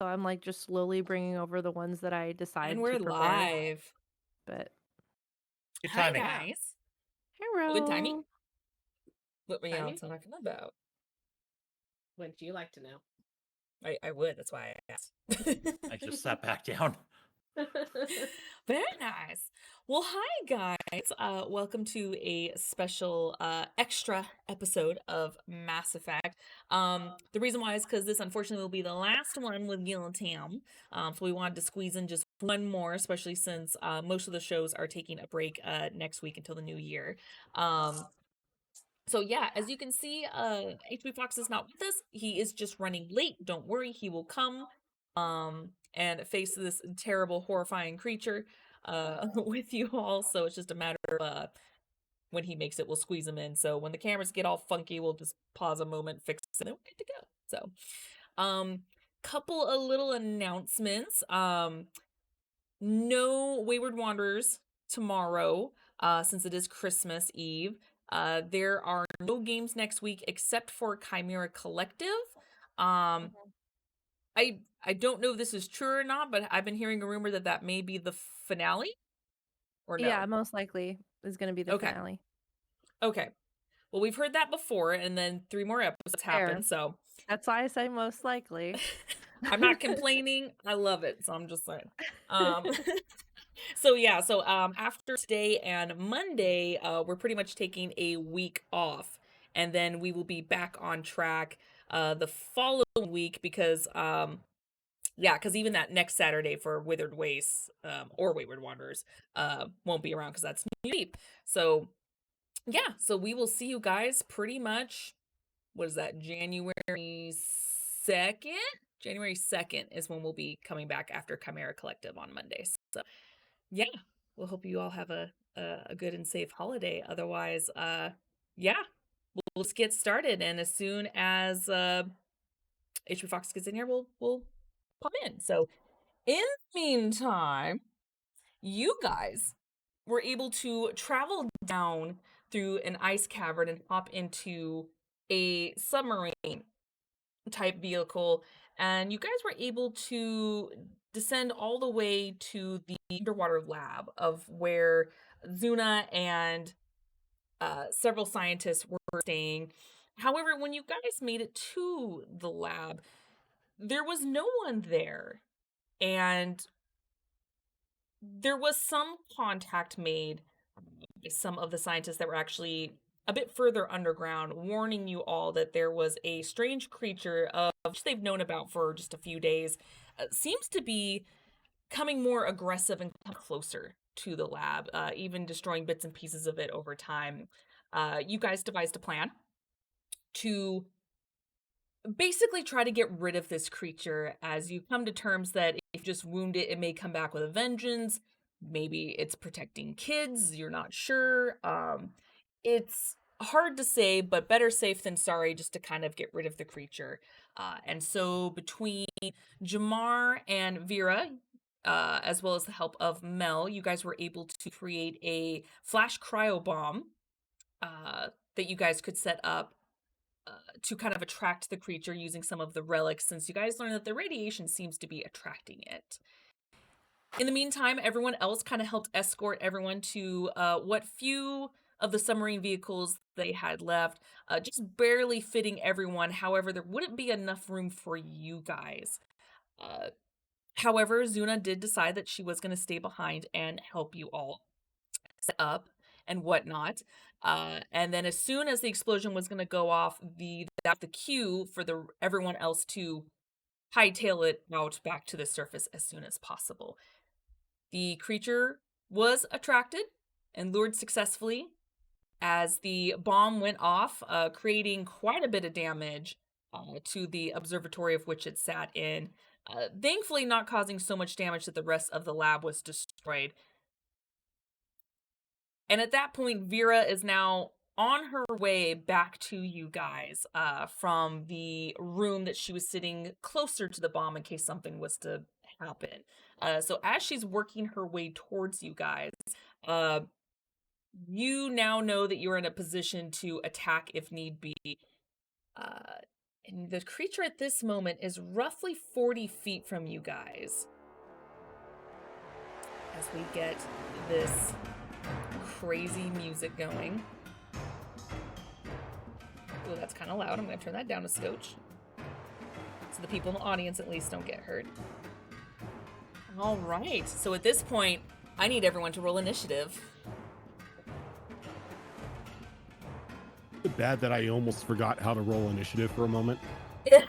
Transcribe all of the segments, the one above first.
I'm like just slowly bringing over the ones that I And decide to we're prepare. live. But Good Hi, timing. guys. Good timing. hero. What were y'all Timing? talking about? Wouldn't you like to know? I would. That's why I asked. I just sat back down. Very nice. Well, hi, guys. Welcome to a special extra episode of Mass Effect. The reason why is because this unfortunately will be the last one with Gil and Tam. So we wanted to squeeze in just one more, especially since most of the shows are taking a break next week until the new year. So yeah, as you can see, HB Fox is not with us. He is just running late. Don't worry, he will come and face this terrible, horrifying creature with you all. So it's just a matter of when he makes it, we'll squeeze him in. So when the cameras get all funky, we'll just pause a moment, fix it, and then we're good to go. So couple of little announcements. No Wayward Wanderers tomorrow, since it is Christmas Eve. There are no games next week except for Chimera Collective. Um, I don't know if this is true or not, but I've been hearing a rumor that that may be the finale, or no? Yeah, most likely is going to be the Okay. finale. Okay. Well, we've heard that before, and then 3 more episodes Fair. happen, so That's why I say most likely. I'm not complaining. I love it, so I'm just saying. So yeah, so after today and Monday, we're pretty much taking a week off, and then we will be back on track the following week because yeah, because even that next Saturday for Withered Wastes or Wayward Wanderers won't be around because that's New Year's. So yeah, so we will see you guys pretty much. What is that? January 2nd? January 2nd is when we'll be coming back after Chimera Collective on Mondays. So yeah, we'll hope you all have a good and safe holiday. Otherwise, yeah, we'll just get started. And as soon as HP Fox gets in here, we'll pop in. So in the meantime, you guys were able to travel down through an ice cavern and hop into a submarine type vehicle, and you guys were able to descend all the way to the underwater lab of where Zuna and several scientists were staying. However, when you guys made it to the lab, there was no one there, and there was some contact made by some of the scientists that were actually a bit further underground, warning you all that there was a strange creature of which they've known about for just a few days, seems to be coming more aggressive and closer to the lab, even destroying bits and pieces of it over time. You guys devised a plan to basically try to get rid of this creature, as you come to terms that if you just wound it, it may come back with a vengeance. Maybe it's protecting kids, you're not sure. It's hard to say, but better safe than sorry, just to kind of get rid of the creature. And so between Jamar and Vera, as well as the help of Mel, you guys were able to create a flash cryo bomb that you guys could set up to kind of attract the creature using some of the relics, since you guys learned that the radiation seems to be attracting it. In the meantime, everyone else kind of helped escort everyone to what few of the submarine vehicles they had left, just barely fitting everyone. However, there wouldn't be enough room for you guys. However, Zuna did decide that she was going to stay behind and help you all set up and whatnot. And then as soon as the explosion was going to go off, the cue for everyone else to hightail it out back to the surface as soon as possible. The creature was attracted and lured successfully as the bomb went off, creating quite a bit of damage to the observatory of which it sat in. Thankfully, not causing so much damage that the rest of the lab was destroyed. And at that point, Vera is now on her way back to you guys from the room that she was sitting closer to the bomb in case something was to happen. So as she's working her way towards you guys, you now know that you're in a position to attack if need be. And the creature at this moment is roughly 40 feet from you guys. As we get this crazy music going. Oh, that's kind of loud. I'm going to turn that down a scotch. So the people in the audience at least don't get hurt. All right. So at this point, I need everyone to roll initiative. It's bad that I almost forgot how to roll initiative for a moment. Is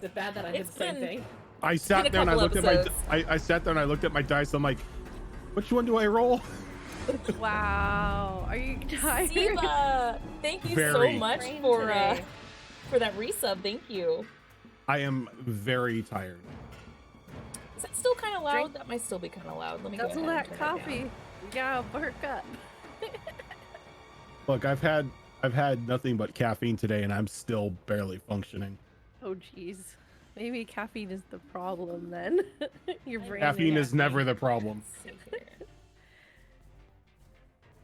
it bad that I did It's the same been- thing? I been sat a there and I couple looked at my episodes. I sat there and I looked at my dice. I'm like, which one do I roll? Wow. Are you tired? Siva, thank you Very. so much Brain for today. for that resub. Thank you. I am very tired. Is that still kind of loud? Drink- That might still be kind of loud. Let me That's go all ahead that and turn it down. coffee. You gotta work up. Look, I've had nothing but caffeine today and I'm still barely functioning. Oh, jeez. Maybe caffeine is the problem then. Your brain. Caffeine needs is never the problem. Let's see here.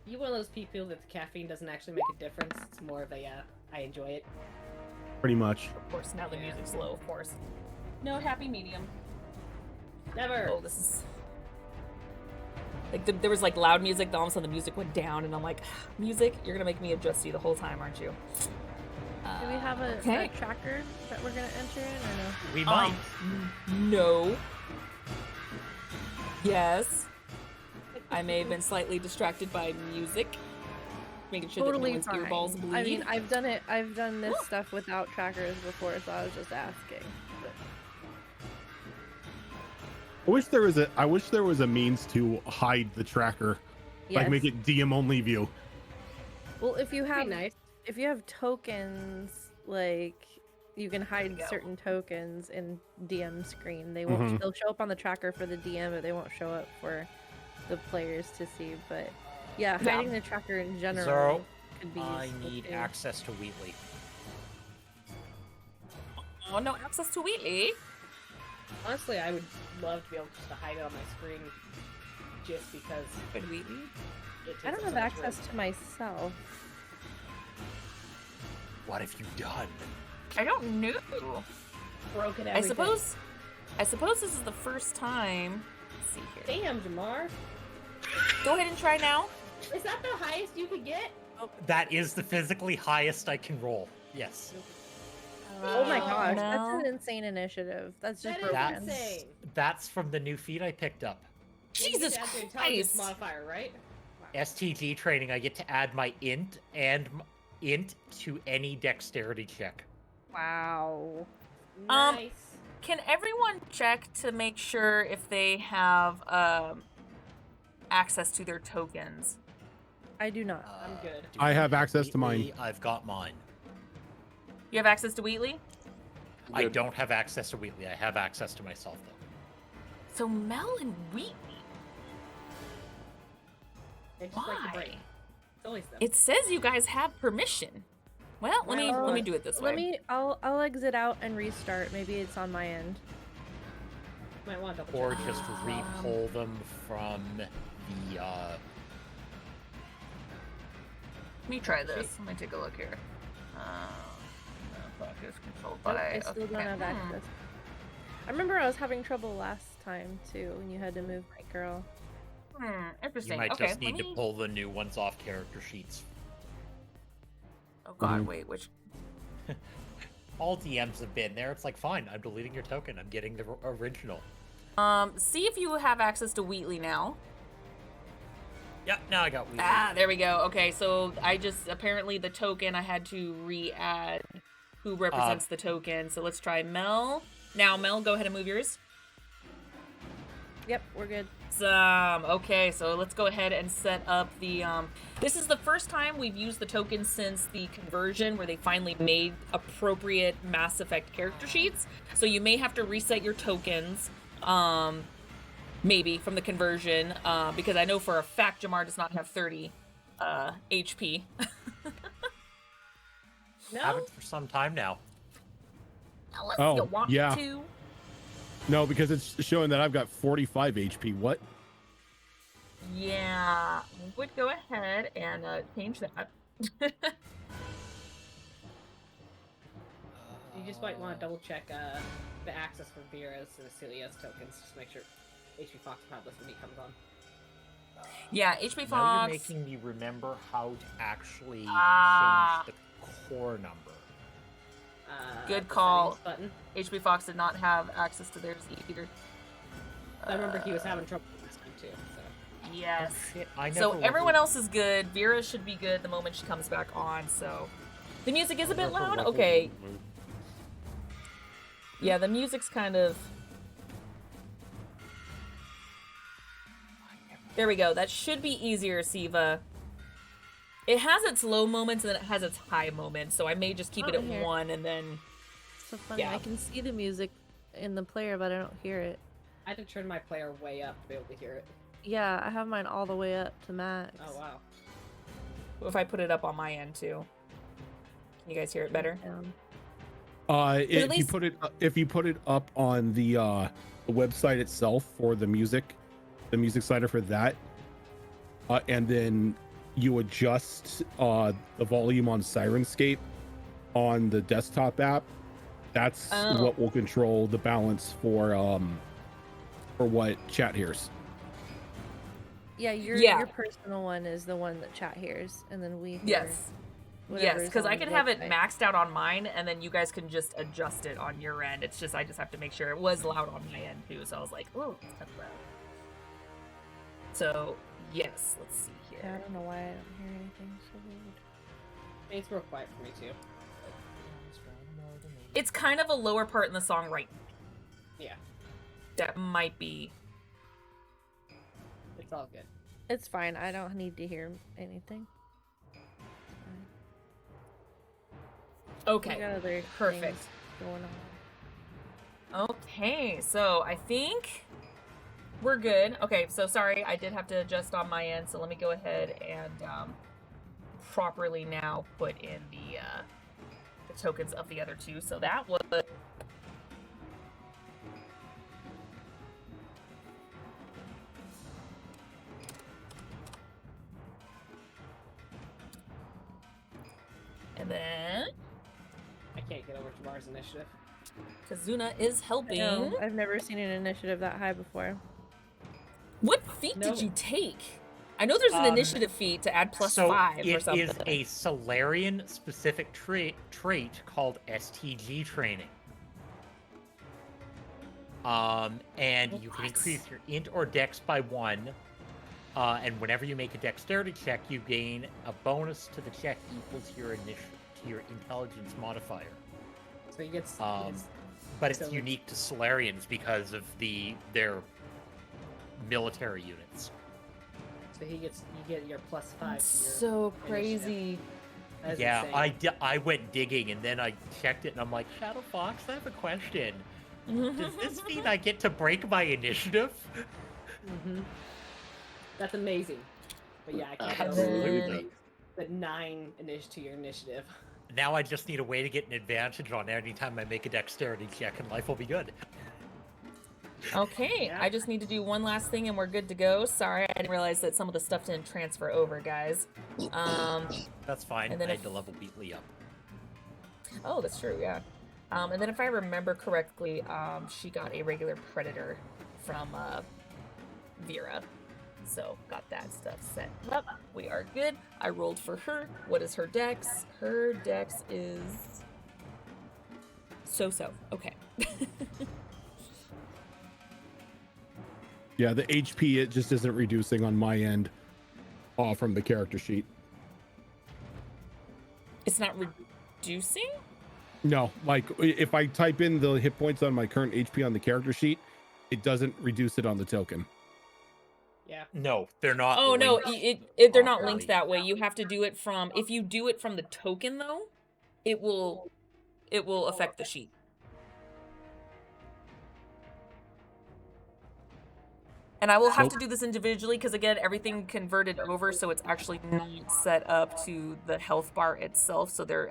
You one of those people that the caffeine doesn't actually make a difference. It's more of a, I enjoy it. Pretty much. Of course, now the music's low. Of course. No happy medium. Never. Oh, this is like there was like loud music. Then all of a sudden the music went down, and I'm like, music, you're gonna make me adjust you the whole time, aren't you? Do we have a Okay. tracker that we're gonna enter in or no? We might. No. Yes. I may have been slightly distracted by music, making sure that Totally no one's fine. earballs bleed. I mean, I've done this stuff without trackers before, so I was just asking. But I wish there was a means to hide the tracker. Like yes. make it DM only view. Well, if you Pretty have nice. if you have tokens, like you can hide go. certain tokens in DM screen. They won't. Mhm. They'll show up on the tracker for the DM, but they won't show up for the players to see. But yeah, Yeah. hiding the tracker in general Zoro, could be. I useful need too. access to Wheatley. Oh, no access to Wheatley. Honestly, I would love to be able just to hide it on my screen, just because Wheatley. it takes I don't up have so much access room. to myself. What have you done? I don't know. Broken I everything. suppose this is the first time. Let's see here. Damn, Jamar. Go ahead and try now. Is that the highest you could get? That is the physically highest I can roll. Yes. Oh my Oh, gosh, no. that's an insane initiative. That's just That is broken. insane. That's from the new feat I picked up. You get Jesus to add the intelligence Christ. modifier, right? STG training, I get to add my int and int to any dexterity check. Wow. Nice. Can everyone check to make sure if they have access to their tokens? I do not. I'm good. do I you have access to mine. Wheatley? I've got mine. You have access to Wheatley? I don't have access to Wheatley. I have access to myself, though. So Mel and Wheatley. They just like to Why? break. It's always them. It says you guys have permission. Well, let Well, me do it this way. Let me. I'll exit out and restart. Maybe it's on my end. Might want to double Or check. just re-pull them from the, Let me try this. Let me take a look here. Focus controlled Nope, by. I still don't okay. have access. I remember I was having trouble last time too when you had to move my girl. you Interesting. might Okay, just need let to me- pull the new ones off character sheets. Oh God, Mhm. wait, which? All DMs have been there. It's like, fine, I'm deleting your token. I'm getting the original. See if you have access to Wheatley now. Yeah, now I got Wheatley. Ah, there we go. Okay, so I just apparently the token I had to re-add who represents the token. So let's try Mel. Now, Mel, go ahead and move yours. Yep, we're good. Okay, so let's go ahead and set up the this is the first time we've used the token since the conversion where they finally made appropriate Mass Effect character sheets. So you may have to reset your tokens maybe from the conversion because I know for a fact Jamar does not have 30 HP. No? Haven't for some time now. Unless Oh, you want yeah. to. No, because it's showing that I've got 45 HP. What? Yeah, I would go ahead and change that. You just might want to double check the access for Vera's and Celia's tokens, just to make sure HP Fox is not listed when he comes on. Yeah, HP Now Fox. you're making me remember how to actually Ah. change the core number. Good The call. settings button. HP Fox did not have access to theirs either. I remember he was having trouble last time too. So. Yes. Shit, I So never everyone leveled- else is good. Vera should be good the moment she comes back on. So the music is a bit Never loud. leveled Okay. move. Yeah, the music's kind of. There we go. That should be easier, Siva. It has its low moments and then it has its high moments, so I may just keep it Oh, at here. 1 and then. So funny. Yeah. I can see the music in the player, but I don't hear it. I had to turn my player way up to be able to hear it. Yeah, I have mine all the way up to max. Oh wow. If I put it up on my end too. Can you guys hear it better? Down. If least- you put it up on the website itself for the music slider for that, and then you adjust the volume on Sirenscape on the desktop app. That's Oh. what will control the balance for what chat hears. Yeah, your Yeah. your personal one is the one that chat hears, and then we hear Yes. whatever's Yes, because I on can the have it website. maxed out on mine, and then you guys can just adjust it on your end. It's just I just have to make sure it was loud on my end too. So I was like, oh, that's loud. So yes, let's see Yeah, I here. don't know why I don't hear anything so weird. It's real quiet for me too. It's kind of a lower part in the song, right? Yeah, That might be. it's all good. It's fine. I don't need to hear anything. I Okay. got other Perfect. things going on. Okay, so I think we're good. Okay, so sorry, I did have to adjust on my end, so let me go ahead and properly now put in the tokens of the other two. So that was and then I can't get over to Mars Initiative. Kazuna is helping. No, I've never seen an initiative that high before. What feat No. did you take? I know there's an initiative feat to add plus so 5 or it something. is a Solarian specific trait called STG training. And you can What? increase your int or dex by 1. And whenever you make a dexterity check, you gain a bonus to the check equal to your intelligence modifier. So he gets. But it's So- unique to Solarians because of their military units. So you get your +5 to your. So initiative. crazy. That is Yeah, insane. I went digging and then I checked it and I'm like, Shadow Fox, I have a question. Does this mean I get to break my initiative? That's amazing. But yeah, I can't get Absolutely. over the 9 to your initiative. Now I just need a way to get an advantage on any time I make a dexterity check and life will be good. Okay, Yeah. I just need to do one last thing and we're good to go. Sorry, I didn't realize that some of the stuff didn't transfer over, guys. That's fine. And then I if- had to level Beatley up. Oh, that's true, yeah. And then if I remember correctly, she got a regular predator from Vera. So got that stuff set up. We are good. I rolled for her. What is her dex? Her dex is so. Okay. Yeah, the HP it just isn't reducing on my end from the character sheet. It's not reducing? No, like if I type in the hit points on my current HP on the character sheet, it doesn't reduce it on the token. Yeah. No, they're not. Oh no, linked they're not properly. linked that way. You have to do it from. If you do it from the token though, it will affect the sheet. And I will have to do this individually because again, everything converted over, so it's actually not set up to the health bar itself. So that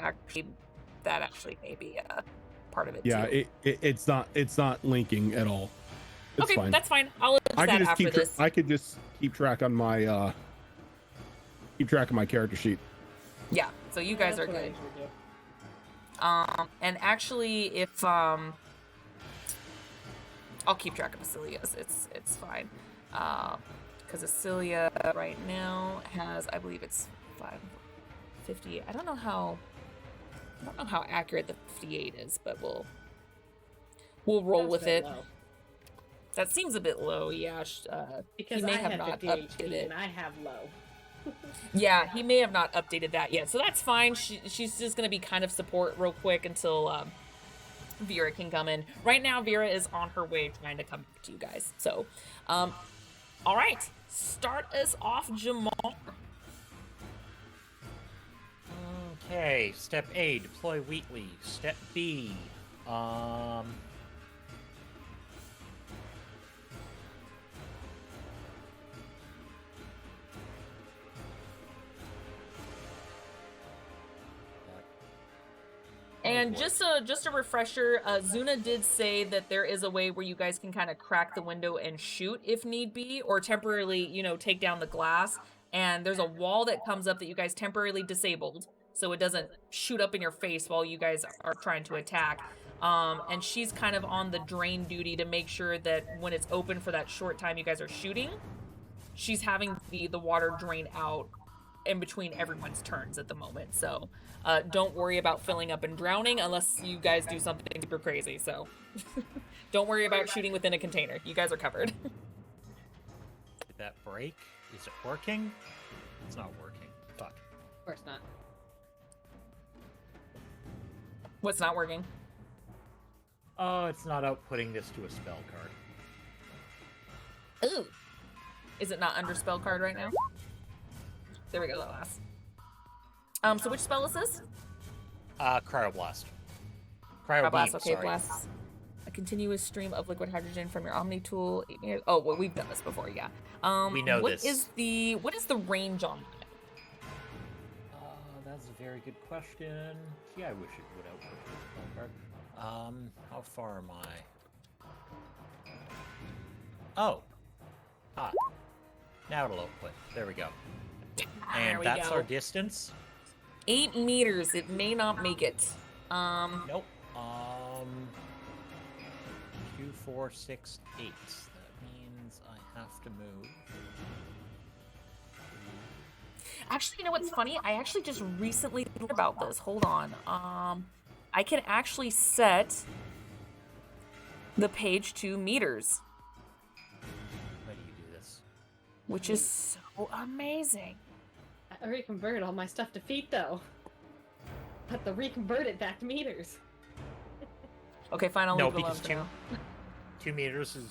actually may be a part of it Yeah, too. it's not linking at all. It's Okay, fine. that's fine. I'll adjust I that can just after this. I could just keep track on my character sheet. Yeah, so you guys That's are what I good. usually And actually, if I'll keep track of Acilia's. It's fine. Because Acilia right now has, I believe it's 550. I don't know how accurate the 58 is, but we'll roll That's with very it. low. That seems a bit low, yeah. Because he may I have have not 50 updated HP it. and I have low. Yeah, he may have not updated that yet, so that's fine. She's just gonna be kind of support real quick until Vera can come in. Right now, Vera is on her way trying to come to you guys. So, all right, start us off, Jamal. Okay, step A, deploy Wheatley. Step B, And just a refresher, Zuna did say that there is a way where you guys can kind of crack the window and shoot if need be, or temporarily, take down the glass. And there's a wall that comes up that you guys temporarily disabled, so it doesn't shoot up in your face while you guys are trying to attack. And she's kind of on the drain duty to make sure that when it's open for that short time you guys are shooting, she's having the water drain out in between everyone's turns at the moment. So don't worry about filling up and drowning unless you guys do something super crazy. So don't worry about shooting within a container. You guys are covered. did that break? Is it working? It's not working. Fuck. Of course not. What's not working? Oh, it's not outputting this to a spell card. Ooh. Is it not under spell card right now? There we go, that last. So which spell is this? Cryoblast. Cryobeam, Blast, okay, sorry. blast. A continuous stream of liquid hydrogen from your Omni tool. Oh, well, we've done this before, yeah. We know what this. What is the range on that? That's a very good question. Gee, I wish it would output to a spell card. How far am I? Oh. Now it'll output. There we go. There And we that's go. our distance? 8 meters. It may not make it. Nope. 2, 4, 6, 8. That means I have to move. Actually, you know what's funny? I actually just recently thought about this. Hold on. I can actually set the page to meters, Why do you do this? which is so amazing. I reconverted all my stuff to feet though. But to reconvert it back to meters. Okay, fine. I'll No, leave it alone because for now. 2 meters is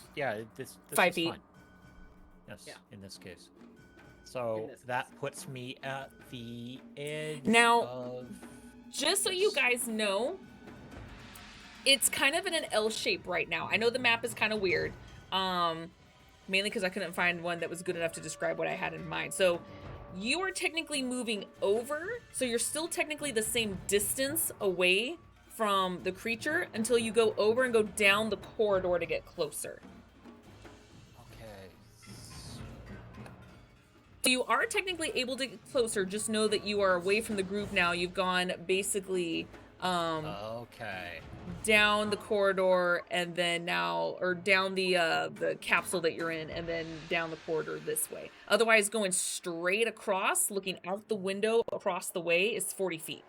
this 5 is feet. fine. Yes, Yeah. in this case. So In this that puts me at the edge Now- of Just so you guys know, it's kind of in an L shape right now. I know the map is kind of weird, mainly because I couldn't find one that was good enough to describe what I had in mind. So you are technically moving over, so you're still technically the same distance away from the creature until you go over and go down the corridor to get closer. Okay. So you are technically able to get closer, just know that you are away from the group now. You've gone basically Okay. down the corridor and then now, or down the capsule that you're in and then down the corridor this way. Otherwise, going straight across, looking out the window across the way is 40 feet.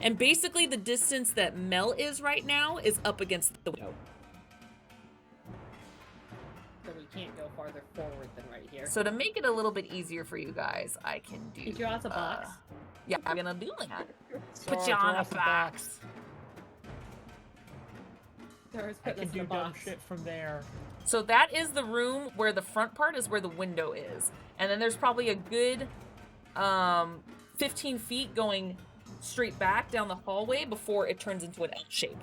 And basically the distance that Mel is right now is up against the window. So we can't go farther forward than right here. So to make it a little bit easier for you guys, I can do... He draws a box. Yeah, I'm gonna do that. So Put I you on draw a the box. Doris I putting can us in do a dumb box. shit from there. So that is the room where the front part is where the window is. And then there's probably a good 15 feet going straight back down the hallway before it turns into an L shape.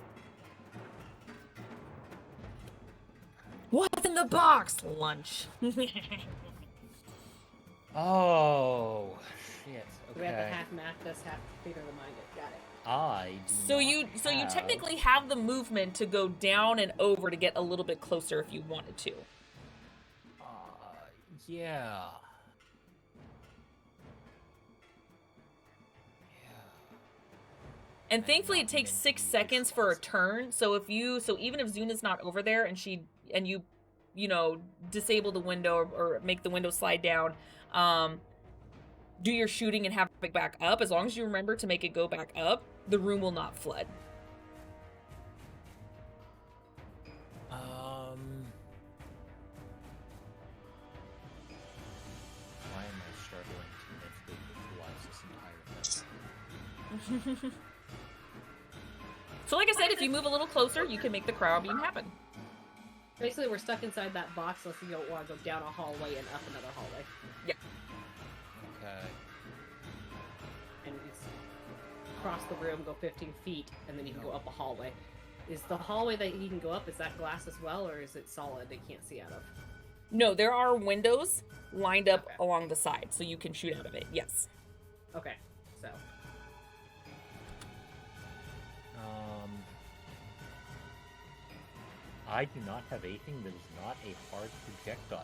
What's in the box? Lunch. Oh shit. So we have to Okay. half map this, half theater remind it. Got it. I do So not you have- technically have the movement to go down and over to get a little bit closer if you wanted to. Yeah. And thankfully, it not takes mint 6 these seconds for a ones. turn. So even if Zuna's not over there and you disable the window or make the window slide down, do your shooting and have it back up. As long as you remember to make it go back up, the room will not flood. Why am I struggling to mentally visualize this entire thing? So like I said, if you move a little closer, you can make the cryo beam happen. Basically, we're stuck inside that box unless you don't want to go down a hallway and up another hallway. Okay. And you just cross the room, go 15 feet, and then you can go up a hallway. Is the hallway that you can go up, is that glass as well, or is it solid they can't see out of? No, there are windows lined up Okay. along the side, so you can shoot out of it. Yes. Okay, so. I do not have anything that is not a hard projectile.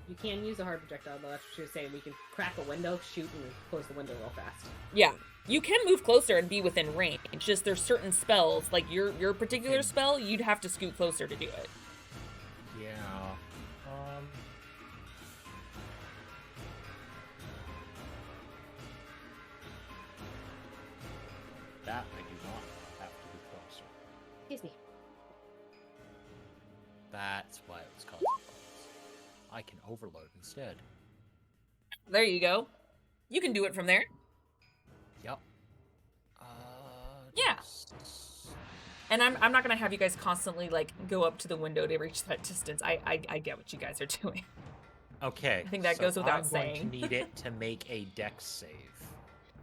You can use a hard projectile, though. That's what she was saying. We can crack a window, shoot, and close the window real fast. Yeah. You can move closer and be within range. It's just there's certain spells, like your particular spell, you'd have to scoot closer to do it. Yeah. That I do not have to be closer. Excuse me. That's why it was causing problems. I can overload instead. There you go. You can do it from there. Yep. Yeah. And I'm not gonna have you guys constantly like go up to the window to reach that distance. I get what you guys are doing. Okay. I think that so goes without I'm going saying. to need it to make a dex save.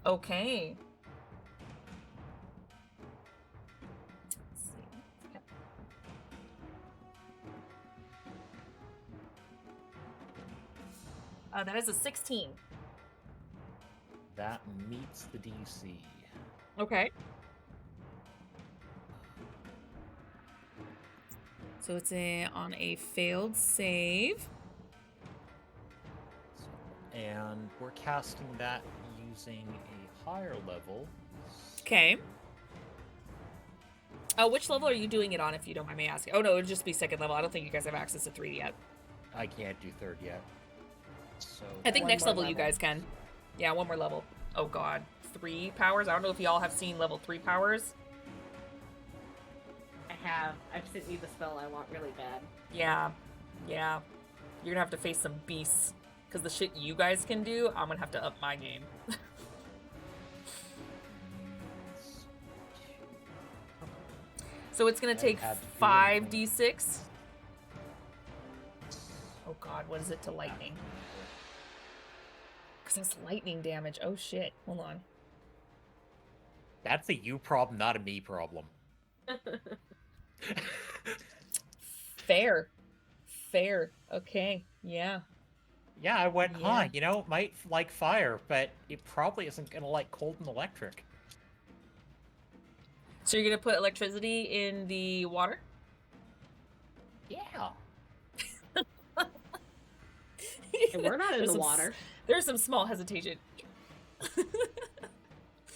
Okay. Let's see. Okay. That is a 16. That meets the DC. Okay. So it's on a failed save. And we're casting that using a higher level. Okay. Which level are you doing it on, if you don't mind me asking? Oh, no, it would just be second level. I don't think you guys have access to 3 yet. I can't do third yet. So I think One next more level you level. guys can. Yeah, one more level. Oh, God. 3 powers? I don't know if y'all have seen level 3 powers. I have. I've sent you the spell I want really bad. Yeah. Yeah. You're gonna have to face some beasts. Because the shit you guys can do, I'm gonna have to up my game. So it's gonna take had to do 5d6. Oh god, what is it to lightning? Because that's lightning damage. Oh shit. Hold on. That's a you problem, not a me problem. Fair. Fair. Okay. Yeah. Yeah, I went, Yeah. you know, it might like fire, but it probably isn't gonna like cold and electric. So you're gonna put electricity in the water? Yeah. And we're not in There's the some water. There's some small hesitation.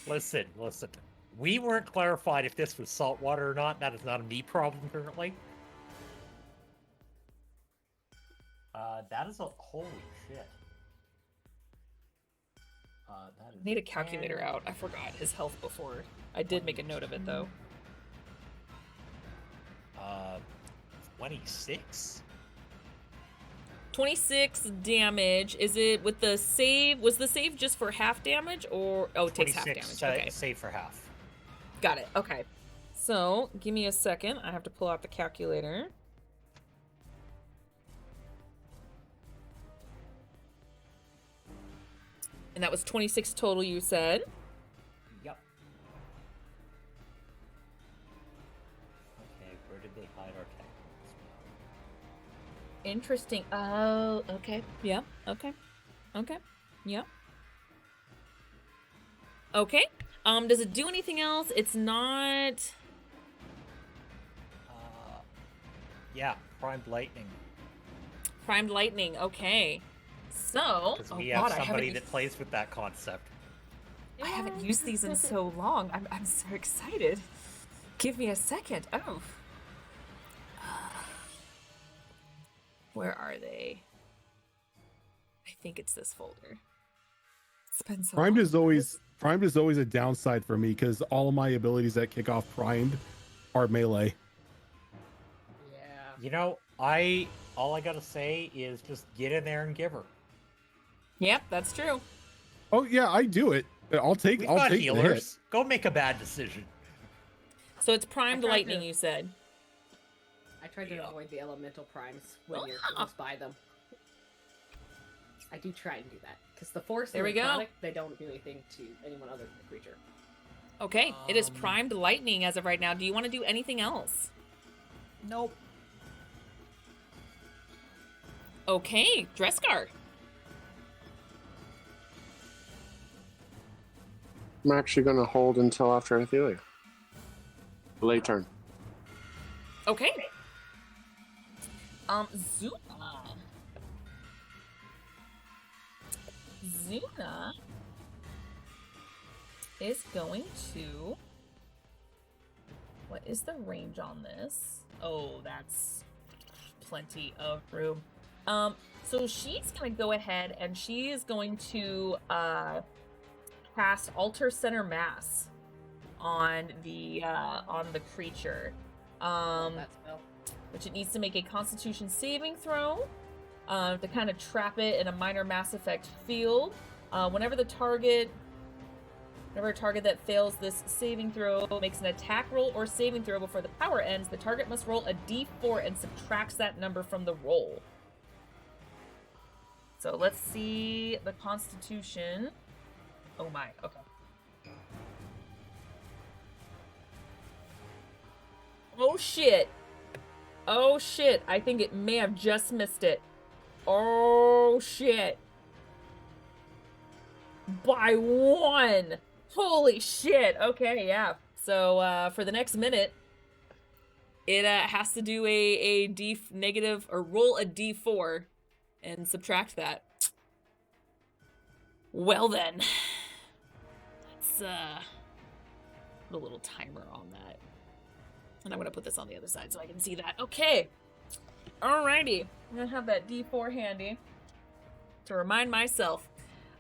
Listen. We weren't clarified if this was salt water or not. That is not a me problem currently. That is a holy shit. That is I need a calculator 10. out. I forgot his health before. I did make a note of it though. 26. 26 damage. Is it with the save? Was the save just for half damage or oh, it takes half 26. damage. Okay. Save for half. Got it. Okay. So, give me a second. I have to pull out the calculator. And that was 26 total, you said? Yep. Okay, where did they hide our technicals? Interesting. Oh, okay. Yeah. Okay. Okay. Yeah. Okay. Does it do anything else? It's not... Yeah, primed lightning. Primed lightning. Okay. So... Because Oh, we God, have I somebody haven't... that plays with that concept. I haven't used these in so long. I'm so excited. Give me a second. Oh. Where are they? I think it's this folder. It's been so Primed long. is always a downside for me because all of my abilities that kick off primed are melee. Yeah. You know, all I gotta say is just get in there and give her. Yep, that's true. Oh yeah, I do it. I'll take We've I'll got take the hit. healers. Go make a bad decision. So it's primed I tried lightning, to- you said. I tried to Yeah. avoid the elemental primes when Oh, you're yeah. close by them. I do try and do that because the force There and we go. necrotic, they don't do anything to anyone other than the creature. Okay, it is Um, primed lightning as of right now. Do you want to do anything else? Nope. Okay, Dreskar. I'm actually going to hold until after Athelia. Late turn. Okay. Zuna. Zuna is going to. What is the range on this? Oh, that's plenty of room. So she's gonna go ahead and she is going to cast Alter Center Mass on the creature. That spell. Which it needs to make a Constitution saving throw to kind of trap it in a minor Mass Effect field. Whenever a target that fails this saving throw makes an attack roll or saving throw before the power ends, the target must roll a d4 and subtracts that number from the roll. So let's see the Constitution. Oh my, okay. Oh shit. Oh shit, I think it may have just missed it. Oh shit. By 1. Holy shit. Okay, yeah. So for the next minute, it has to do a negative or roll a d4 and subtract that. Well then. Let's put a little timer on that. And I'm gonna put this on the other side so I can see that. Okay. Alrighty. I'm gonna have that D4 handy to remind myself.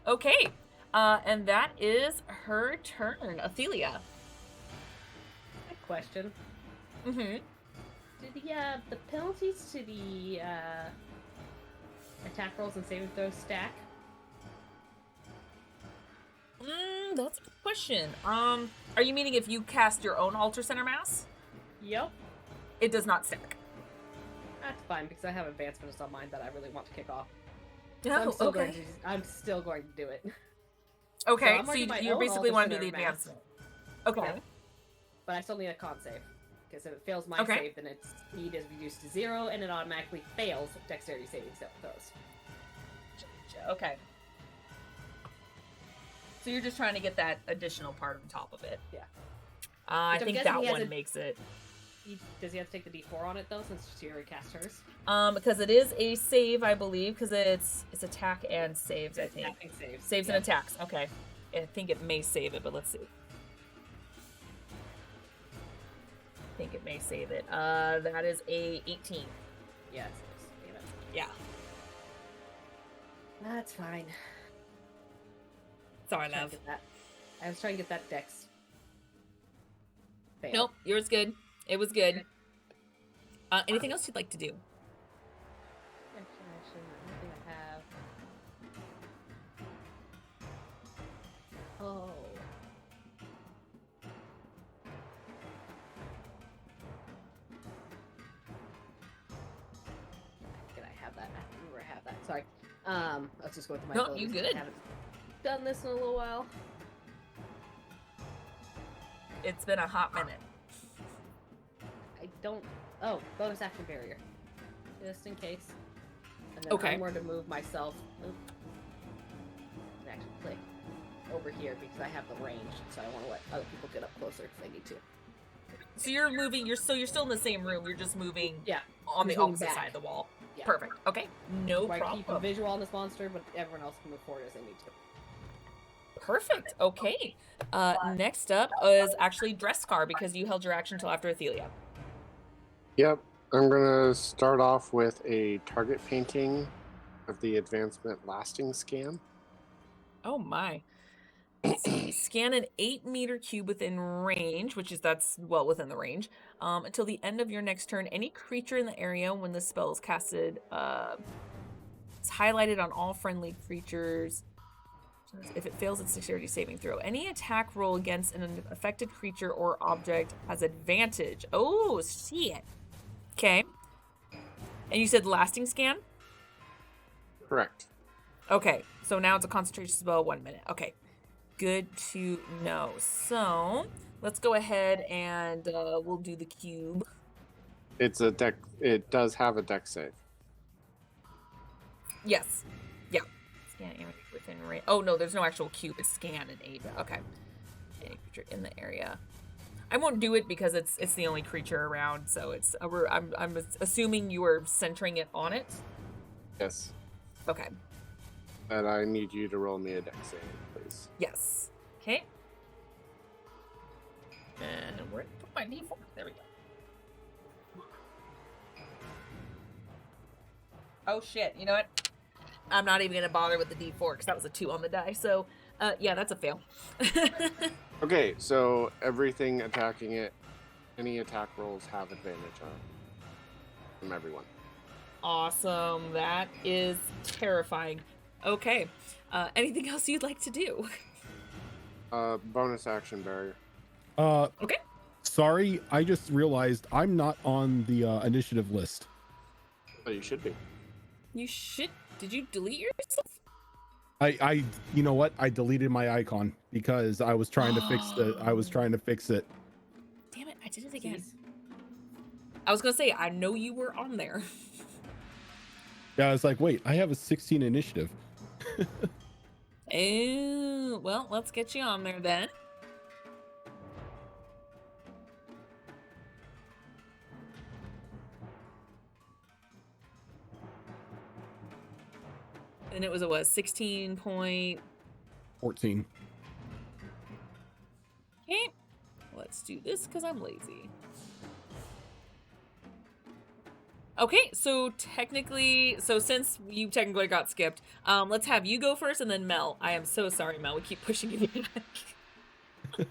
Okay. And that is her turn. Athelia. Good question. Mm-hmm. Did the penalties to the attack rolls and saving throws stack? That's a good question. Are you meaning if you cast your own Alter Center Mass? Yep. It does not stack. That's fine because I have advancements on mine that I really want to kick off. So Oh, I'm still going to do it. Okay, I'm so working my you own basically Alter want to do Center the Mass. advancement. Okay. Yeah. But I still need a con save. Because if it fails my Okay. save, then its speed is reduced to 0, and it automatically fails dexterity saving throws. Okay. So you're just trying to get that additional part on top of it. Yeah. I Which I'm think guessing that he has one a- makes it. Does he have to take the d4 on it, though, since she already cast hers? Because it is a save, I believe, because it's attack and saves, I think. Attacking saves. Saves Yep. and attacks. Okay. I think it may save it, but let's see. I think it may save it. That is a 18. Yeah, it saves. Damn it. Yeah. That's fine. Sorry, Trying to love. get that. I was trying to get that dex. Fail. Nope, yours good. It was good. Anything else you'd like to do? Actually, I don't think I have. Oh. Did I have that? I don't remember I have that. Sorry. Let's just go with my No, abilities, you 'cause good. I haven't done this in a little while. It's been a hot minute. I don't. Oh, bonus action barrier. Just in case. And then Okay. I'm going to move myself. Oop. And actually click over here because I have the range, so I want to let other people get up closer if they need to. So you're moving. You're still in the same room. You're just moving. Yeah, On the just moving opposite back. side of the wall. Yeah. Perfect. Okay. No So I keep a problem. visual on this monster, but everyone else can move forward as they need to. Perfect. Okay. Next up is actually Dresscar because you held your action until after Athelia. Yep. I'm gonna start off with a target painting of the advancement lasting scan. Oh my. Let's see. Scan an 8-meter cube within range, that's well within the range. Until the end of your next turn, any creature in the area when the spell is casted is highlighted on all friendly creatures. If it fails its dexterity saving throw, any attack roll against an affected creature or object has advantage. Oh, shit. Okay. And you said lasting scan? Correct. Okay, so now it's a concentration spell, 1 minute. Okay, good to know. So let's go ahead and we'll do the cube. It's a deck. It does have a deck save. Yes. Yeah. Scan area within range. Oh no, there's no actual cube. It's scan and aid. Okay. Any creature in the area. I won't do it because it's the only creature around. So it's I'm assuming you are centering it on it. Yes. Okay. And I need you to roll me a deck save, please. Yes. Okay. And where did I put my D4? There we go. Oh shit! You know what? I'm not even gonna bother with the D4 because that was a 2 on the die. So, yeah, that's a fail. Okay, so everything attacking it, any attack rolls have advantage on it from everyone. Awesome. That is terrifying. Okay. Anything else you'd like to do? Bonus action barrier. Okay. Sorry, I just realized I'm not on the initiative list. Oh, you should be. You should. Did you delete yourself? I you know what? I deleted my icon because I was trying to fix it. Damn it! I did it again. I was gonna say I know you were on there. Yeah, I was like, wait, I have a 16 initiative. Oh, well, let's get you on there then. And it was a 16 point. 14. Okay, let's do this because I'm lazy. Okay, so since you technically got skipped, let's have you go first and then Mel. I am so sorry, Mel. We keep pushing you back.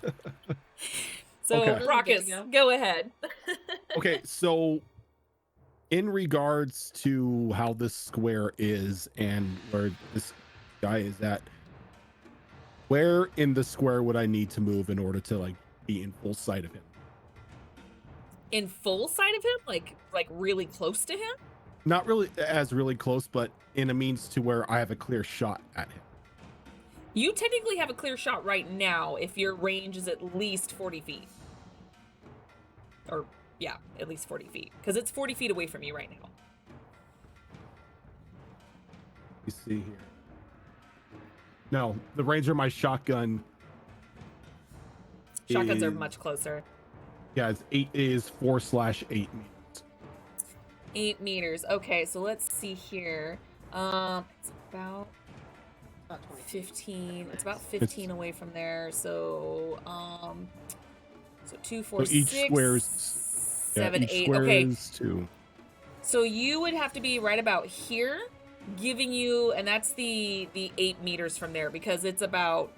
So, Okay. Raucous, go ahead. Okay, so in regards to how this square is and where this guy is at, where in the square would I need to move in order to be in full sight of him? In full sight of him, like really close to him. Not really really close, but in a means to where I have a clear shot at him. You technically have a clear shot right now if your range is at least 40 feet. Or, yeah, at least 40 feet. Because it's 40 feet away from you right now. You see here. No, the range of my shotgun. Shotguns are is- much closer. Yeah, it's 4/8 meters. 8 meters. Okay, so let's see here. It's about About 20. 15. It's about 15 away from there. So, so 2, 4, So each 6, square's 7, each 8. square Okay, is 2. so you would have to be right about here, giving you, and that's the 8 meters from there because it's about,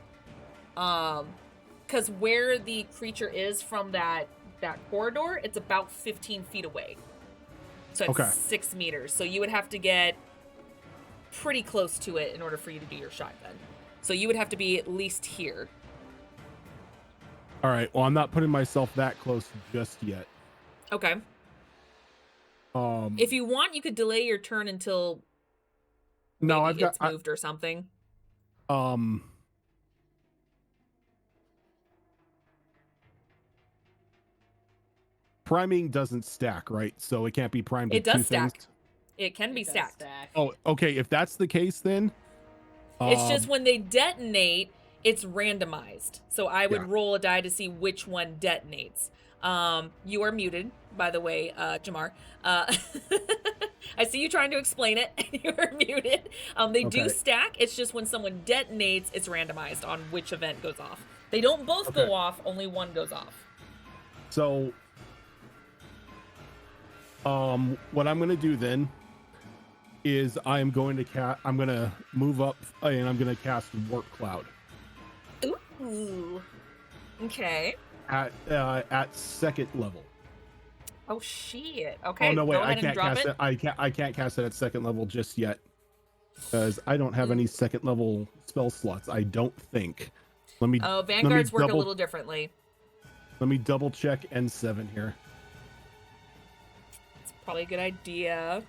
because where the creature is from that corridor, it's about 15 feet away. So it's Okay. 6 meters. So you would have to get pretty close to it in order for you to do your shotgun. So you would have to be at least here. All right. Well, I'm not putting myself that close just yet. Okay. Um, If you want, you could delay your turn until no, maybe I've got it's moved or something. Priming doesn't stack, right? So it can't be primed. It with does two stack. things? It can be It does stacked. stack. Oh, okay. If that's the case, then It's just when they detonate, it's randomized. So I would Yeah. roll a die to see which one detonates. You are muted, by the way, Jamar. I see you trying to explain it, and you're muted. They do Okay. stack. It's just when someone detonates, it's randomized on which event goes off. They don't both Okay. go off. Only one goes off. So, what I'm gonna do then is I'm gonna move up and I'm gonna cast Warp Cloud Ooh. Okay. at second level. Oh shit. Okay. Oh no, wait, Go I ahead and can't drop cast it. it. I can't cast it at second level just yet because I don't have any second level spell slots. I don't think. Let me Oh, Vanguards work a double- little differently. let me double check N7 here. It's probably a good idea.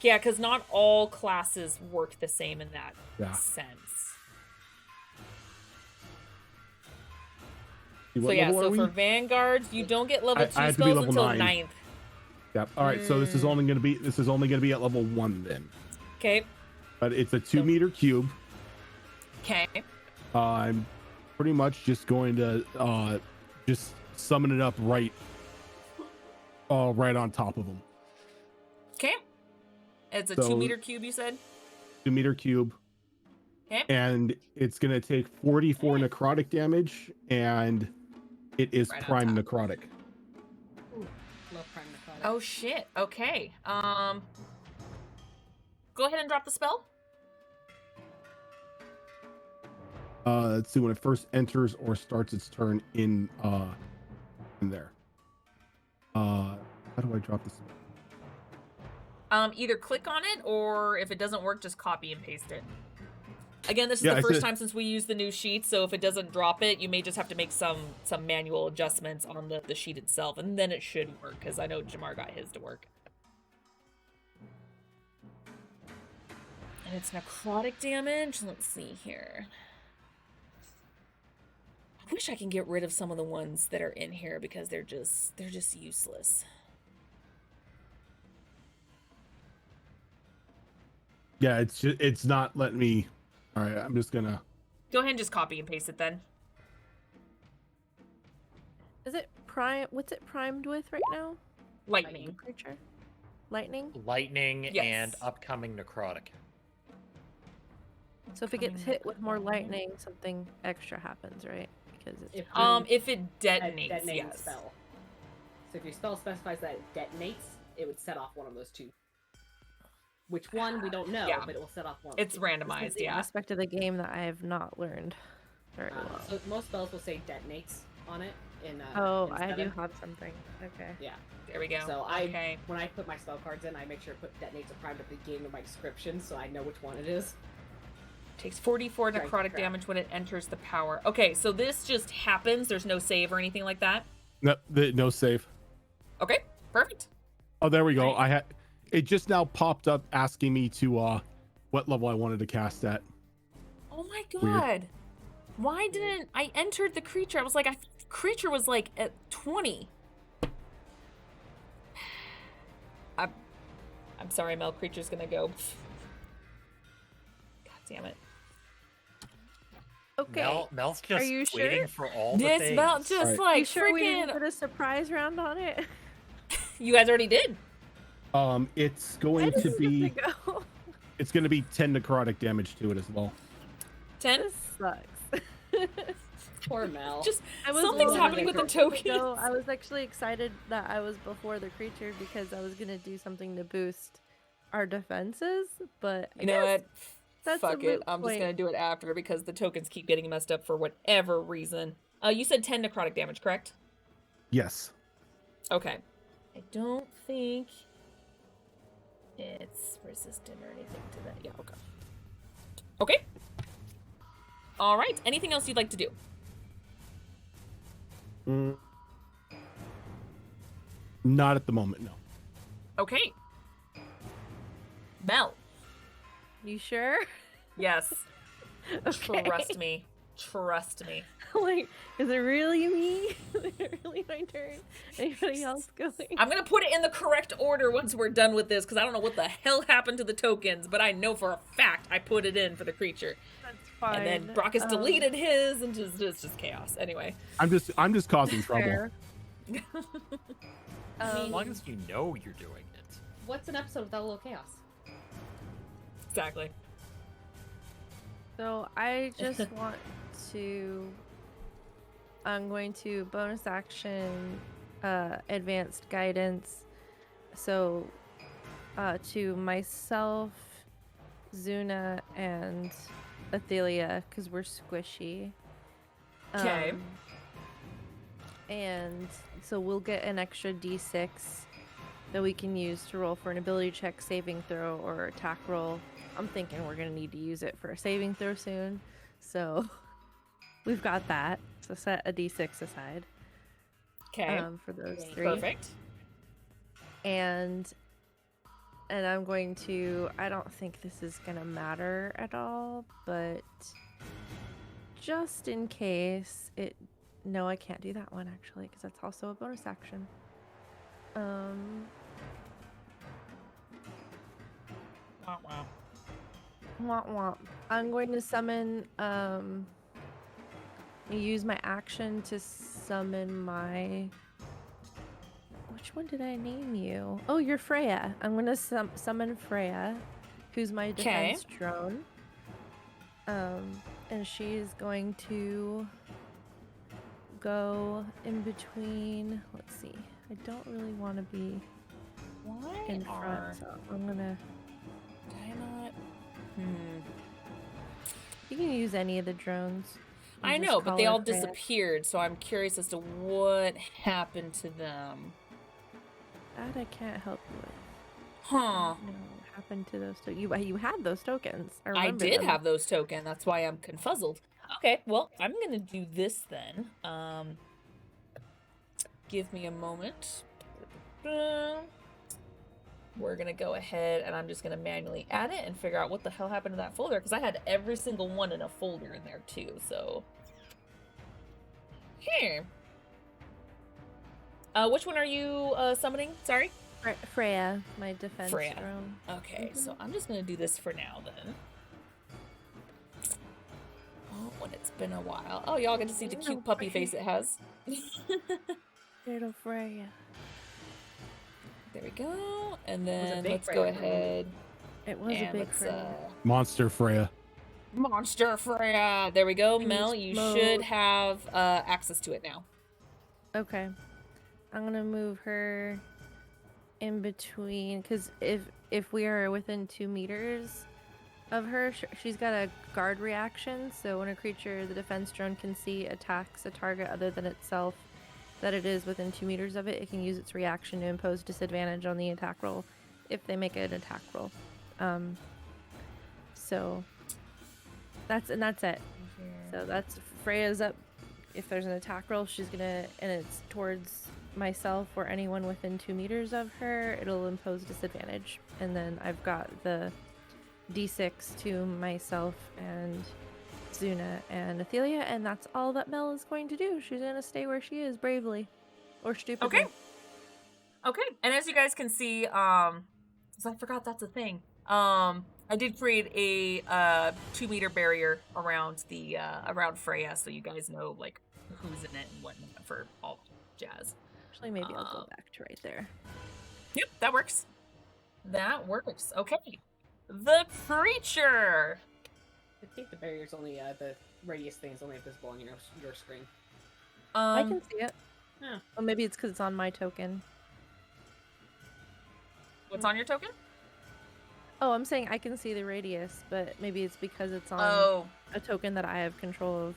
Yeah, because not all classes work the same in that Yeah. sense. See, So what yeah, level so are we? for Vanguards, you don't get level I 2 have to be spells level until 9. 9th. Yeah. All right. So this is only gonna be at level 1 then. Okay. But it's a 2-meter cube. Okay. I'm pretty much just going to just summon it up right on top of them. Okay. It's a So- 2-meter cube, you said? 2-meter cube. Okay. And it's gonna take 44 necrotic damage, and it is Right on prime top. necrotic. Ooh, love Prime Necrotic. Oh shit. Okay. Go ahead and drop the spell. Let's see, when it first enters or starts its turn in there. How do I drop this? Either click on it, or if it doesn't work, just copy and paste it. Again, this is Yeah, the I first said- time since we used the new sheet, so if it doesn't drop it, you may just have to make some manual adjustments on the sheet itself, and then it should work, because I know Jamar got his to work. And it's necrotic damage. Let's see here. I wish I can get rid of some of the ones that are in here because they're just useless. Yeah, it's not letting me. All right, I'm just gonna. Go ahead and just copy and paste it then. Is it prime? What's it primed with right now? Lightning. Creature? Lightning? Lightning Yes. and upcoming necrotic. So if it gets Upcoming hit with more necrotic. lightning, something extra happens, right? Because it's If If it a detonates, detonating yes. spell. So if your spell specifies that it detonates, it would set off one of those two. Which one we don't know, Yeah. but it will set off one. It's of the two. randomized, the yeah. aspect of the game that I have not learned very well. So most spells will say detonates on it. Oh, in I do seven. have something. Okay. Yeah. There we go. So Okay. when I put my spell cards in, I make sure to put detonates are primed at the beginning of my description, so I know which one it is. Takes 44 Strength necrotic crap. damage when it enters the power. Okay, so this just happens. There's no save or anything like that. No save. Okay, perfect. Oh, there we go. It just now popped up asking me to what level I wanted to cast at. Oh my Weird. god. Why didn't I entered the creature? I was like, creature was like at 20. I'm sorry, Mel. Creature's gonna go. God damn it. Okay. Mel's just you waiting sure? for all the This things. Mel just Alright. like you sure we didn't freaking. put a surprise round on it? You guys already did. It's I going to just be have to go. it's going to be 10 necrotic damage to it as well. 10. This sucks. Poor Mel. Just I was something's a little happening with the bit tokens. No, I was actually excited that I was before the creature because I was gonna do something to boost our defenses, but I You know guess what? that's a Fuck it. moot I'm just point. gonna do it after because the tokens keep getting messed up for whatever reason. You said 10 necrotic damage, correct? Yes. Okay. I don't think it's resistant or anything to that. Yeah, okay. Okay. All right. Anything else you'd like to do? Not at the moment, no. Okay. Mel. You sure? Yes. Okay. Trust me. Trust me. Like, is it really me? Is it really my turn? Anybody else going? I'm gonna put it in the correct order once we're done with this because I don't know what the hell happened to the tokens, but I know for a fact I put it in for the creature. That's fine. And then Brock has deleted his and it's just chaos. Anyway. I'm just causing trouble. Fair. As long Um, as you know you're doing it. What's an episode without a little chaos? Exactly. So I just want to. I'm going to bonus action, advanced guidance. So, to myself, Zuna, and Athelia, because we're squishy. Okay. And so we'll get an extra d6 that we can use to roll for an ability check, saving throw, or attack roll. I'm thinking we're going to need to use it for a saving throw soon. So we've got that. So set a d6 aside Okay. for those three. Perfect. And I'm going to, I don't think this is going to matter at all, but just in case it, no, I can't do that one actually, because that's also a bonus action. Wow, wow. Womp womp. I'm going to summon, use my action to summon my, which one did I name you? Oh, you're Freya. I'm going to summon Freya, who's my defense drone. And she's going to go in between, let's see. I don't really want to be Why in front, so I'm going to, Did I not? you can use any of the drones. You I just know, but call they her all Freya. disappeared, so I'm curious as to what happened to them. That I can't help you with. Huh. No, what happened to those? You had those tokens. I I remember did them. have those tokens. That's why I'm confuzzled. Okay, well, I'm gonna do this then. Give me a moment. We're gonna go ahead and I'm just gonna manually add it and figure out what the hell happened to that folder, because I had every single one in a folder in there too, so. Here. Which one are you summoning? Sorry? Freya, my defense Freya. drone. Okay, so I'm just gonna do this for now then. Oh, when it's been a while. Oh, y'all get to see the cute puppy face it has. Little Freya. There we go. And was a then big let's go Freya. ahead It was a and big let's Freya. Monster Freya. Monster Freya. There we go. Beast Mel, you mode. should have access to it now. Okay. I'm gonna move her in between, because if we are within 2 meters of her, she's got a guard reaction. So when a creature the defense drone can see attacks a target other than itself that it is within 2 meters of it, it can use its reaction to impose disadvantage on the attack roll if they make an attack roll. So that's it. So that's Freya's up. If there's an attack roll, she's gonna, and it's towards myself or anyone within 2 meters of her, it'll impose disadvantage. And then I've got the d6 to myself and Zuna and Athelia, and that's all that Mel is going to do. She's gonna stay where she is bravely, or stupidly. Okay. Okay. And as you guys can see, 'cause I forgot that's a thing. I did create a 2-meter barrier around the around Freya, so you guys know like who's in it and whatnot for all jazz. Actually, maybe I'll go back to right there. Yep, that works. That works. Okay. The creature. I think the barrier's only the radius thing is only visible on your screen. I can see it. Yeah. Well, maybe it's because it's on my token. What's on your token? Oh, I'm saying I can see the radius, but maybe it's because it's on Oh, a token that I have control of.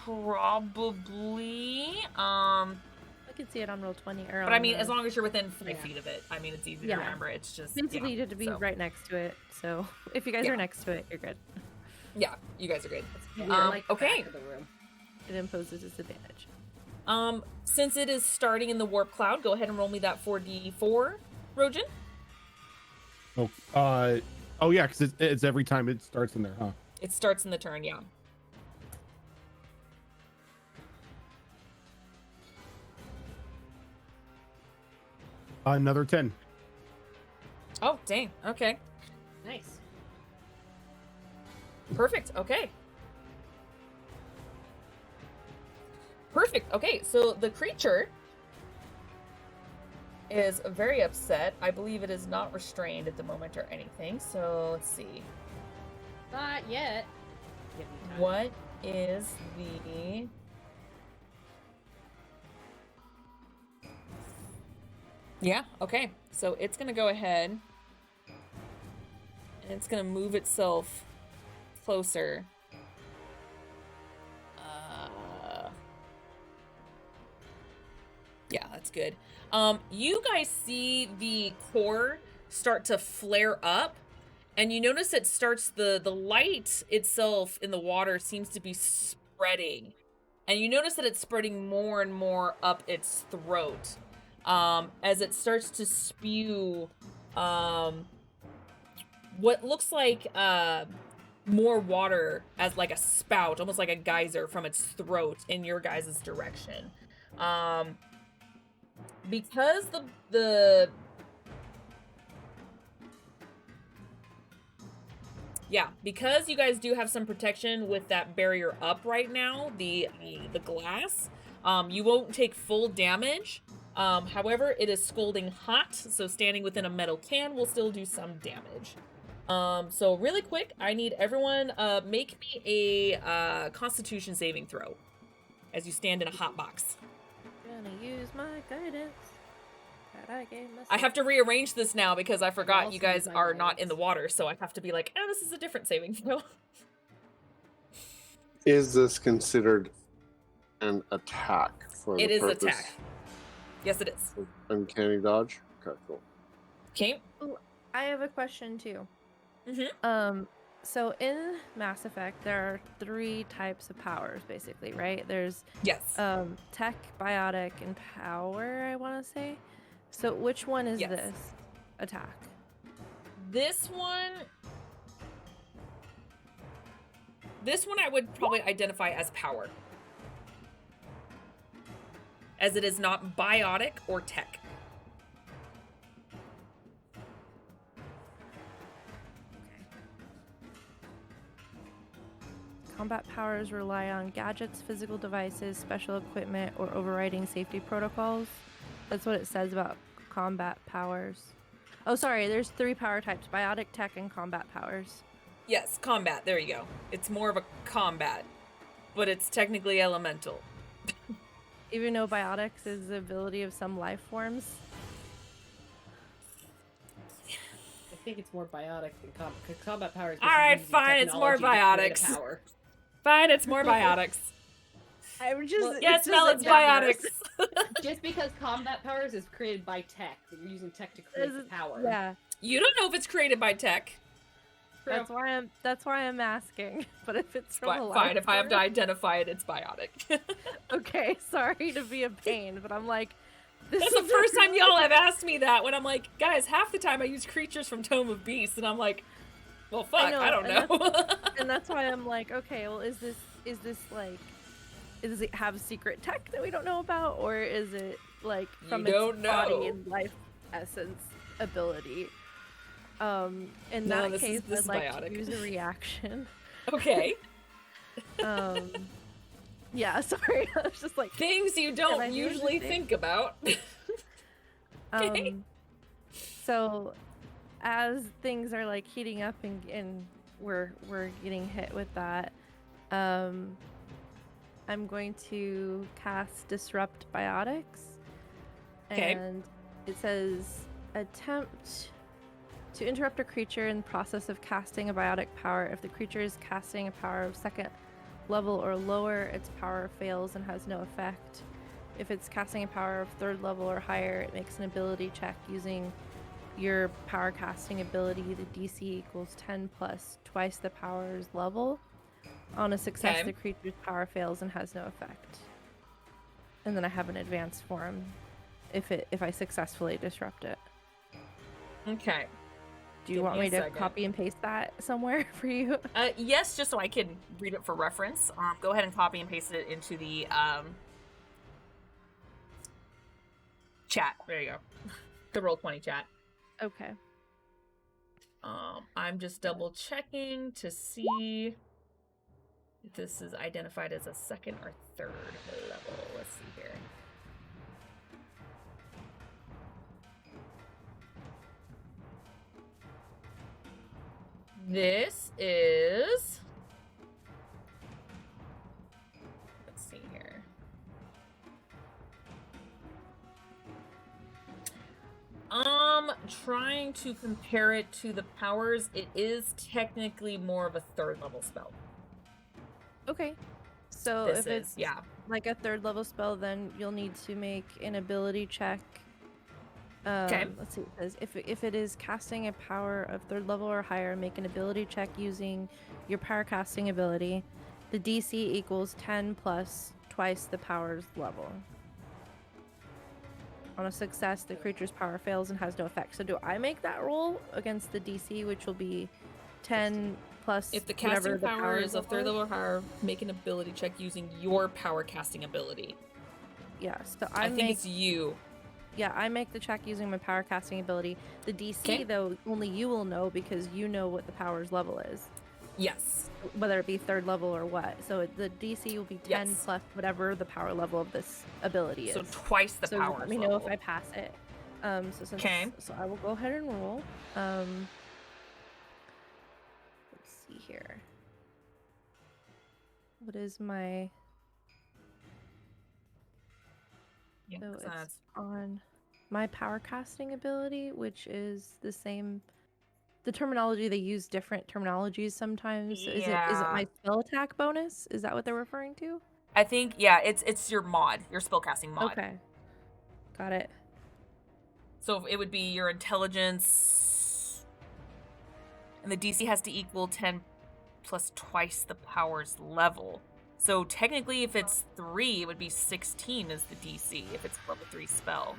probably. I can see it on Roll20 or But on I mean, the- as long as you're within 5 Yeah. feet of it, I mean, it's easy Yeah. to remember. It's just basically you yeah, have to be so, right next to it. So if you guys Yeah. are next to it, you're good. Yeah, you guys are good. Yeah, Um, the okay. back of the room. It imposes disadvantage. Since it is starting in the warp cloud, go ahead and roll me that 4d4, Rojan. Oh yeah, because it's every time it starts in there, huh? It starts in the turn, yeah. Another 10. Oh, dang. Okay. Nice. Perfect. Okay. Perfect. Okay, so the creature is very upset. I believe it is not restrained at the moment or anything. So let's see. Not yet. Give me time. What is the... Yeah, okay. So it's going to go ahead and it's going to move itself closer. Yeah, that's good. You guys see the core start to flare up, and you notice it starts, the light itself in the water seems to be spreading. And you notice that it's spreading more and more up its throat. As it starts to spew what looks like more water as like a spout, almost like a geyser from its throat in your guys' direction. Because because you guys do have some protection with that barrier up right now, the glass, you won't take full damage. However, it is scalding hot, so standing within a metal can will still do some damage. So really quick, I need everyone make me a Constitution saving throw as you stand in a hot box. Gonna use my guidance that I gave myself. I have to rearrange this now because I forgot also you guys use my are not guidance. in the water, so I have to be like, oh, this is a different saving throw. Is this considered an attack for It the is purpose attack. Yes, it is. of uncanny dodge? Okay, cool. Okay. I have a question too. Mm-hmm. So in Mass Effect, there are 3 types of powers, basically, right? There's Yes. tech, biotic, and power, I want to say. So which one is Yes. this attack? This one I would probably identify as power, as it is not biotic or tech. Combat powers rely on gadgets, physical devices, special equipment, or overriding safety protocols. That's what it says about combat powers. Oh, sorry, there's 3 power types: biotic, tech, and combat powers. Yes, combat. There you go. It's more of a combat, but it's technically elemental. Even though biotics is the ability of some life forms. I think it's more biotic than combat. Because combat power is. All right, fine, it's more biotics. Power. Fine, it's more biotics. I would just Well, Yes, just Mel, a it's numbers. biotics. Just because combat powers is created by tech, that you're using tech to create the power. Yeah, You don't know if it's created by tech. True. that's why I'm asking. But if it's from a But life fine, if I have to form- identify it, it's biotic. Okay, sorry to be a pain, but I'm like, this That's the is first time really- y'all have asked me that, when I'm like, guys, half the time I use creatures from Tome of Beasts, and I'm like, well, fuck, I don't and know. And that's why I'm like, okay, well, is this like, does it have secret tech that we don't know about, or is it like from You its don't body know. and life essence ability? In No, that this case, is I'd like biotic. to use a reaction. Okay. Yeah, sorry, I was just like, Things you I don't use usually the thing? think about. Okay. So as things are like heating up and we're getting hit with that, I'm going to cast Disrupt Biotics. Okay. And it says attempt to interrupt a creature in the process of casting a biotic power. If the creature is casting a power of 2nd level or lower, its power fails and has no effect. If it's casting a power of 3rd level or higher, it makes an ability check using your power casting ability. The DC equals 10 plus twice the power's level. On a success, Okay. the creature's power fails and has no effect. And then I have an advanced form if I successfully disrupt it. Okay. Do you Give want me me a to second. copy and paste that somewhere for you? Yes, just so I can read it for reference. Go ahead and copy and paste it into the chat. There you go. The Roll20 chat. Okay. I'm just double checking to see if this is identified as a 2nd or 3rd level. Let's see here. This is... Let's see here. Trying to compare it to the powers, it is technically more of a 3rd level spell. Okay. So This if is, it's yeah. like a 3rd level spell, then you'll need to make an ability check. Let's see. It says if it is casting a power of 3rd level or higher, make an ability check using your power casting ability. The DC equals 10 plus twice the power's level. On a success, the creature's power fails and has no effect. So do I make that roll against the DC, which will be 10 plus If the whatever casting the power power is of 3rd level or higher, make an ability check using your power casting ability. Yeah, so I think it's you. Yeah, I make the check using my power casting ability. The DC, Okay. though, only you will know because you know what the power's level is, Yes. whether it be 3rd level or what. So the DC will be 10 Yes. plus whatever the power level of this ability is. So twice the So power. let me know if I pass it. So since 'Kay. so I will go ahead and roll. Let's see here. What is my? Yeah, So so it's that's on my power casting ability, which is the same. The terminology, they use different terminologies sometimes. So is it Yeah. my spell attack bonus? Is that what they're referring to? I think, yeah, it's your mod, your spellcasting mod. Okay. Got it. So it would be your intelligence, and the DC has to equal 10 plus twice the power's level. So technically, if it's 3, it would be 16 as the DC if it's a level 3 spell.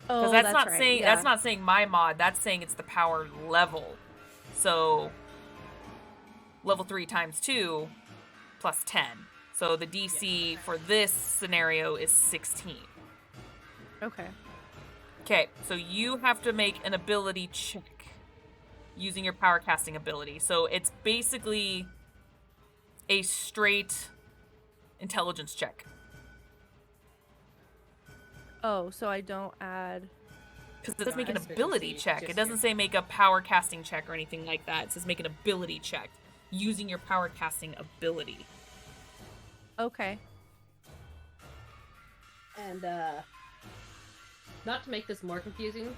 Oh, Because that's not right. saying yeah. that's not saying my mod. That's saying it's the power level. So level 3 times 2 plus 10. So the DC for this scenario is 16. Okay. Okay, so you have to make an ability check using your power casting ability. So it's basically a straight intelligence check. Oh, so I don't add. Because it says make an Proficiency, ability check. It just doesn't your- say make a power casting check or anything like that. It says make an ability check using your power casting ability. Okay. And not to make this more confusing,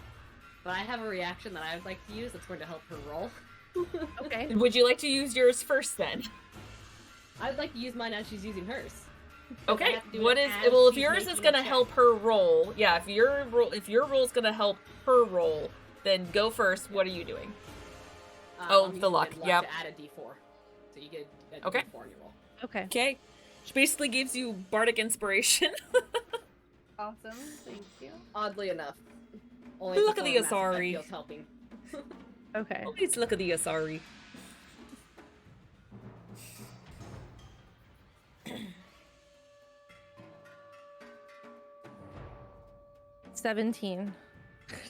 but I have a reaction that I would like to use that's going to help her roll. Okay. Would you like to use yours first then? I'd like to use mine as she's using hers. 'Cause I Okay. have to do What it is as well if she's yours is making a gonna check. help her roll, yeah, if your roll's gonna help her roll, then go first. What are you doing? Oh, I'm the using my luck, yep. to add a D4. So you get a Okay. D4 on your roll. Okay. Okay. Which basically gives you bardic inspiration. Awesome. Thank you. Oddly enough. Only Look at the Mass Effect Asari. feels helping. Okay. Let's look at the Asari. 17.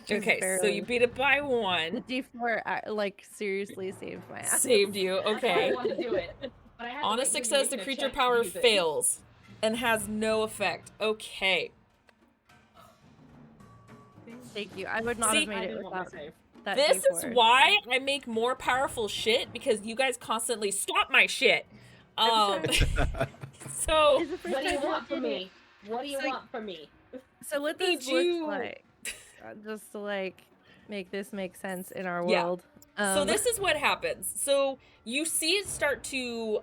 Just Okay, so you barely. beat it by The 1. D4 like seriously saved my ass. Saved you. I Okay. want to do it. But I had to On a wait till you success, make the a creature check to power use it. fails and has no effect. Okay. Thank you. I would not See, have I made it didn't want my without save. that This is D4. why I make more powerful shit, because you guys constantly stop my shit. So It's the first What do you time I want from did it. me? What do you So- want from me? So what Need this you. looks like, just to like make this make sense in our Yeah. world. So this is what happens. So you see it start to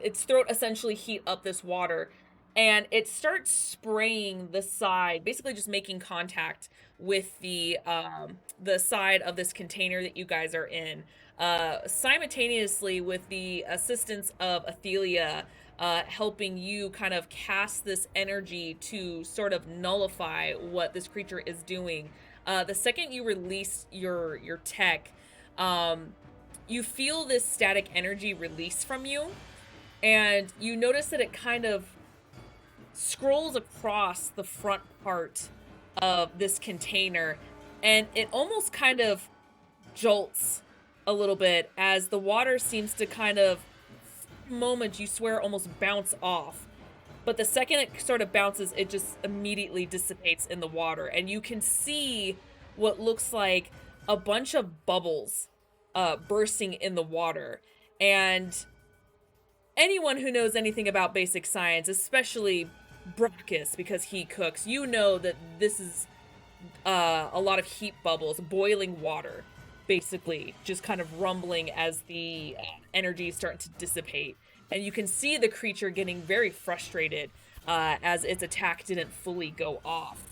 its throat essentially heat up this water, and it starts spraying the side, basically just making contact with the side of this container that you guys are in. Simultaneously with the assistance of Athelia helping you kind of cast this energy to sort of nullify what this creature is doing. The second you release your tech, you feel this static energy release from you, and you notice that it kind of scrolls across the front part of this container, and it almost kind of jolts a little bit as the water seems to kind of, moment you swear, almost bounce off. But the second it sort of bounces, it just immediately dissipates in the water, and you can see what looks like a bunch of bubbles bursting in the water. And anyone who knows anything about basic science, especially Brockus, because he cooks, you know that this is a lot of heat bubbles, boiling water, basically, just kind of rumbling as the energy is starting to dissipate. And you can see the creature getting very frustrated as its attack didn't fully go off.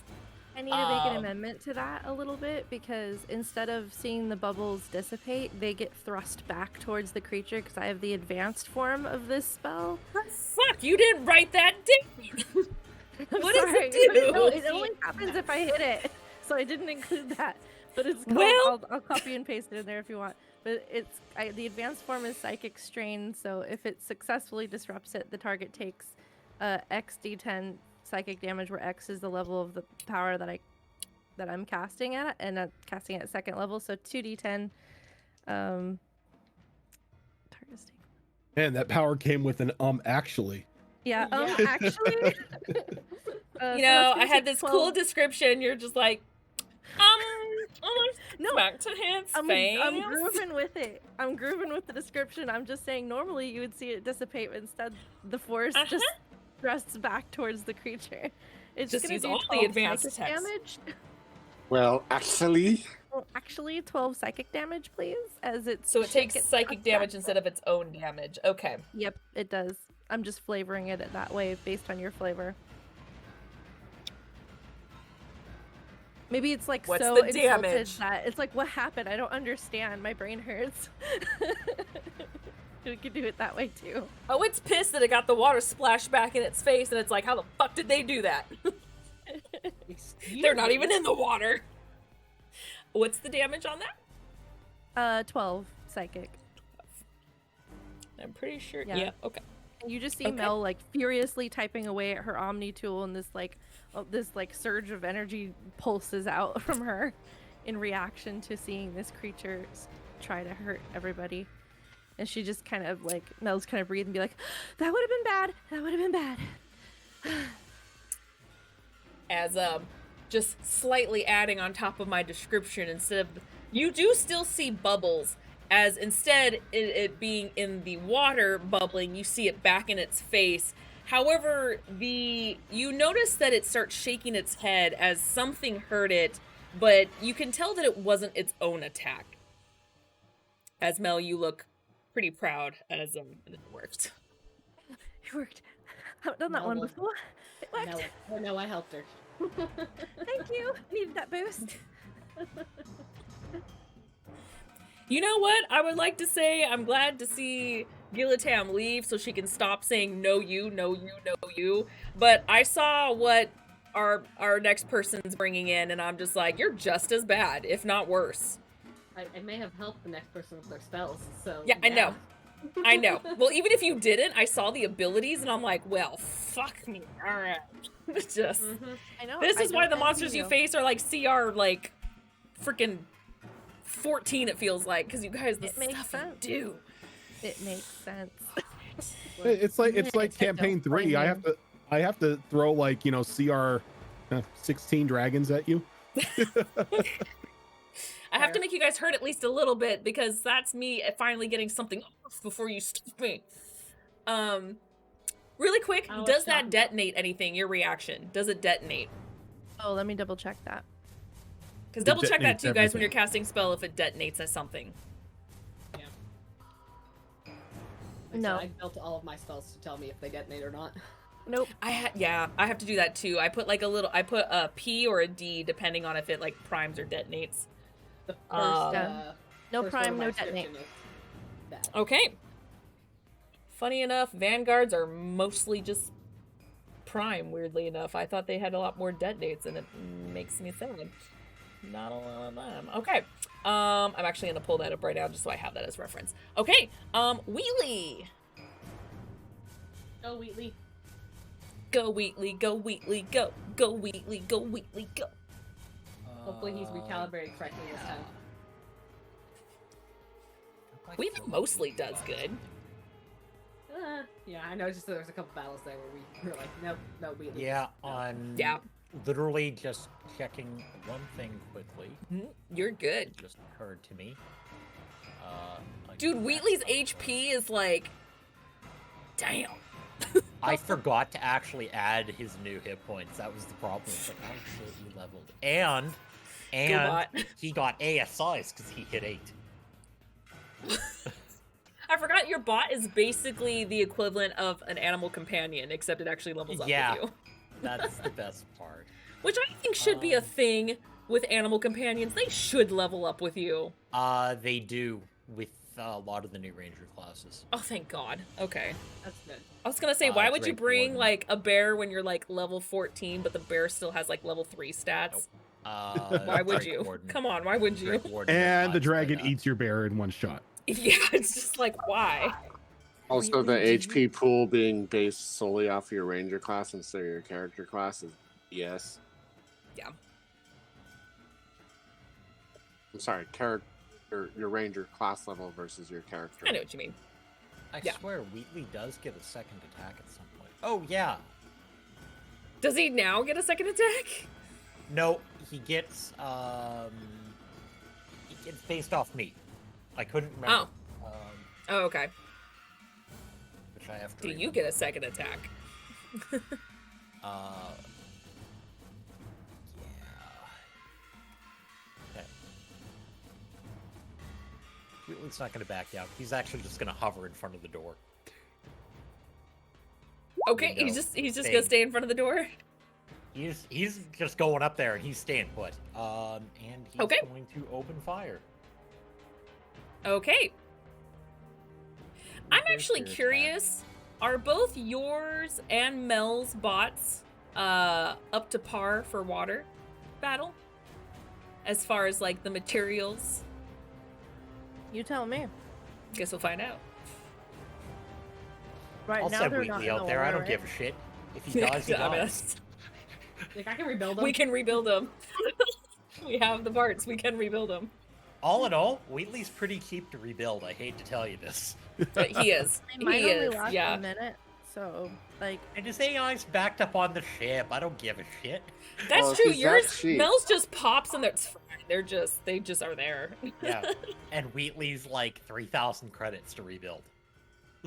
I need to make an amendment to that a little bit, because instead of seeing the bubbles dissipate, they get thrust back towards the creature because I have the advanced form of this spell. Fuck, you didn't write that down! What does it do? No, it only happens if I hit it, so I didn't include that. But it's called, Well- I'll copy and paste it in there if you want. But the advanced form is Psychic Strain, so if it successfully disrupts it, the target takes X d10 psychic damage, where X is the level of the power that I'm casting at, and casting at second level, so 2d10. Target stake. Man, that power came with an actually. Yeah. Yeah. Actually, You know, I had this cool description, you're just like, No, back to his I'm face. grooving with it. I'm grooving with the description. I'm just saying normally you would see it dissipate, but instead the force just thrusts back towards the creature. It's Just gonna use do all the 12 advanced psychic text. damage. Well, actually, Well, actually, 12 psychic damage, please, as it's So it takes psychic damage instead of its own damage. Okay. Yep, it does. I'm just flavoring it that way based on your flavor. Maybe it's like What's so the insulted damage? that it's like, what happened? I don't understand. My brain hurts. We could do it that way too. Oh, it's pissed that it got the water splashed back in its face, and it's like, how the fuck did they do that? They're not even in the water. What's the damage on that? 12 psychic. I'm pretty sure. Yeah. Yeah, okay. And you just see Okay. Mel like furiously typing away at her Omni tool, and this surge of energy pulses out from her in reaction to seeing this creature try to hurt everybody. And she just kind of like, Mel's kind of breathe and be like, that would have been bad. That would have been bad. As just slightly adding on top of my description, instead of, you do still see bubbles, as instead it being in the water bubbling, you see it back in its face. However, you notice that it starts shaking its head as something hurt it, but you can tell that it wasn't its own attack. As Mel, you look pretty proud as it worked. It worked. I haven't done that one Mel- before. It worked. No, I helped her. Thank you. Needed that boost. You know what? I would like to say I'm glad to see Gilitam leave so she can stop saying no you, no you, no you. But I saw what our next person's bringing in, and I'm just like, you're just as bad, if not worse. I may have helped the next person with their spells, so Yeah, I know. I know. Well, even if you didn't, I saw the abilities, and I'm like, well, fuck me. All right. Just. Mhm. I know. This I is why don't the monsters envy you face are like CR, like, freaking 14, it feels like, because you guys, the It makes stuff sense. you do. It makes sense. It's like It's campaign like 3. I have to throw like CR 16 dragons at you. I have to make you guys hurt at least a little bit, because that's me finally getting something off before you stop me. Really quick, Oh, does it's that not- detonate anything, your reaction? Does it detonate? Oh, let me double check that. Because It double check that detonates too, guys, when everything. you're casting spell, if it detonates as something. Like I said, No. I built all of my spells to tell me if they detonate or not. Nope. I have to do that too. I put a P or a D depending on if it like primes or detonates. The first, No first prime, one no of my detonate. description is bad. Okay. Funny enough, Vanguards are mostly just prime, weirdly enough. I thought they had a lot more detonates, and it makes me sad. Not a lot of them. Okay. I'm actually gonna pull that up right now just so I have that as reference. Okay. Wheatley. Go Wheatley. Go Wheatley, go Wheatley, go. Go Wheatley, go Wheatley, go. Hopefully he's recalibrated correctly this time. Wheatley mostly does good. Yeah, I know. Just there was a couple battles there where we were like, no, Wheatley. Yeah, on Yeah. literally just checking one thing quickly. You're good. It just occurred to me. Dude, Wheatley's HP is like... Damn. I forgot to actually add his new hit points. That was the problem. It's like, oh shit, he leveled. And Gobot. he got ASIs because he hit 8. I forgot your bot is basically the equivalent of an animal companion, except it actually levels up Yeah. with you. That's the best part. Which I think should be a thing with animal companions. They should level up with you. They do with a lot of the new ranger classes. Oh, thank God. Okay. That's good. I was gonna say, why would you Drake bring, Warden. like, a bear when you're, like, level 14, but the bear still has, like, level 3 stats? Why would Drake you? Warden. Come on, why would you? Drake Warden And the does dragon like that. eats your bear in one shot. Yeah, it's just like, why? Also, the Really, did HP pool being based solely off your ranger class instead of your character class is yes. Yeah. I'm sorry, your ranger class level versus your character. I know what you mean. I Yeah. swear, Wheatley does get a second attack at some point. Oh, yeah. Does he now get a second attack? No, he gets based off me. I couldn't remember. Oh, okay. Which I have to Do you remember. get a second attack? Yeah. Okay. Wheatley's not going to back down. He's actually just going to hover in front of the door. Okay, Window. he's just Stay. gonna stay in front of the door. He's just going up there and he's staying put. And he's Okay. going to open fire. Okay. I'm There's actually your attack. curious. Are both yours and Mel's bots up to par for water battle? As far as like the materials? You tell me. Guess we'll find out. Right I'll now send they're not Wheatley in out the there. I water, don't give a right? shit. If he dies, he I mean, dies. Like, I can rebuild them. we can rebuild them. We have the parts. We can rebuild them. All in all, Wheatley's pretty cheap to rebuild. I hate to tell you this. But he is. They might He only is. last Yeah. a minute, so like And his AI's backed up on the ship. I don't give a shit. That's Well, if true. he's that Yours, cheap- Mel's just pops and it's fine. They just are there. Yeah. And Wheatley's like 3,000 credits to rebuild.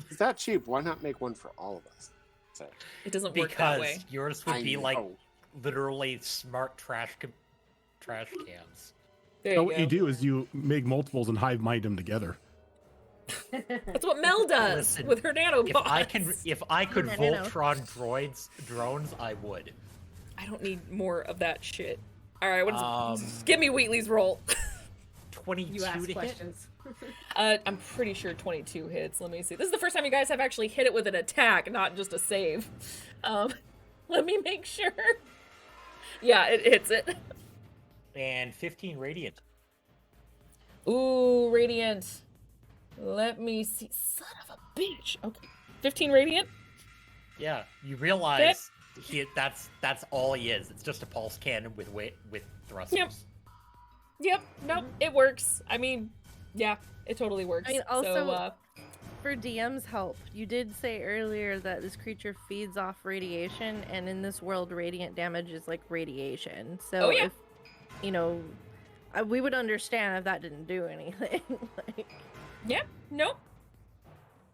Is that cheap? Why not make one for all of us? So, It doesn't work that Because way. yours would I be like know. literally smart trash cans. There So you what go. you do is you make multiples and hive mind them together. That's what Mel does Listen, with her nanobots. If I could No, no, no. Voltron drones, I would. I don't need more of that shit. All right, what is? Um, Give me Wheatley's roll. 22 You ask to hit. questions. I'm pretty sure 22 hits. Let me see. This is the first time you guys have actually hit it with an attack, not just a save. Let me make sure. Yeah, it hits it. And 15 radiant. Ooh, radiant. Let me see. Son of a bitch. Okay, 15 radiant. Yeah, you realize that's all he is. It's just a pulse cannon with thrusters. Yep. Yep. Nope. It works. I mean, yeah, it totally works. I mean, also- so, for DM's help, you did say earlier that this creature feeds off radiation, and in this world, radiant damage is like radiation. So Oh, yeah. if we would understand if that didn't do anything. Like, nope.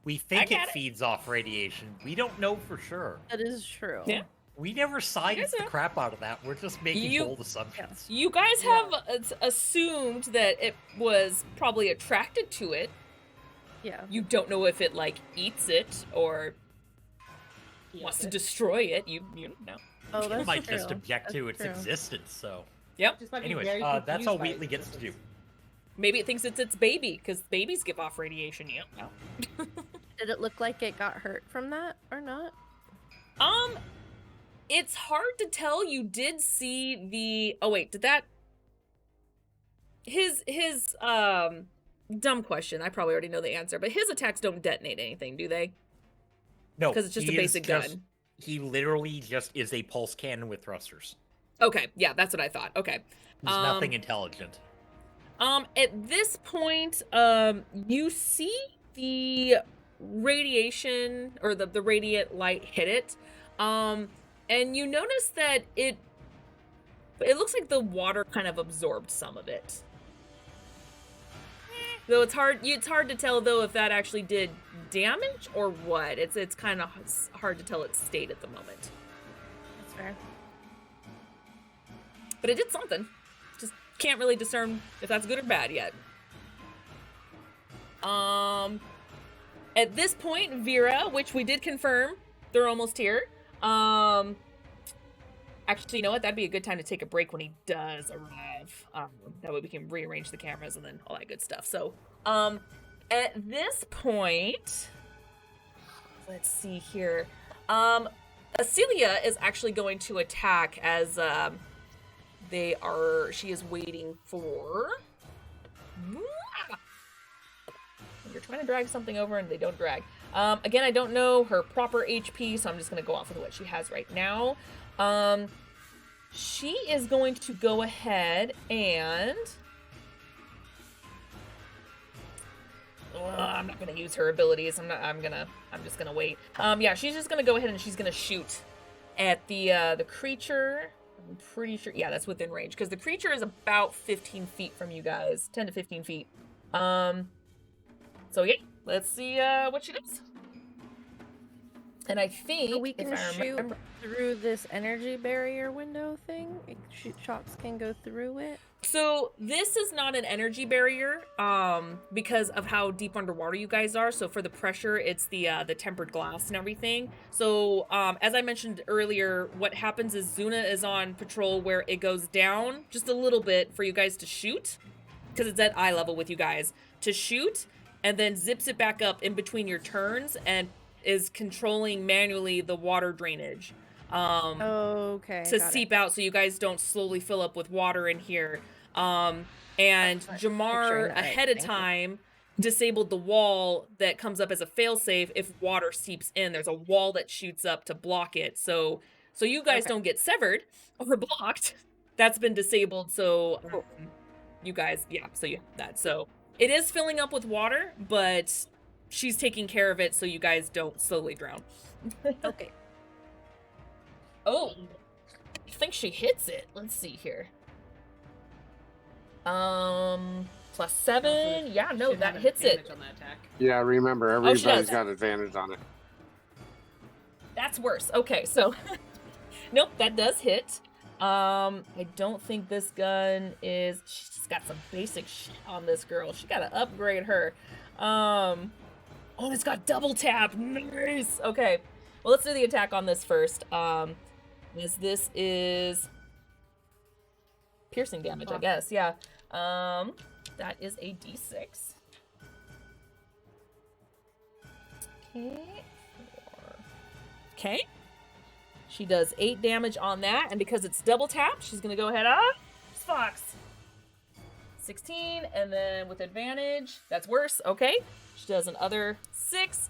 We think get it it. feeds off radiation. We don't know for sure. that is true. Yeah. We never science the know. crap out of that. We're just making You- bold assumptions. You guys have assumed that it was probably attracted to it. Yeah. You don't know if it like eats it or wants to destroy it. You don't know. Oh, It that's might true. just object to That's its true. existence. So, Yep. Just might be anyways, very that's confused all by Wheatley its gets to do. existence. Maybe it thinks it's its baby because babies give off radiation. Yep. No. Did it look like it got hurt from that or not? It's hard to tell. You did see the. Oh wait, did that? His dumb question. I probably already know the answer, but his attacks don't detonate anything, do they? No, Because it's just a he is basic just- gun. He literally just is a pulse cannon with thrusters. Okay, yeah, that's what I thought. Okay. There's nothing intelligent. At this point, you see the radiation or the radiant light hit it. And you notice that it But it looks like the water kind of absorbed some of it. Though it's hard to tell though if that actually did damage or what. It's kind of hard to tell its state at the moment. That's fair. But it did something. Just can't really discern if that's good or bad yet. At this point, Vera, which we did confirm, they're almost here. Actually, you know what? That'd be a good time to take a break when he does arrive. That way we can rearrange the cameras and then all that good stuff. So, at this point, let's see here. Acelia is actually going to attack as she is waiting for. You're trying to drag something over and they don't drag. Again, I don't know her proper HP, so I'm just going to go off with what she has right now. She is going to go ahead and... I'm not going to use her abilities. I'm just going to wait. Yeah, she's just going to go ahead and she's going to shoot at the creature. I'm pretty sure... Yeah, that's within range, because the creature is about 15 feet from you guys. 10 to 15 feet. So yeah, let's see what she does. And I think So we can shoot through this energy barrier window thing. Shots can go through it. So this is not an energy barrier, because of how deep underwater you guys are. So for the pressure, it's the tempered glass and everything. So as I mentioned earlier, what happens is Zuna is on patrol where it goes down just a little bit for you guys to shoot, because it's at eye level with you guys to shoot, and then zips it back up in between your turns and is controlling manually the water drainage Okay. to seep out so you guys don't slowly fill up with water in here. And Jamar ahead of time disabled the wall that comes up as a failsafe if water seeps in. There's a wall that shoots up to block it. So you guys don't get severed or blocked. That's been disabled. So you guys, yeah, so you have that. So it is filling up with water, but she's taking care of it so you guys don't slowly drown. Okay. Oh, I think she hits it. Let's see here. +7. Yeah, no, Should that have hits it. advantage on that attack. Yeah, remember, Oh, she everybody's does. got advantage on it. That's worse. Okay, so nope, that does hit. I don't think this gun is. She's just got some basic shit on this girl. She gotta upgrade her. Oh, it's got double tap. Nice. Okay, well, let's do the attack on this first. This is piercing damage, I guess. Yeah. That is a D6. Okay. 4. Okay. She does 8 damage on that, and because it's double tap, she's gonna go ahead. Fox. 16, and then with advantage, that's worse. Okay. She does another 6.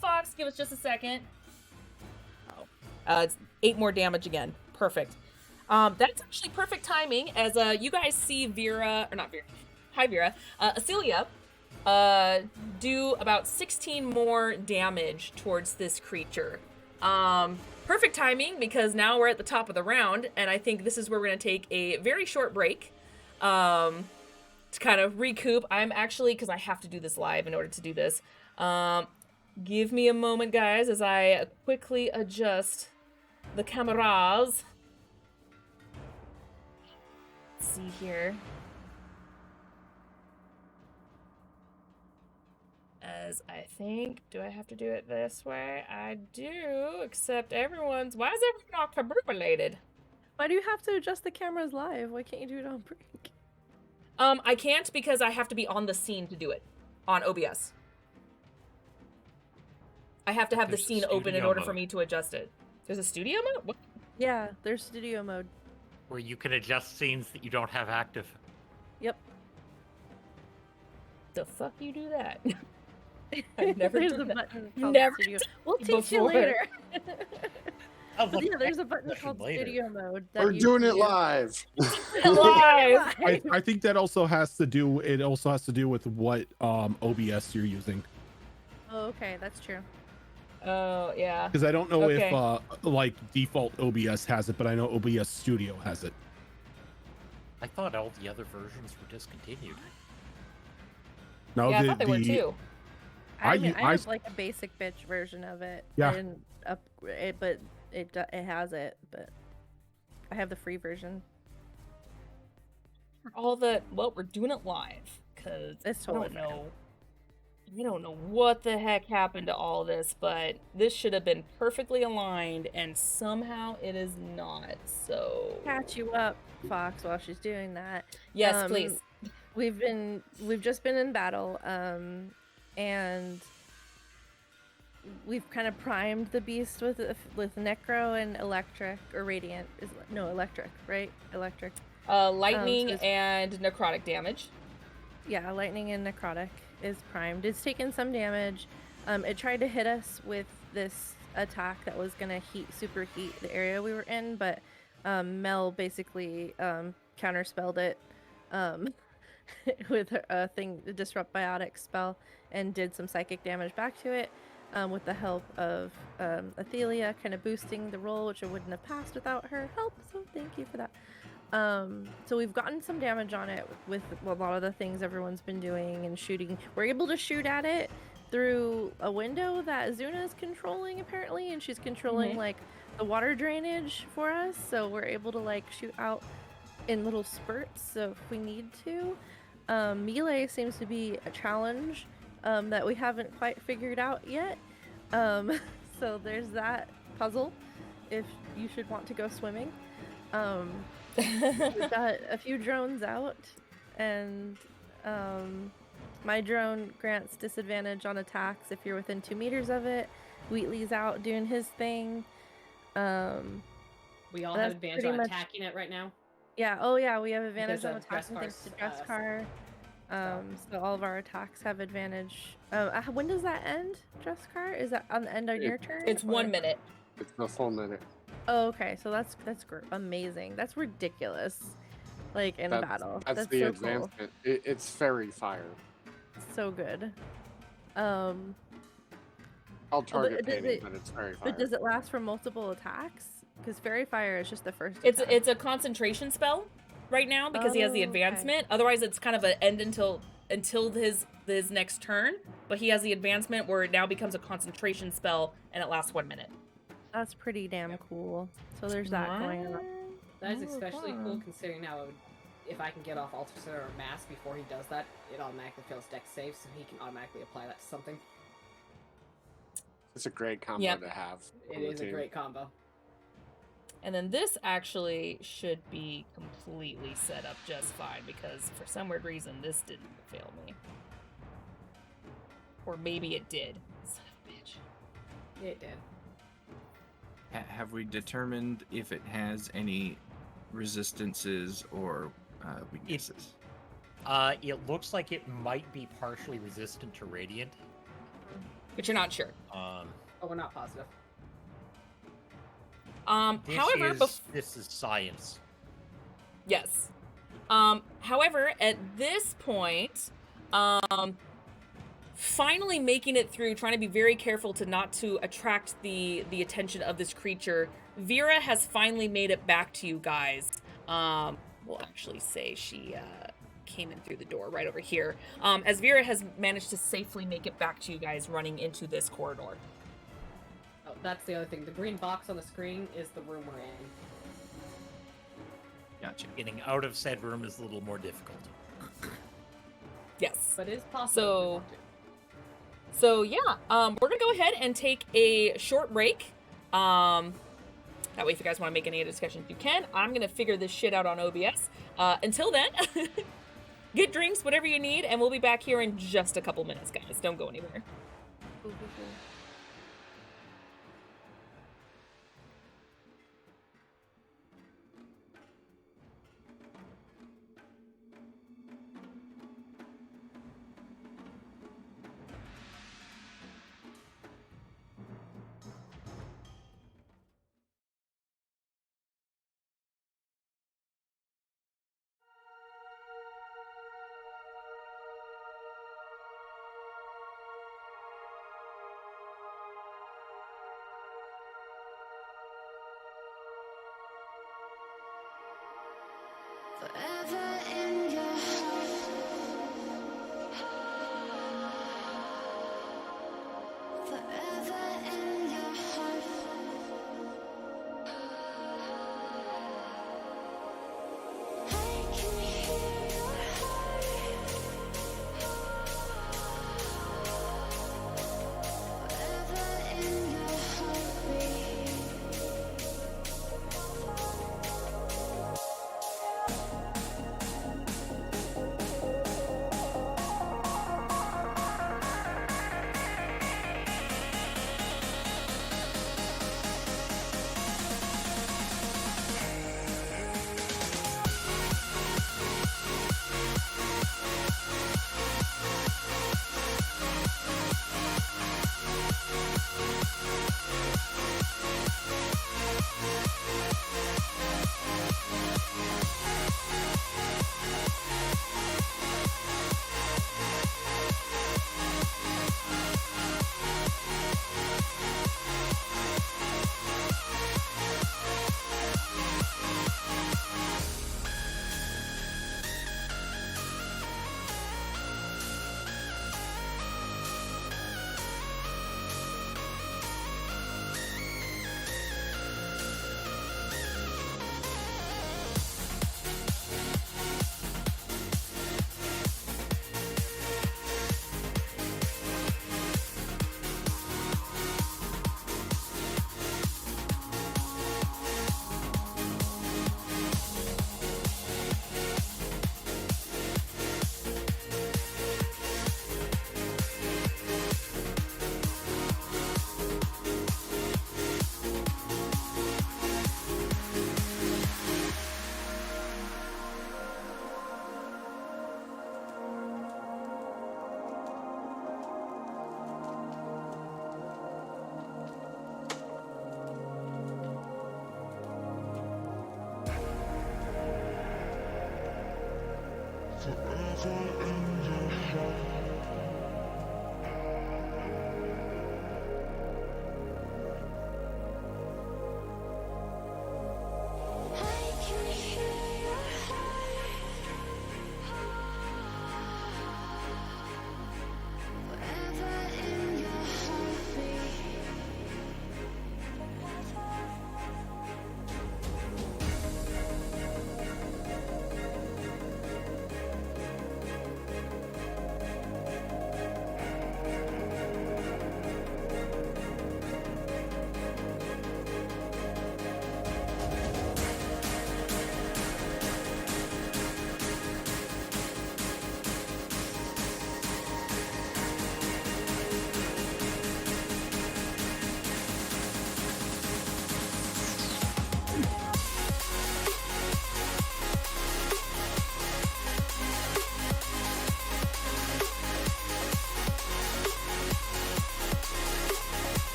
Fox, give us just a second. It's 8 more damage again. Perfect. That's actually perfect timing, as you guys see Vera, or not Vera. Hi, Vera. Acelia do about 16 more damage towards this creature. Perfect timing, because now we're at the top of the round, and I think this is where we're going to take a very short break to kind of recoup. I'm actually, because I have to do this live in order to do this. Give me a moment, guys, as I quickly adjust the cameras. Let's see here. As I think, do I have to do it this way? I do, except everyone's. Why is everyone all defibrillated? Why do you have to adjust the cameras live? Why can't you do it on break? I can't, because I have to be on the scene to do it on OBS. I have to have the There's a scene open in studio order mode. for me to adjust it. There's a studio mode? What Yeah, there's studio mode. Where you can adjust scenes that you don't have active. Yep. the fuck you do that? I've never There's done a that. button called Never studio. done We'll teach you before. later. Oh, But look, yeah, there's a button discussion called later. studio mode. that We're you doing can it use. live. Live. I think that also has to do. It also has to do with what OBS you're using, Oh, okay, that's true. Oh yeah. because I don't know Okay. if like default OBS has it, but I know OBS Studio has it. I thought all the other versions were discontinued. No, Yeah, I thought they were too. I I mean, u- I I have s- like a basic bitch version of it. Yeah. I didn't upgrade it, but it has it. But I have the free version. All the well, we're doing it live because It's I totally don't fine. know. We don't know what the heck happened to all this, but this should have been perfectly aligned, and somehow it is not. So Catch you up, Fox, while she's doing that. yes, please. We've just been in battle, and we've kind of primed the beast with necro and electric or radiant. Electric, right? Electric. Lightning it's- and necrotic damage. Yeah, lightning and necrotic is primed. It's taken some damage. It tried to hit us with this attack that was gonna superheat the area we were in, but Mel basically counterspelled it with a disrupt biotic spell, and did some psychic damage back to it. With the help of Athelia, kind of boosting the roll, which I wouldn't have passed without her help. So thank you for that. So we've gotten some damage on it with a lot of the things everyone's been doing and shooting. We're able to shoot at it through a window that Zuna is controlling apparently, and she's controlling like the water drainage for us. So we're able to like shoot out in little spurts. So if we need to, melee seems to be a challenge that we haven't quite figured out yet. So there's that puzzle. If you should want to go swimming. We've got a few drones out, and my drone grants disadvantage on attacks if you're within 2 meters of it. Wheatley's out doing his thing. We all That's have advantage pretty on much- attacking it right now. Yeah, oh yeah, we have advantage Because on of attacking thanks to Dresscar's, Dresscar. So all of our attacks have advantage. When does that end, Dresscar? Is that on the end of your turn? It's 1 or- minute. It's the full minute. Oh, okay, so that's amazing. That's ridiculous. Like in a battle. That's the so cool. advancement. It's fairy fire. So good. I'll target painting, but it's fairy fire. But does it last for multiple attacks? Because fairy fire is just the first. It's attack. it's a concentration spell right now because he has the Oh, okay. advancement. Otherwise, it's kind of an end until his next turn. But he has the advancement where it now becomes a concentration spell and it lasts 1 minute. That's pretty damn cool. So there's that going on. That is Oh, especially fun. cool considering how if I can get off Alter Center or Mass before he does that, it automatically fails Dex save, so he can automatically apply that to something. It's a great combo Yep. to have. It on the is a team. great combo. And then this actually should be completely set up just fine because for some weird reason this didn't fail me. Or maybe it did. Son of a bitch. It did. Have we determined if it has any resistances or weaknesses? It looks like it might be partially resistant to radiant. But you're not sure. But we're not positive. However, This is science. yes. However, at this point, finally making it through, trying to be very careful not to attract the attention of this creature, Vera has finally made it back to you guys. We'll actually say she came in through the door right over here. As Vera has managed to safely make it back to you guys running into this corridor. Oh, that's the other thing. The green box on the screen is the room we're in. Gotcha. Getting out of said room is a little more difficult. Yes. But it is possible. So- if we want to. So yeah, we're gonna go ahead and take a short break. That way, if you guys want to make any discussions, you can. I'm gonna figure this shit out on OBS. Until then, get drinks, whatever you need, and we'll be back here in just a couple minutes, guys. Don't go anywhere. Cool, cool, cool.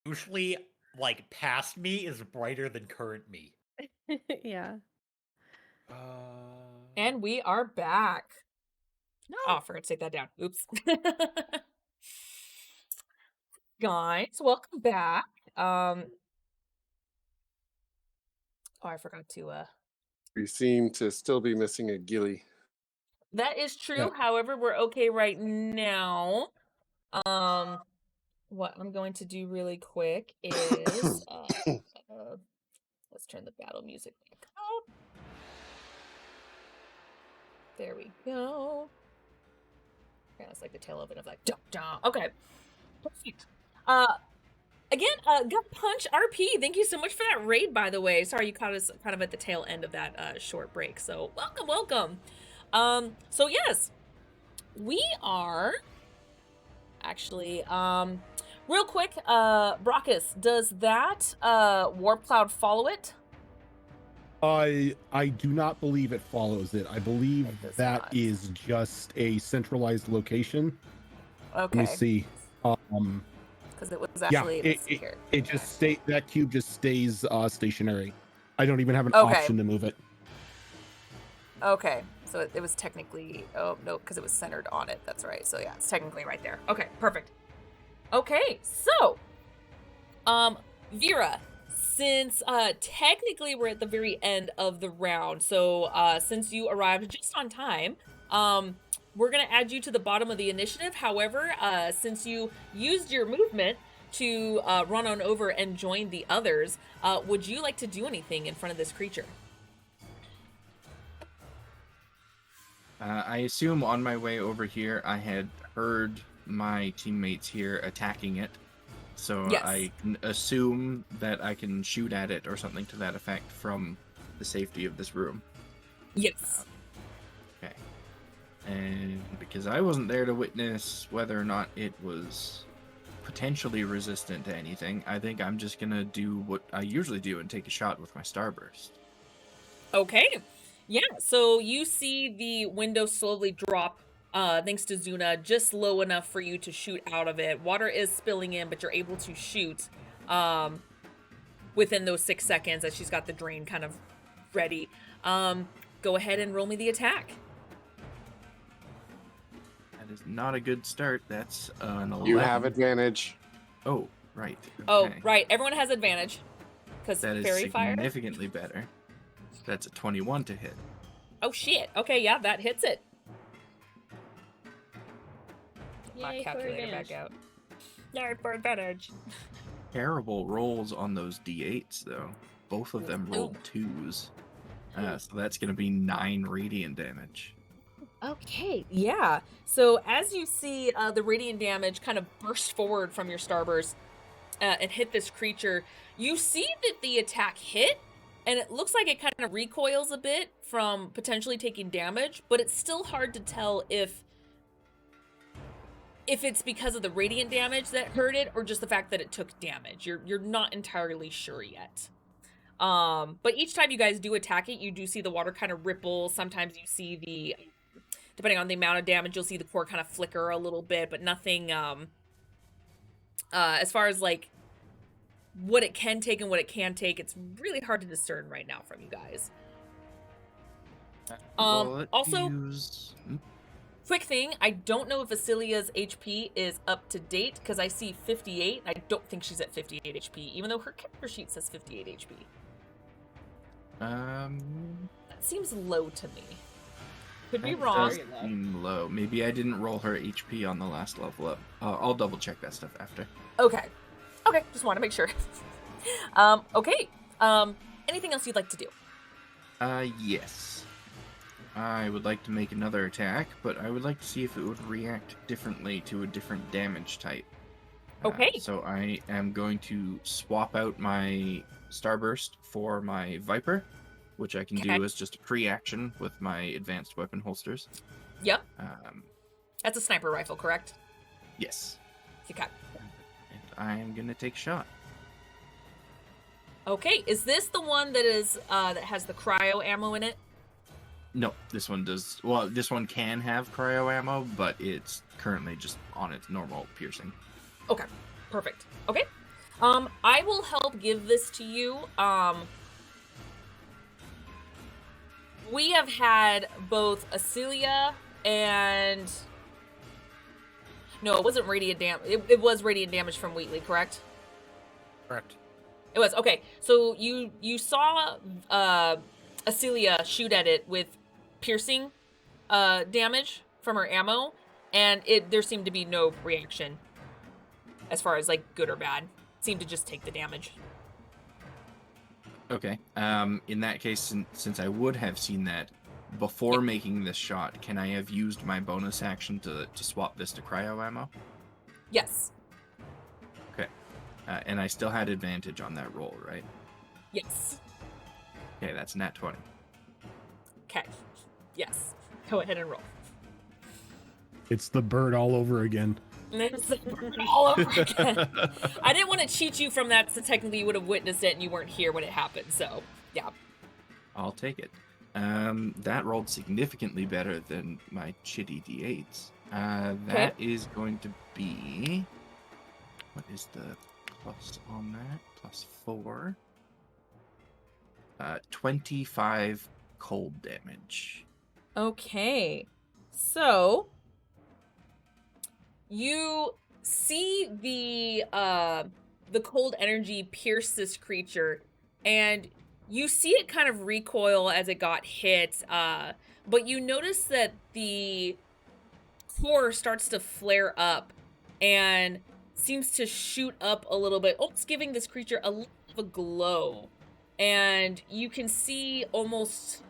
Usually, like, past me is brighter than current me. Yeah. And we are back. No. Oh, I forgot to take that down. Oops. Guys, welcome back. Oh, I forgot to We seem to still be missing a Gilly. That is true. Yeah. However, we're okay right now. What I'm going to do really quick is let's turn the battle music back up. There we go. Yeah, it's like the tail open of like dun, dun. Okay. Perfect. Again, Gut Punch RP, thank you so much for that raid, by the way. Sorry you caught us kind of at the tail end of that short break. So welcome. So yes, we are actually real quick, Brockus, does that Warp Cloud follow it? I do not believe it follows it. I believe It does that not. is just a centralized location. Okay. Let me see. Because it was Yeah, actually let's see here. it just that cube just stays stationary. I don't even have an Okay. option to move it. Okay, so it was technically, oh no, because it was centered on it. That's right. So yeah, it's technically right there. Okay, perfect. Okay, so, Vera, since technically we're at the very end of the round, so since you arrived just on time, we're gonna add you to the bottom of the initiative. However, since you used your movement to run on over and join the others, would you like to do anything in front of this creature? I assume on my way over here, I had heard my teammates here attacking it. So Yes. I can assume that I can shoot at it or something to that effect from the safety of this room. Yes. Okay. And because I wasn't there to witness whether or not it was potentially resistant to anything, I think I'm just gonna do what I usually do and take a shot with my Starburst. Okay. Yeah, so you see the window slowly drop, thanks to Zuna, just low enough for you to shoot out of it. Water is spilling in, but you're able to shoot within those 6 seconds as she's got the drain kind of ready. Go ahead and roll me the attack. That is not a good start. That's an 11. You have advantage. Oh, right. Oh, okay. right. Everyone has advantage. Because That is fairy fire. significantly better. That's a 21 to hit. Oh, shit. Okay, yeah, that hits it. My Yay for calculator advantage. back out. Yay for advantage. Terrible rolls on those d8s, though. Both of them rolled 2s. So that's going to be 9 radiant damage. Okay, yeah. So as you see the radiant damage kind of burst forward from your starburst and hit this creature, you see that the attack hit, and it looks like it kind of recoils a bit from potentially taking damage, but it's still hard to tell if it's because of the radiant damage that hurt it or just the fact that it took damage. You're not entirely sure yet. But each time you guys do attack it, you do see the water kind of ripple. Sometimes you see the, depending on the amount of damage, you'll see the core kind of flicker a little bit, but nothing, as far as like what it can take and what it can't take, it's really hard to discern right now from you guys. Well, Also, use... quick thing, I don't know if Vasilia's HP is up to date because I see 58. I don't think she's at 58 HP, even though her character sheet says 58 HP. That seems low to me. Could be That wrong. does seem low. Maybe I didn't roll her HP on the last level up. I'll double check that stuff after. Okay. Okay, just want to make sure. Okay. Anything else you'd like to do? Yes. I would like to make another attack, but I would like to see if it would react differently to a different damage type. Okay. So I am going to swap out my Starburst for my Viper, which I can Okay. do as just a pre-action with my advanced weapon holsters. Yep. Um, That's a sniper rifle, correct? yes. Okay. And I am going to take a shot. Okay, is this the one that is that has the cryo ammo in it? No, this one does. Well, this one can have cryo ammo, but it's currently just on its normal piercing. Okay, perfect. Okay. I will help give this to you. We have had both Asilia and... No, it wasn't radiant damage. It was radiant damage from Wheatley, correct? Correct. It was. Okay, so you saw Asilia shoot at it with piercing damage from her ammo, and there seemed to be no reaction as far as like good or bad. It seemed to just take the damage. Okay. In that case, since I would have seen that before making this shot, can I have used my bonus action to swap this to cryo ammo? Yes. Okay. And I still had advantage on that roll, right? Yes. Okay, that's nat 20. Okay. Yes. Go ahead and roll. It's the bird all over again. All over again. I didn't want to cheat you from that, so technically you would have witnessed it and you weren't here when it happened. So, yeah. I'll take it. That rolled significantly better than my shitty d8s. That is going to be... What is the plus on that? Plus 4. 25 cold damage. Okay. So you see the cold energy pierce this creature, and you see it kind of recoil as it got hit, but you notice that the core starts to flare up and seems to shoot up a little bit, almost giving this creature a little of a glow. And you can see almost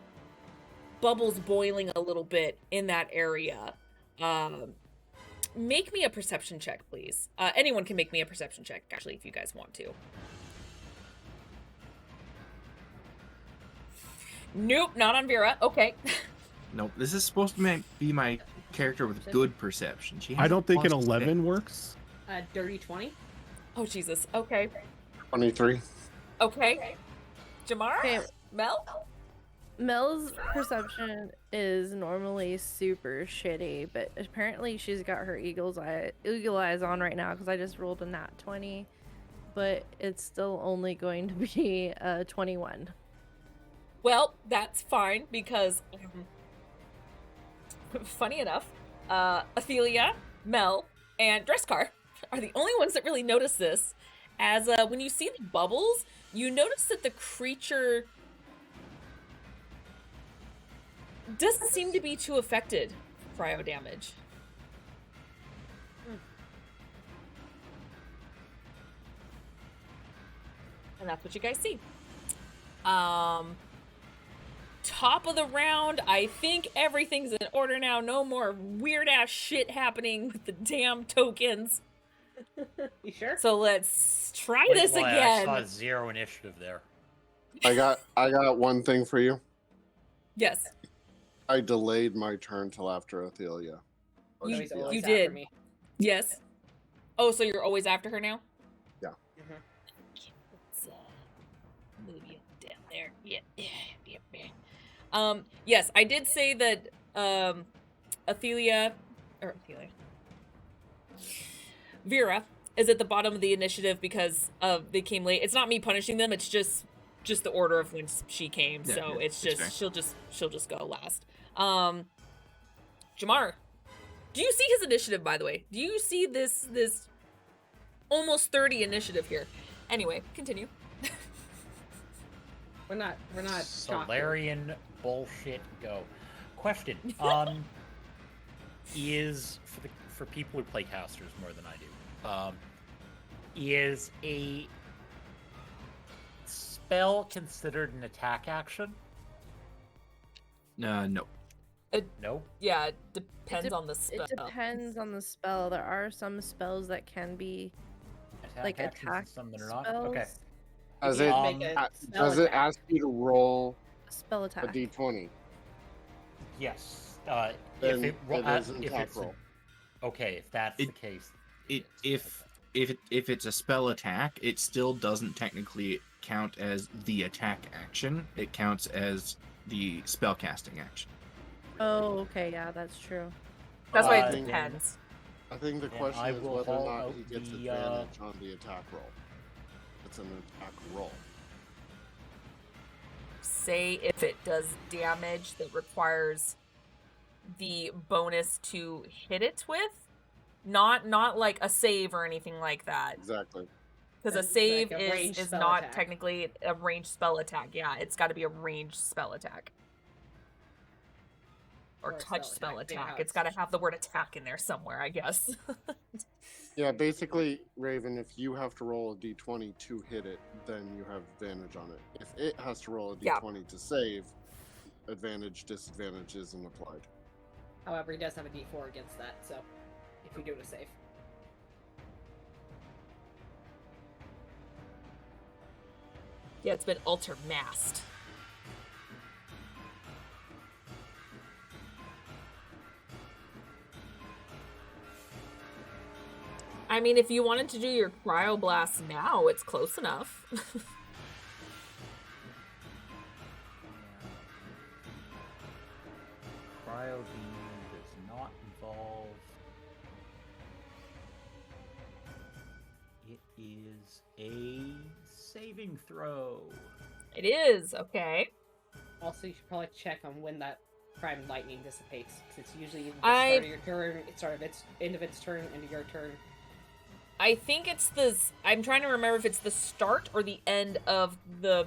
bubbles boiling a little bit in that area. Make me a perception check, please. Anyone can make me a perception check, actually, if you guys want to. Nope, not on Vera. Okay. Nope, this is supposed to be my character with good perception. She has I don't think an plus 11 6. works. Dirty 20. Oh Jesus. Okay. 23. Okay. Jamar? Okay, Mel? Mel's perception is normally super shitty, but apparently she's got her eagle eyes on right now because I just rolled a nat 20, but it's still only going to be 21. Well, that's fine because, funny enough, Athelia, Mel, and Dresscar are the only ones that really notice this. As when you see the bubbles, you notice that the creature doesn't seem to be too affected cryo damage. And that's what you guys see. Top of the round, I think everything's in order now. No more weird ass shit happening with the damn tokens. You sure? So let's try Wait, this I again. saw 0 initiative there. I got one thing for you. Yes, I delayed my turn till after Athelia. Or You- she He's did. always you after did. me. yes. Oh, so you're always after her now? Yeah. Let's move you down there. Yeah. Yes, I did say that Athelia Vera is at the bottom of the initiative because they came late. It's not me punishing them, it's just the order of when she came. Yeah, So yeah, it's that's just fair. she'll just go last. Jamar, do you see his initiative, by the way? Do you see this almost 30 initiative here? Anyway, continue. We're not shocked. Solarian bullshit go. Question. Is for people who play casters more than I do, is a spell considered an attack action? No. No. Yeah, it depends on the spell. It depends on the spell. There are some spells that can be Attack like actions and attack some that are spells. not. Okay. Does You it, can't make a spell does it attack. ask you to roll Spell a attack. d20? Yes. Then if it is an if attack it's roll. okay, if that's the case. If it's a spell attack, it still doesn't technically count as the attack action. It counts as the spell casting action. Oh, okay, yeah, that's true. That's why Uh, it then- depends. I think the Then question I is will whether or haul not out he gets the, advantage on the attack roll. It's an attack roll. Say if it does damage that requires the bonus to hit it with, not like a save or anything like that. Exactly. Because a Like save a ranged is spell not attack. technically a ranged spell attack. Yeah, it's got to be a ranged spell attack. Or Or a touch spell spell attack, attack. yeah, It's got to have the word attack in there somewhere, I guess. Yeah, basically, Raven, if you have to roll a d20 to hit it, then you have advantage on it. If it has to roll a Yeah. d20 to save, advantage, disadvantage isn't applied. However, he does have a d4 against that, so if you do it a save. Yeah, it's been alter masked. I mean, if you wanted to do your cryoblast now, it's close enough. Cryo beam does not involve. It is a saving throw. It is, okay. Also, you should probably check on when that prime lightning dissipates, because it's usually the I- start of your turn, start of its end of its turn, end of your turn. I think it's I'm trying to remember if it's the start or the end of the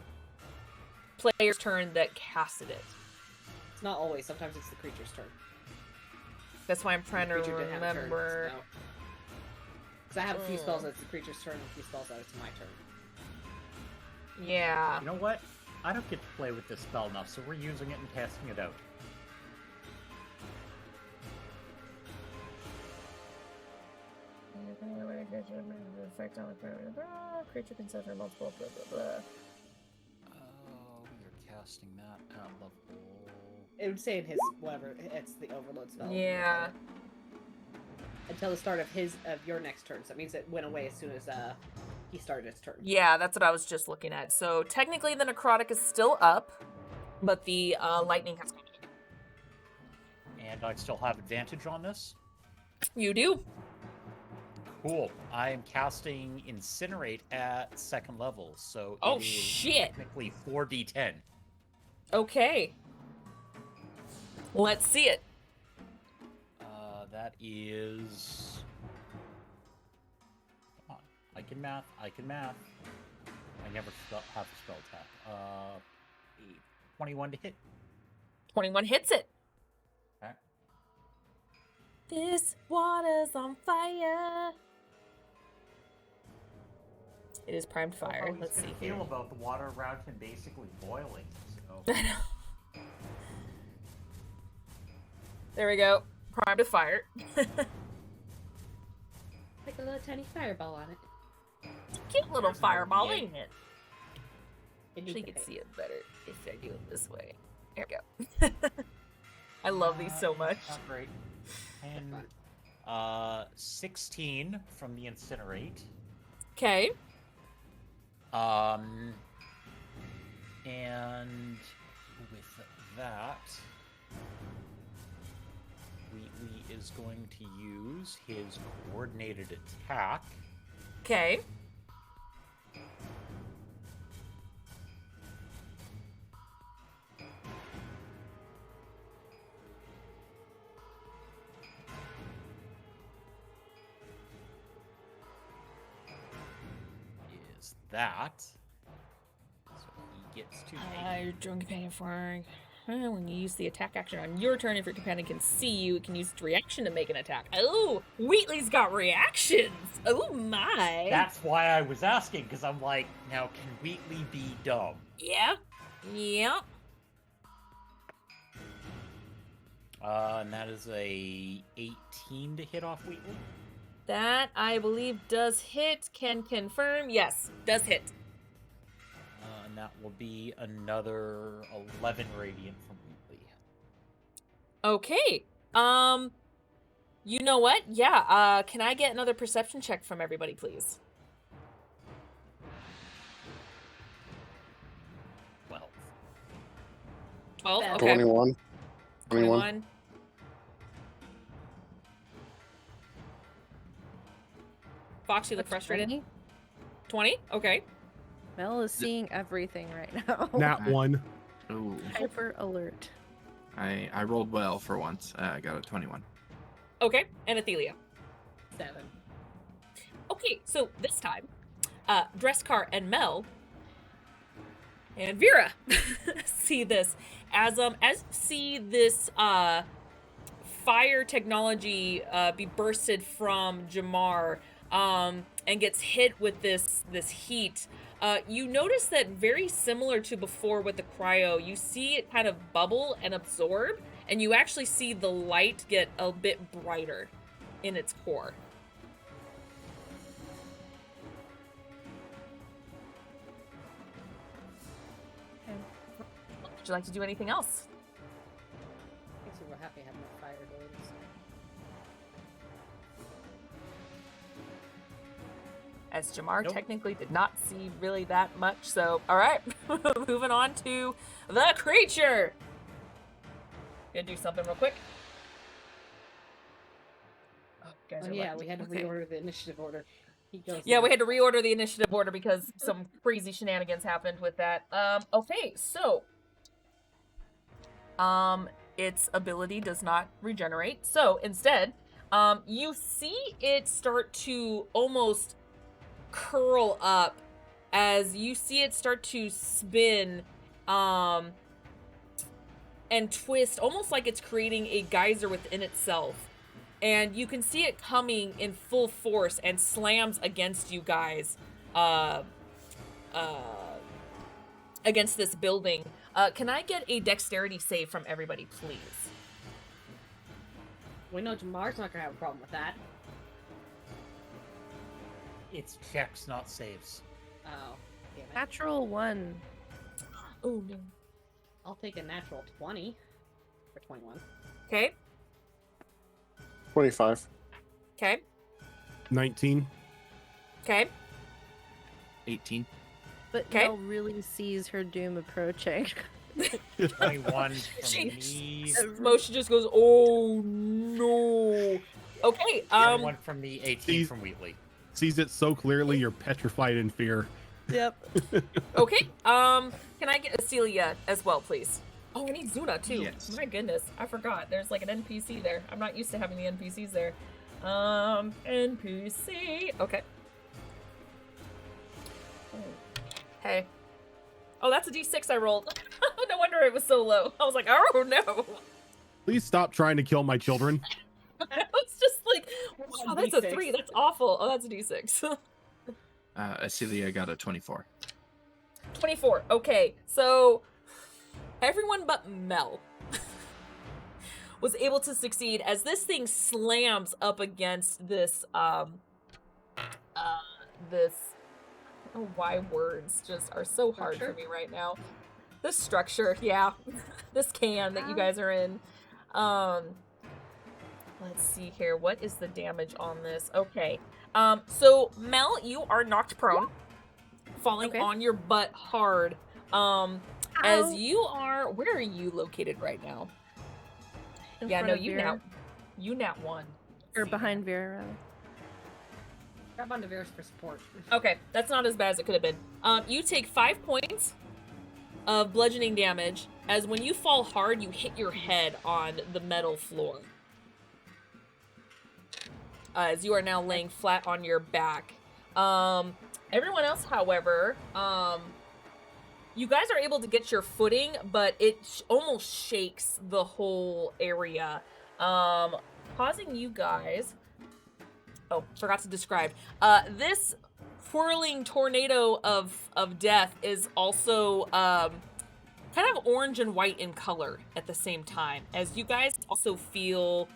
player's turn that casted it. It's not always. Sometimes it's the creature's turn. That's why I'm trying The to creature didn't have a turn, remember. so. 'Cause I have a few spells Mm. that it's the creature's turn, and a few spells that it's my turn. Yeah. You know what? I don't get to play with this spell enough, so we're using it and testing it out. Creature can suffer multiple blah blah blah. Oh, you're casting that at level. It would say in his whatever. It's the overload spell. Yeah. until the start of your next turn. So that means it went away as soon as he started his turn. Yeah, that's what I was just looking at. So technically the necrotic is still up, but the lightning has gone. And I still have advantage on this. You do. Cool. I am casting Incinerate at 2nd level, so Oh, it is shit. technically 4d10. Okay. Let's see it. That is... Come on. I can math. I never have a spell attack. 21 to hit. 21 hits it. Okay. This water's on fire. It is primed fire. Let's see here. Feel about the water around him basically boiling. So. There we go. Primed to fire. Like a little tiny fireball on it. Cute little There's no fireball, yay. ain't it? It She needs can to see it better if I do it this way. There we go. I love these so much. Not great. And 16 from the Incinerate. Okay. And with that, Wheatley is going to use his coordinated attack. Okay. Is that? So he gets to make Your drone companion for when you use the attack action on your turn, if your companion can see you, it can use its reaction to make an attack. Oh, Wheatley's got reactions. Oh my. That's why I was asking, because I'm like, now can Wheatley be dumb? Yep. Yep. And that is a 18 to hit off Wheatley. That I believe does hit. Can confirm. Yes, does hit. And that will be another 11 radiant from Wheatley. Okay. You know what? Yeah. Can I get another perception check from everybody, please? 12. 12. Yeah. Okay. 21. 21. Fox, you look frustrated. 20. Okay. Mel is seeing everything right now. Nat 1. Oh, Hyper alert. I rolled well for once. I got a 21. Okay. And Athelia. 7. Okay, so this time, Dresscar and Mel and Vera see this as you see this fire technology be bursted from Jamar and gets hit with this heat. You notice that very similar to before with the cryo, you see it kind of bubble and absorb, and you actually see the light get a bit brighter in its core. Would you like to do anything else? I guess we were happy having that fire doors. As Jamar Nope. technically did not see really that much, so all right, moving on to the creature. Gonna do something real quick. Oh, you guys Oh are yeah, lucky. we had to Okay. reorder the initiative order. He goes. Yeah, now. we had to reorder the initiative order because some crazy shenanigans happened with that. Okay, so its ability does not regenerate. So instead, you see it start to almost curl up as you see it start to spin and twist, almost like it's creating a geyser within itself. And you can see it coming in full force and slams against you guys against this building. Can I get a dexterity save from everybody, please? We know Jamar's not gonna have a problem with that. It's checks, not saves. Oh, damn it. Natural 1. Oh, no. I'll take a natural 20 for 21. Okay. 25. Okay. 19. Okay. 18. But 'Kay. Mel really sees her doom approaching. 21 She- from me. Motion just goes, oh no. Okay. 21 from me. 18 These- from Wheatley. Sees it so clearly, you're petrified in fear. Yep. Okay. Can I get Acelia as well, please? Oh, I need Zuna too. Yes. My goodness, I forgot. There's like an NPC there. I'm not used to having the NPCs there. NPC. Okay. Hey. Oh, that's a D6 I rolled. No wonder it was so low. I was like, oh no. Please stop trying to kill my children. I was just like, wow, that's a D6. 3. That's awful. Oh, that's a D6. Acelia got a 24. 24. Okay, so everyone but Mel was able to succeed as this thing slams up against this this oh, why words just are so hard for Structure? me right now. This structure, yeah. This can that you guys are in. Let's see here. What is the damage on this? Okay. So Mel, you are knocked prone, falling Okay. on your butt hard. Ow. As you are, where are you located right now? In Yeah, front no, of you Vera. nat one. Or behind Vera, rather. Grab onto Varus for support. Okay, that's not as bad as it could have been. You take 5 points of bludgeoning damage, as when you fall hard, you hit your head on the metal floor. As you are now laying flat on your back. Everyone else, however, you guys are able to get your footing, but it almost shakes the whole area, causing you guys... Oh, forgot to describe. This whirling tornado of death is also kind of orange and white in color at the same time, as you guys also feel...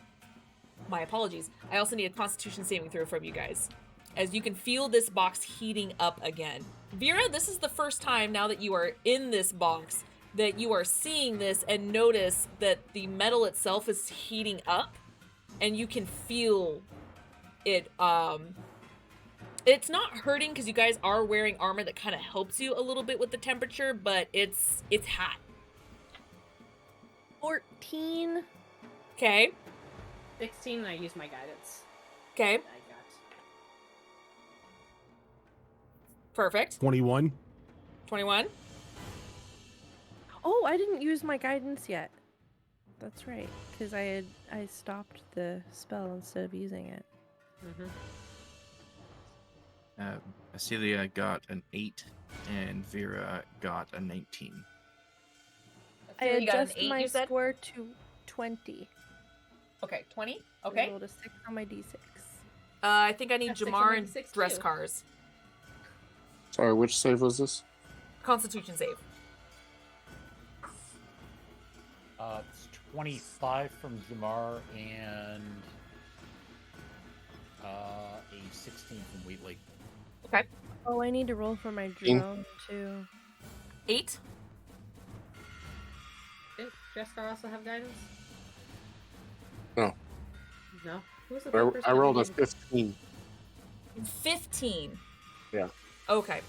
My apologies. I also need a Constitution saving throw from you guys, as you can feel this box heating up again. Vera, this is the first time now that you are in this box that you are seeing this and notice that the metal itself is heating up, and you can feel it. It's not hurting because you guys are wearing armor that kind of helps you a little bit with the temperature, but it's hot. 14. Okay. 16, and I use my guidance. Okay. I got. Perfect. 21. 21. Oh, I didn't use my guidance yet. That's right, because I stopped the spell instead of using it. Mm-hmm. Acelia got an 8, and Vera got a 19. I You got an adjust 8, my you said? score to 20. Okay, 20. I Okay. rolled a 6 on my d6. I think I need That's 6 Jamar on and 96 dress too. cars. Sorry, which save was this? Constitution save. It's 25 from Jamar and a 16 from Wheatley. Okay. Oh, I need to roll for my Ing. drone too. 8. Didn't Jessica also have guidance? No. No. Who was the I, third person I rolled a who gave- 15. 15. Yeah. Okay.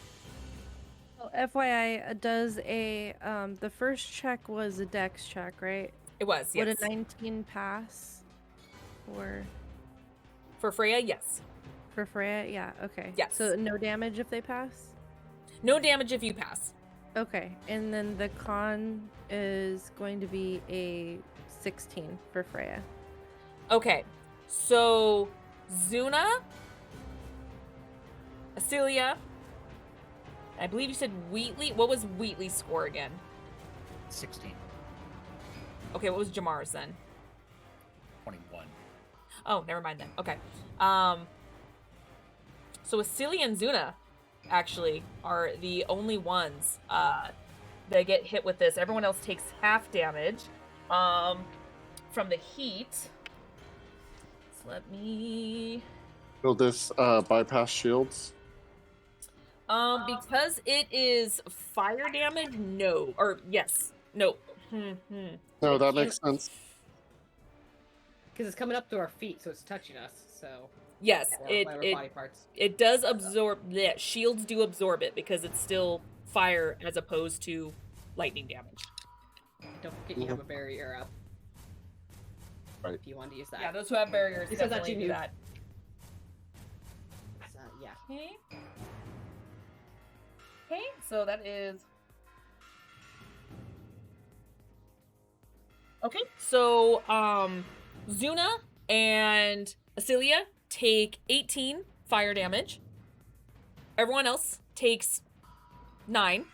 Oh, FYI, does a the first check was a dex check, right? It was, yes. Would a 19 pass? Or For Freya, yes. for Freya? Yeah, okay. Yes. So no damage if they pass? No damage if you pass. Okay. And then the con is going to be a 16 for Freya. Okay. So, Zuna, Acelia, I believe you said Wheatley. What was Wheatley's score again? 16, Okay, what was Jamar's then? 21. Oh, never mind then. Okay. So Acelia and Zuna actually are the only ones that get hit with this. Everyone else takes half damage from the heat. So let me Will this bypass shields? because it is fire damage, no. Or yes. No. No, It that can't- makes sense. Because it's coming up to our feet, so it's touching us. So Yes, Or it whatever it body parts. it does absorb. Yeah, shields do absorb it because it's still fire as opposed to lightning damage. Don't forget you have a barrier up. Right. If you want to use that. Yeah, those who have barriers It says that definitely you do knew. that. Yeah. Okay. Okay, so that is. Okay, so Zuna and Asilia take 18 fire damage. Everyone else takes 9,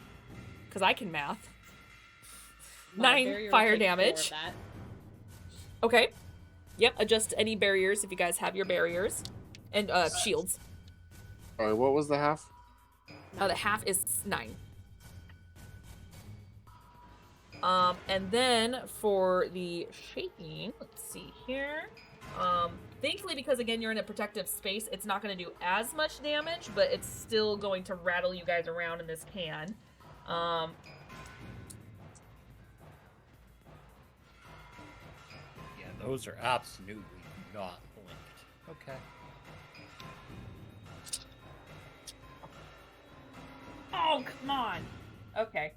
because I can math. My 9 barrier will fire take 4 of damage. that. Okay. Yep, adjust any barriers if you guys have your barriers. And shields. Alright, what was the half? The half is 9. And then for the shaking, let's see here. Thankfully, because again you're in a protective space, it's not going to do as much damage, but it's still going to rattle you guys around in this can. Yeah, those are absolutely not linked. Okay. Oh, come on. Okay.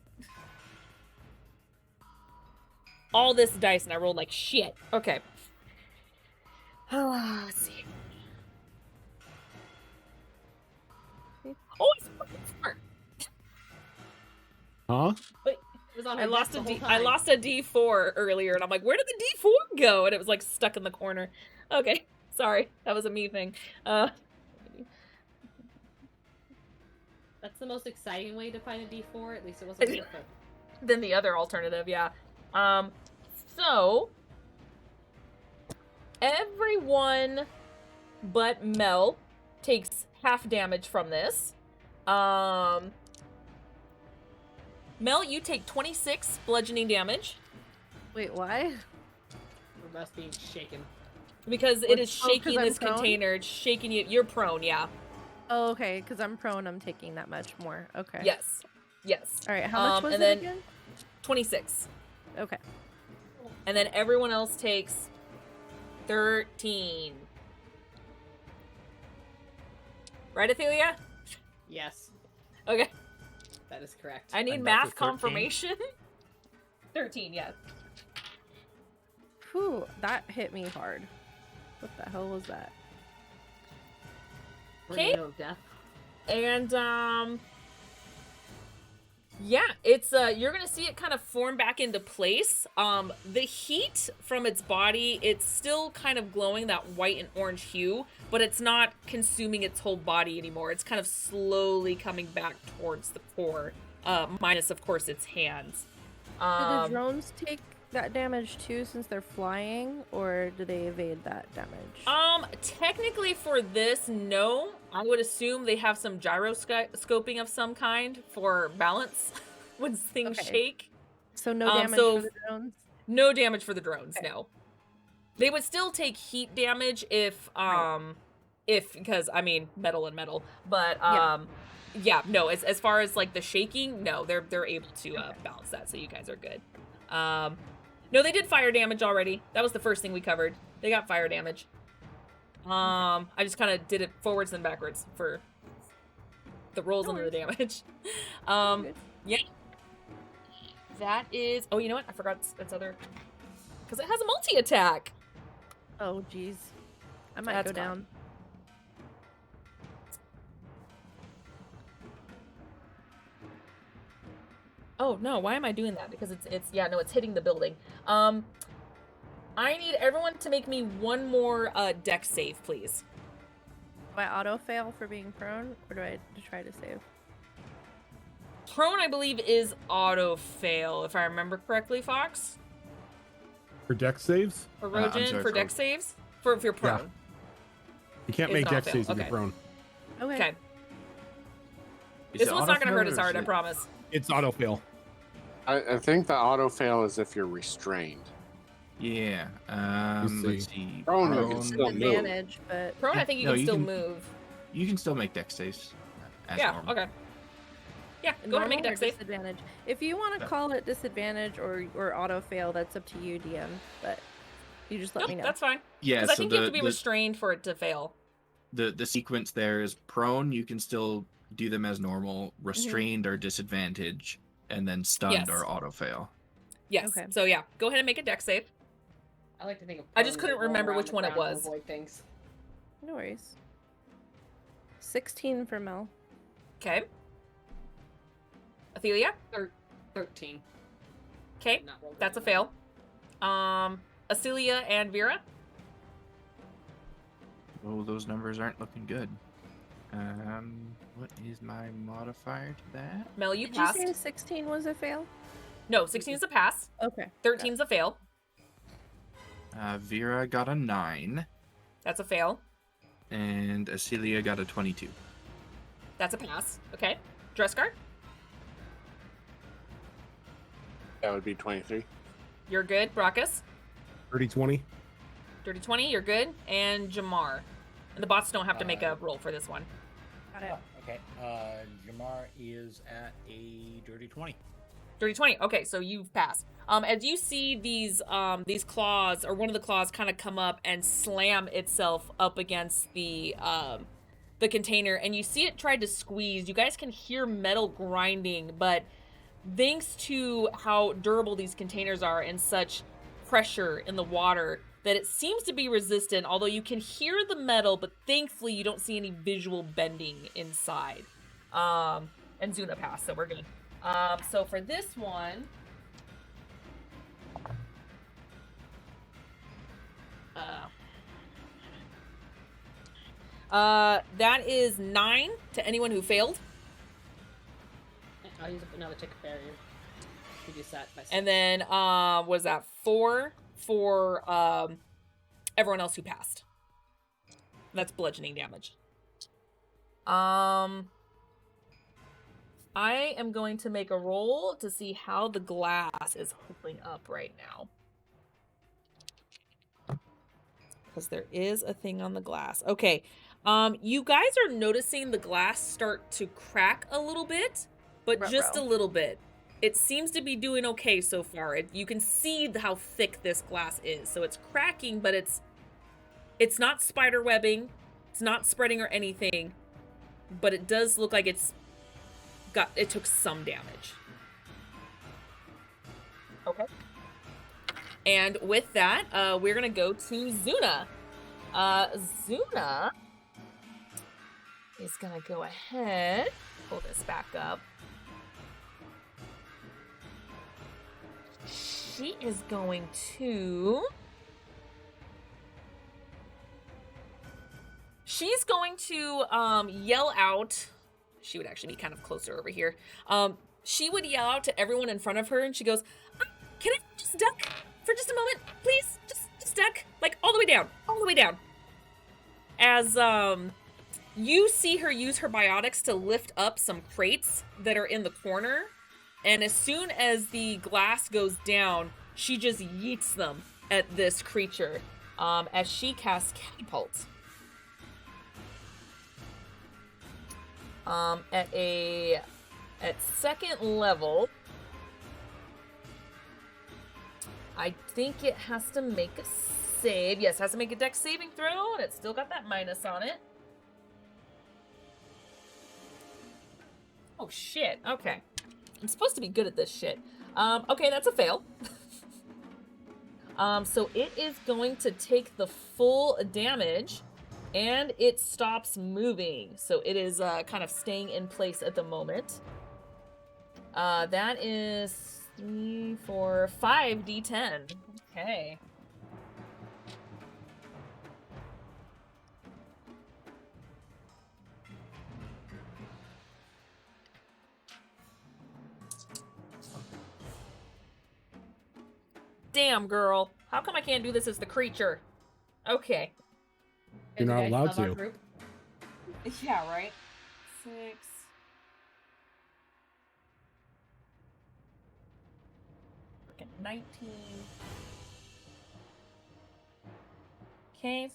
All this dice and I rolled like shit. Okay. Let's see. Oh, it's fucking smart. Huh? It was on I her lost desk a the whole I time. lost a D4 earlier, and I'm like, where did the D4 go? And it was like stuck in the corner. Okay, sorry, that was a me thing. That's the most exciting way to find a D4. At least it wasn't worth it. Then the other alternative, yeah. So everyone but Mel takes half damage from this. Mel, you take 26 bludgeoning damage Wait, why? We're must being shaken. because it What's- is oh, 'cause shaking I'm this prone? container. It's shaking you. You're prone, yeah. Oh, okay, because I'm prone. I'm taking that much more. Okay. Yes. Yes. All right. How much was and it then again? 26. Okay. And then everyone else takes 13. Right, Athelia? Yes, Okay. that is correct. I need Another math 13? confirmation. 13, yes. Whew, that hit me hard. What the hell was that? Tornado of death. And yeah, it's you're gonna see it kind of form back into place. The heat from its body, it's still kind of glowing that white and orange hue, but it's not consuming its whole body anymore. It's kind of slowly coming back towards the core, minus of course its hands. Do the drones take that damage too since they're flying, or do they evade that damage? Technically for this, no. I would assume they have some gyroscoping of some kind for balance when things Okay. shake. So no damage so- for the drones? No damage for the drones, Okay. no. They would still take heat damage if because I mean metal and metal, but yeah, no, as far as like the shaking, no, they're able to balance that, so you guys are good. No, they did fire damage already. That was the first thing we covered. They got fire damage. I just kind of did it forwards and backwards for the rolls No under the worries. damage. Good. Yeah. That is. Oh, you know what? I forgot its other. Because it has a multi attack. Oh, jeez. I might That's go gone. down. Oh no! Why am I doing that? Because it's yeah no, it's hitting the building. I need everyone to make me one more deck save, please. Do I auto fail for being prone, or do I try to save? Prone, I believe, is auto fail, if I remember correctly, Fox For deck saves, or I'm Rojan sorry, for deck for- saves for if you're Yeah. prone. you can't It's make not deck fail, saves if okay. you're prone. Okay. Okay, Is this it one's not gonna hurt autofail us or hard, is I it- promise. It's auto fail. I think the auto fail is if you're restrained. Yeah. Let's Let's see. Prone, you can Prone- still move. Disadvantage, but Prone, I think you No, can you still can- move. You can still make deck saves. As Yeah. normal. Okay. Yeah. Go ahead and make a normal or deck save. disadvantage. If you want to Yeah. call it disadvantage or auto fail, that's up to you, DM. But you just let Nope, me know. that's fine. Yeah. Because I So think you have the, to be the restrained for it to fail. the sequence there is prone, you can still do them as normal, restrained or disadvantage, and then stunned Yes. or auto fail. Yes. Okay. So yeah, go ahead and make a dex save. I like to think of. I just prone couldn't to roll remember around which the one it ground to was. avoid things. No worries. 16 for Mel. Okay. Athelia? 13. Okay. Not rolled That's a very well. fail. Acelia and Vera? Oh, those numbers aren't looking good. What is my modifier to that? Mel, you Did passed. you say 16 was a fail? No, 16 is a pass. Okay. 13's a fail. Vera got a 9, That's a fail. and Acelia got a 22. That's a pass. Okay. Dressguard? That would be 23. You're good. Brackus? 30-20. Dirty 20, you're good. And Jamar. And the bots don't have to make a roll for this one. Got it. Oh, okay. Jamar is at a dirty 20. Dirty 20. Okay, so you've passed. As you see these claws, or one of the claws, kind of come up and slam itself up against the container, and you see it try to squeeze. You guys can hear metal grinding, but thanks to how durable these containers are and such pressure in the water, that it seems to be resistant, although you can hear the metal, but thankfully you don't see any visual bending inside. And Zuna passed, so we're good. So for this one, that is 9 to anyone who failed, I'll use another tick barrier. Reduce that by 6. and then was that 4 for everyone else who passed. That's bludgeoning damage. I am going to make a roll to see how the glass is holding up right now. Because there is a thing on the glass. Okay. You guys are noticing the glass start to crack a little bit, but just a Ruh-roh. little bit. It seems to be doing okay so far. You can see how thick this glass is. So it's cracking, but it's not spider webbing. It's not spreading or anything. But it does look like it took some damage. Okay. And with that, we're gonna go to Zuna. Zuna is gonna go ahead, pull this back up. She is going to... She's going to yell out. She would actually be kind of closer over here. She would yell out to everyone in front of her, and she goes, "Can I just duck for just a moment, please? Just duck, like all the way down." As you see her use her biotics to lift up some crates that are in the corner, and as soon as the glass goes down, she just yeets them at this creature as she casts Catapult. At second level, I think it has to make a save. Yes, has to make a dex saving throw, and it's still got that minus on it. Oh shit. Okay. I'm supposed to be good at this shit. Okay, that's a fail. So it is going to take the full damage, and it stops moving. So it is kind of staying in place at the moment. That is 3, 4, 5 D10. Okay. Damn, girl. How come I can't do this as the creature? Okay. You're not You guys allowed love our to. group? Yeah, right? 6. Freaking 19. Okay.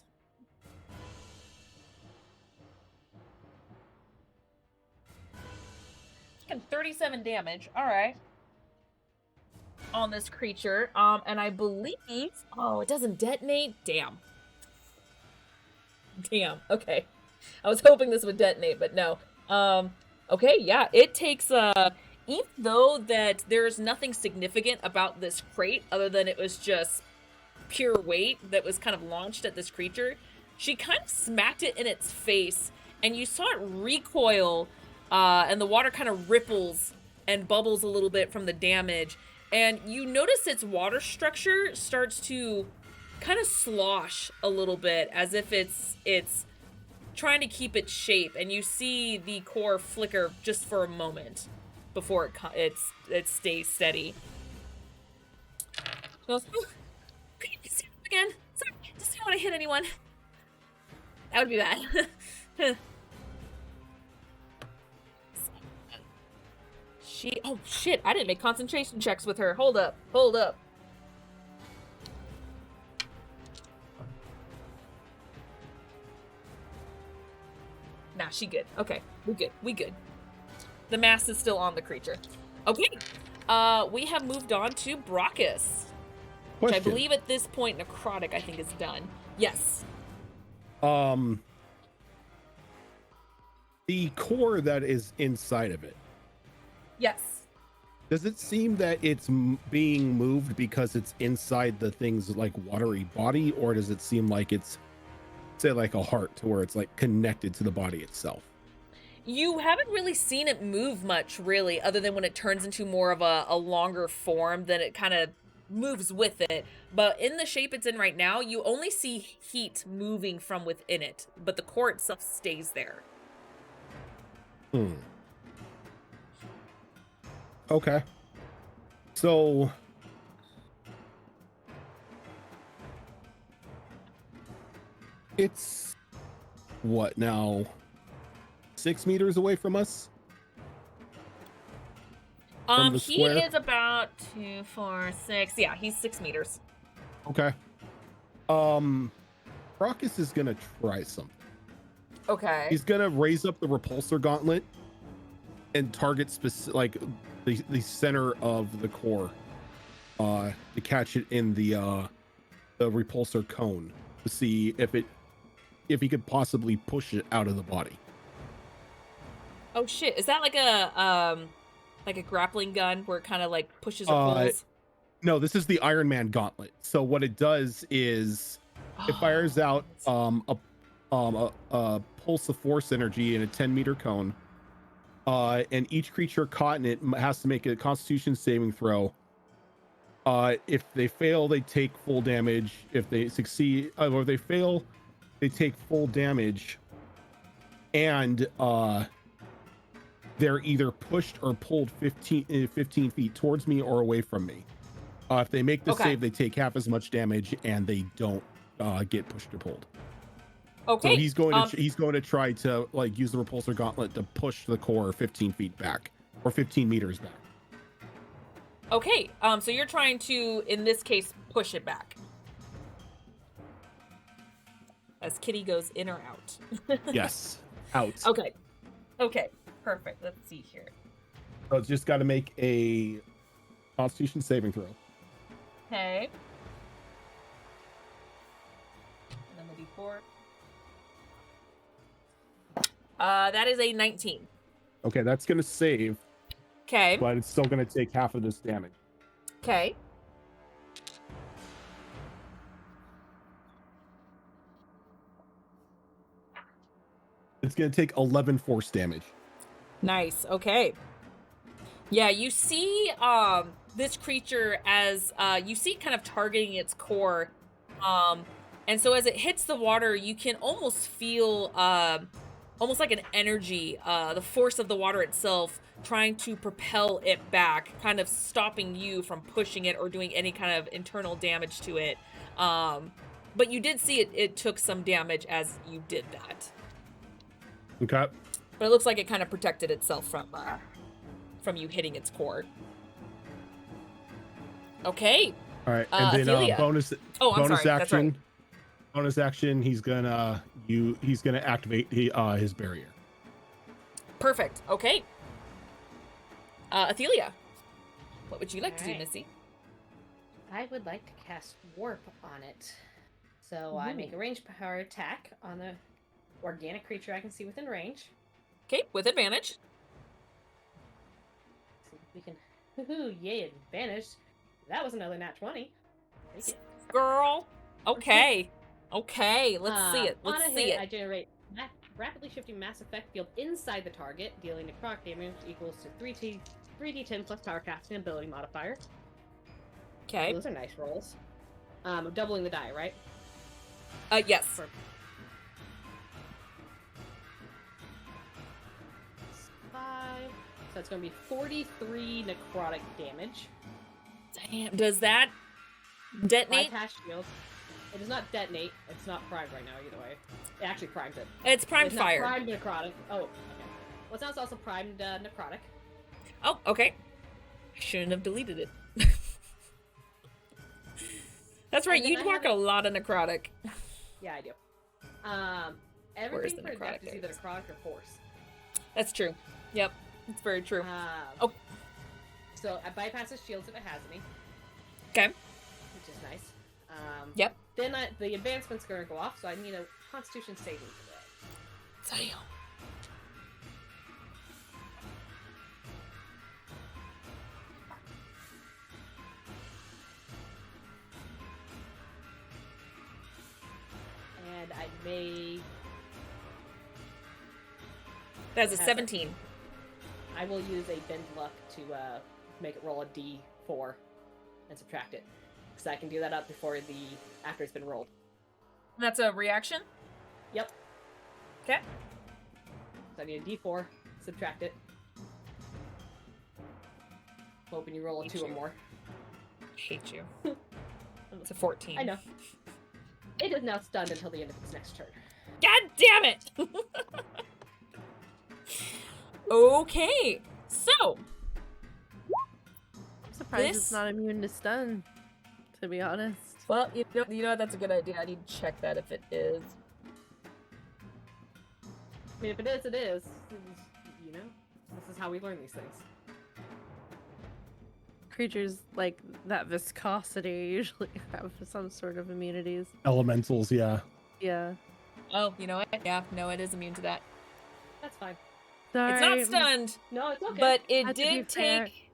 Taking 37 damage. Alright. On this creature. And I believe... Oh, it doesn't detonate? Damn. Damn. Okay. I was hoping this would detonate, but no. Okay, yeah, it takes, even though that there's nothing significant about this crate other than it was just pure weight that was kind of launched at this creature, she kind of smacked it in its face, and you saw it recoil, and the water kind of ripples and bubbles a little bit from the damage, and you notice its water structure starts to kind of slosh a little bit, as if it's trying to keep its shape, and you see the core flicker just for a moment before it stays steady. She goes, "Oh, can you see it again? Sorry, just don't want to hit anyone. That would be bad." Oh shit, I didn't make concentration checks with her. Hold up. Nah, she good. Okay, we good. The mass is still on the creature. Okay, we have moved on to Brockus. Which I believe at this point Necrotic, I think, is done. Yes. The core that is inside of it. Yes. Does it seem that it's being moved because it's inside the thing's like watery body, or does it seem like it's, say, like a heart to where it's like connected to the body itself? You haven't really seen it move much, really, other than when it turns into more of a longer form, then it kind of moves with it. But in the shape it's in right now, you only see heat moving from within it, but the core itself stays there. Okay. So it's what now? 6 meters away from us? From the He square? is about 2, 4, 6. Yeah, he's 6 meters. Okay. Brockus is gonna try something. Okay. He's gonna raise up the repulsor gauntlet and target like the center of the core, to catch it in the repulsor cone to see if he could possibly push it out of the body. Oh shit! Is that like a grappling gun where it kind of like pushes or pulls? No, this is the Iron Man gauntlet. So what it does is it fires out a pulse of force energy in a 10-meter cone. And each creature caught in it has to make a Constitution saving throw. If they fail, they take full damage. If they succeed, or if they fail, they take full damage. And they're either pushed or pulled 15 feet towards me or away from me. If they make the save, they take half as much damage, and they don't get pushed or pulled. Okay. So he's going to try to like use the repulsor gauntlet to push the core 15 feet back, or 15 meters back. Okay. So you're trying to, in this case, push it back. As Kitty goes in or out. Yes, out. Okay. Okay. Perfect. Let's see here. So it's just got to make a Constitution saving throw. Okay. And then the D4. That is a 19. Okay, that's going to save, Okay. but it's still going to take half of this damage. Okay. It's going to take 11 force damage. Nice. Okay. Yeah, you see this creature as you see kind of targeting its core. And so as it hits the water, you can almost feel almost like an energy, the force of the water itself trying to propel it back, kind of stopping you from pushing it or doing any kind of internal damage to it. But you did see it took some damage as you did that. Okay. But it looks like it kind of protected itself from you hitting its core. Okay. All right, and then Ophelia. bonus Oh, I'm bonus sorry. action. That's right. Bonus action. He's gonna activate his barrier. Perfect. Okay. Ophelia, what would you like to do, Alright. Missy? I would like to cast warp on it. So I make a ranged power attack on the organic creature I can see within range. Okay, with advantage. See if we can. Woohoo! Yay, advantage. That was another nat 20. Take it. Girl. Okay. Okay, let's see it. On Let's a see hit, it. I generate rapidly shifting mass effect field inside the target, dealing necrotic damage equals to 3d10 plus power casting ability modifier. Okay. Those are nice rolls. Doubling the die, right? Yes. For 5. So it's going to be 43 necrotic damage. Damn. Does that detonate? Bypass shield. It does not detonate. It's not primed right now either way. It actually primes it. It's primed It's not fire. primed necrotic. Oh, okay. Well, it's also primed necrotic. Oh, okay. I shouldn't have deleted it. That's right, And then you'd I mark a have lot of necrotic. Yeah, I do. Where's Everything the for necrotic? dex is either necrotic or force. That's true. Yep, it's very true. Oh. So it bypasses shields if it has any, Okay. which is nice. Yep. Then the advancement's going to go off, so I need a Constitution saving throw. Damn. And I may. That's a Has it. 17. I will use a bend luck to make it roll a d4 and subtract it, because I can do that up before after it's been rolled. That's a reaction? Yep. Okay. So I need a d4, subtract it. Hoping you roll a Hate 2 or you. more. Hate you. It's a 14. I know. It is now stunned until the end of its next turn. God damn it! Okay, so I'm surprised This- it's not immune to stun, to be honest. well, you know that's a good idea. I need to check that if it is. I mean, if it is, it is. You know, this is how we learn these things. Creatures like that viscosity usually have some sort of immunities. Elementals, yeah. Yeah. Oh, you know what? Yeah, no, it is immune to that. That's fine. It's Sorry. not stunned, No, it's okay. but it Had to be did fair. take.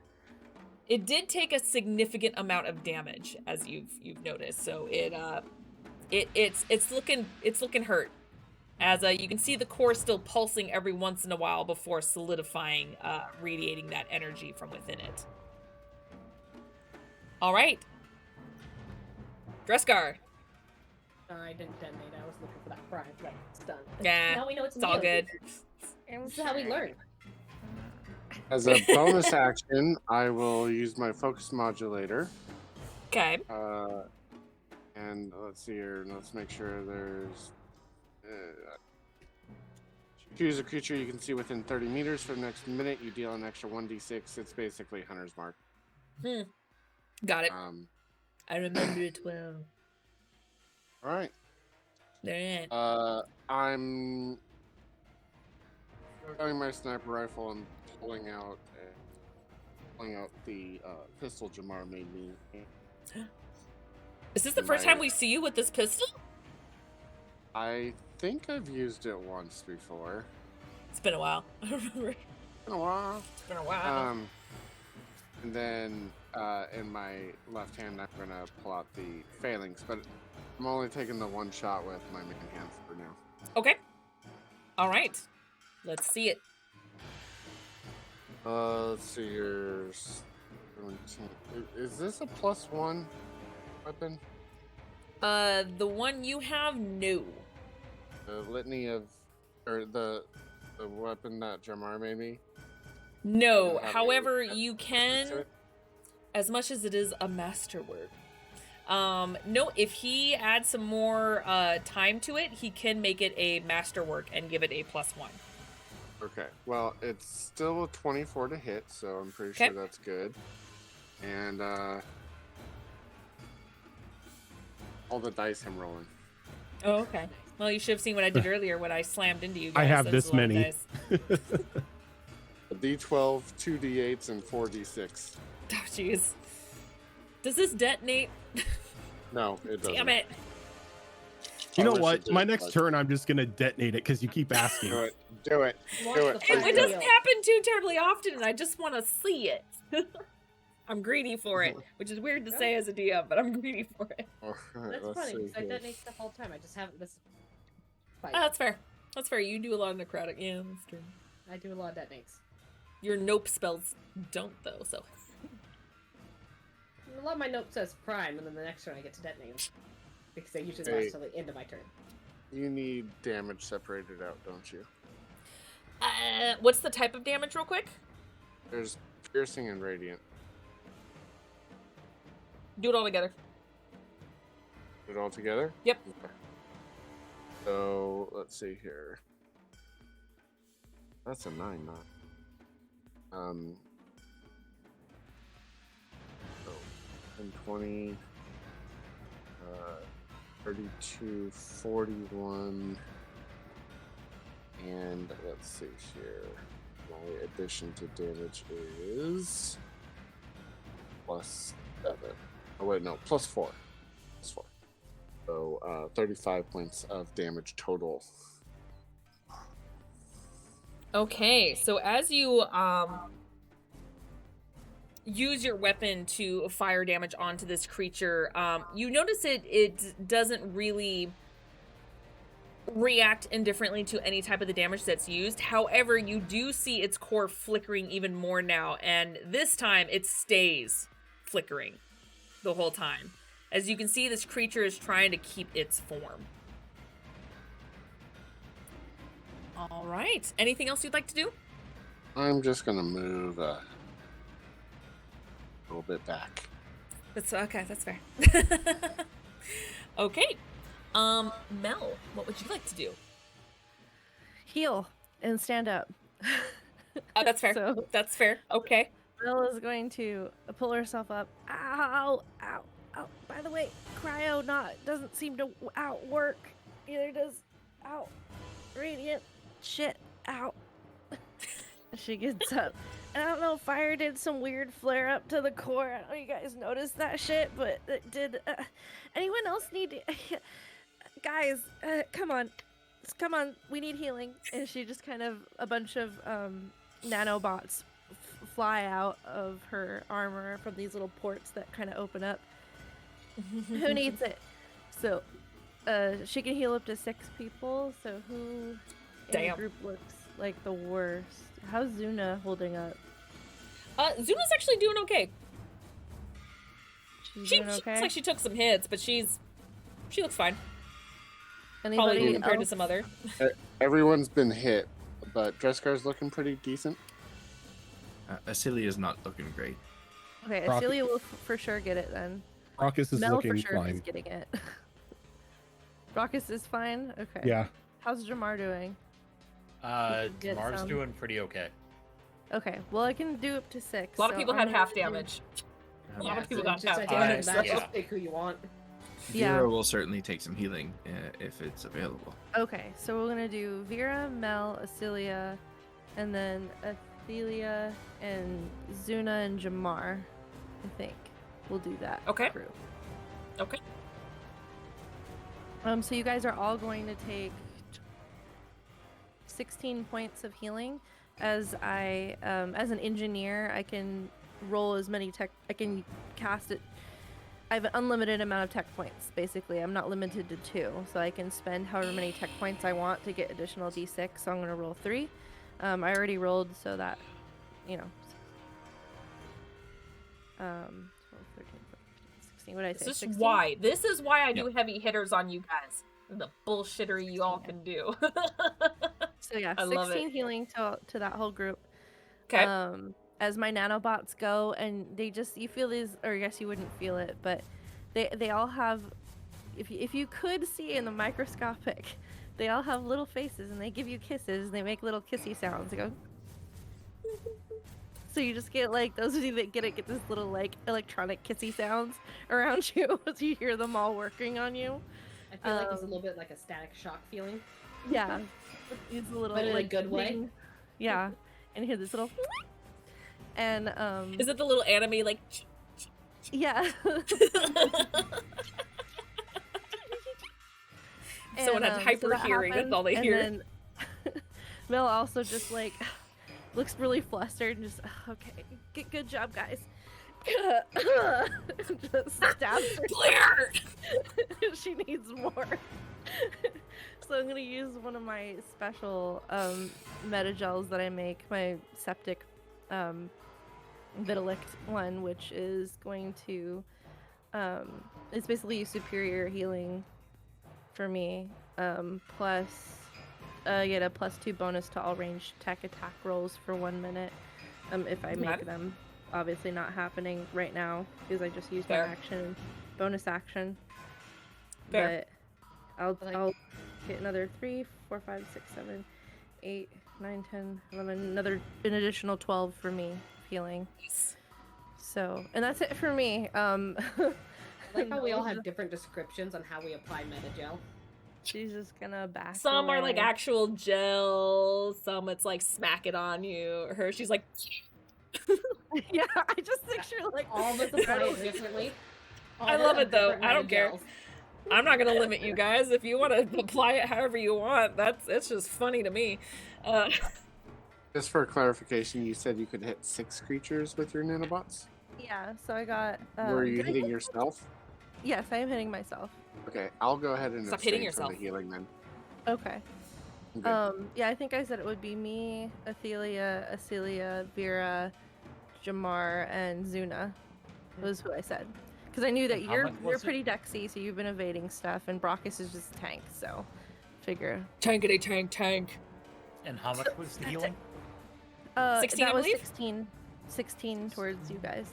It did take a significant amount of damage, as you've noticed. So it's looking hurt. As you can see, the core still pulsing every once in a while before solidifying, radiating that energy from within it. All right, Dreskar. I didn't detonate. I was looking for that prime, that stun. Yeah, Now we know it's it's all immune. good. This is how we learn. As a bonus action, I will use my focus modulator. Okay. And let's see here. Let's make sure there's. Choose a creature you can see within 30 meters for the next minute. You deal an extra 1d6. It's basically Hunter's Mark. Got it. All I remember it well. right. There. I'm grabbing my sniper rifle and pulling out the pistol Jamar made me. Is this the first time we see you with this pistol? I think I've used it once before. It's been a while. I remember. Been a while. It's been a while. And then in my left hand, I'm gonna pull out the phalanx, but I'm only taking the one shot with my main hand for now. Okay. All right. Let's see it. Let's see here. 17. Is this a +1 weapon? The one you have, no. The litany of, or the weapon that Jamar made me. No. Have However, a- you to can, it? as much as it is a masterwork. No, if he adds some more time to it, he can make it a masterwork and give it a +1. Okay. Well, it's still a 24 to hit, so I'm pretty Okay. sure that's good. And all the dice I'm rolling. Oh, okay. Well, you should have seen what I did earlier when I slammed into you guys. I have That's this a lot of many. dice. A D12, 2 D8s, and 4 D6. Oh, jeez. Does this detonate? No, it doesn't. Damn it. You know wish what? it did, My next but- turn, I'm just gonna detonate it because you keep asking. Do it. Do it. Watch Do the it. It, Please fire it do doesn't wheel. happen too terribly often, and I just want to see it. I'm greedy for it, which is weird to Yeah. say as a DM, but I'm greedy for it. That's Let's funny see because I here. detonate stuff all the time. I just haven't this fight. Oh, that's fair. That's fair. You do a lot of necrotic. Yeah, that's true. I do a lot of detonates. Your nope spells don't, though, so. A lot of my note says prime, and then the next turn I get to detonate them. Because they usually Hey. last till the end of my turn. You need damage separated out, don't you? What's the type of damage, real quick? There's piercing and radiant. Do it all together. Put it all together? Yep. Okay. So, let's see here. That's a 9, not. So, 10, 20, 32, 41, and let's see here. My addition to damage is +7. Oh wait, no, +4. +4. So 35 points of damage total. Okay, so as you use your weapon to fire damage onto this creature, you notice it doesn't really react indifferently to any type of the damage that's used. However, you do see its core flickering even more now, and this time it stays flickering the whole time. As you can see, this creature is trying to keep its form. All right. Anything else you'd like to do? I'm just gonna move a little bit back. That's okay. That's fair. Okay. Mel, what would you like to do? Heal and stand up. That's fair. So That's fair. Okay. Mel is going to pull herself up. Ow! Ow! Ow! By the way, cryo doesn't seem to outwork. Neither does radiant. Shit! Ow! She gets up. And I don't know, fire did some weird flare up to the core. I don't know if you guys noticed that shit, but it did. Anyone else need to... Guys, come on. Come on, we need healing. And she just kind of, a bunch of nanobots fly out of her armor from these little ports that kind of open up. Who needs it? So, she can heal up to 6 people, so who in the Damn. group looks like the worst? How's Zuna holding up? Zuna's actually doing okay. She's She doing looks okay? like she took some hits, but she looks fine. Probably Anybody compared to else? some other. Everyone's been hit, but Dreskar's looking pretty decent. Acilia's not looking great. Okay, Rocket- Celia will for sure get it then. Raucus is Mel looking for sure fine. is getting it. Raucus is fine? Okay. Yeah. How's Jamar doing? Get Tamar's some. doing pretty okay. Okay, well I can do up to 6. A lot of so people I'm had gonna half do- damage. A lot Yeah, of people so got just half identify damage. that, yeah. just pick who you want. Yeah. Vera will certainly take some healing if it's available. Okay, so we're gonna do Vera, Mel, Acilia, and then Athelia and Zuna and Jamar. I think we'll do that. Okay. Group. Okay. So you guys are all going to take 16 points of healing. As I, as an engineer, I can roll as many tech. I can cast it. I have an unlimited amount of tech points. Basically, I'm not limited to 2, so I can spend however many tech points I want to get additional d6. So I'm gonna roll 3. I already rolled, so that, you know. 12, 13, 14, 16. What did I say? This is 16? why. This is why I do heavy hitters on you guys. The bullshittery you all can do. So yeah, I love 16 it. healing to that whole group. Okay. As my nanobots go, and they just, you feel these, or I guess you wouldn't feel it, but they all have, if you could see in the microscopic, they all have little faces and they give you kisses. They make little kissy sounds. They go. So you just get like, those of you that get it, get this little like electronic kissy sounds around you as you hear them all working on you. I feel like it's a little bit like a static shock feeling. Yeah. These little But in a like good way? ding- Yeah. And you hear this little and Is it the little anime like? yeah. Someone had hyper that hearing, that's all they and hear. Then Mel also just like looks really flustered and just okay, good job, guys. Just stabs her. Clear! She needs more. So I'm gonna use one of my special metagels that I make, my septic Vitalict one, which is going to it's basically superior healing for me. Plus get a +2 bonus to all ranged tech attack rolls for 1 minute. If I make Okay. them. Obviously not happening right now because I just used Fair. my action, bonus action. Fair. But Like- I'll get another 3, 4, 5, 6, 7, 8, 9, 10, 11, an additional 12 for me healing. Nice. So, and that's it for me. I like how we all have different descriptions on how we apply Metagel. She's just gonna back. Some are like away. actual gel, some it's like smack it on you. Her, she's like, Yeah, I just picture like All of us apply it differently. All I of us love have it, though. different I don't care. Metagels. I'm not gonna limit you guys. If you want to apply it however you want, it's just funny to me. Just for clarification, you said you could hit 6 creatures with your nanobots. Yeah, so I got. Were you did I hitting hit- yourself? Yes, I am hitting myself. Okay, I'll go ahead and Stop hitting abstain from the yourself. healing then. Okay. I'm good. Yeah, I think I said it would be me, Athelia, Acelia, Vera, Jamar, and Zuna. Was who I said. Because I knew that How you're much was it? pretty dexy, so you've been evading stuff, and Brockus is just a tank. So, figure. Tankity tank. And how much was the That's healing? 16, that I was believe? 16 towards you guys.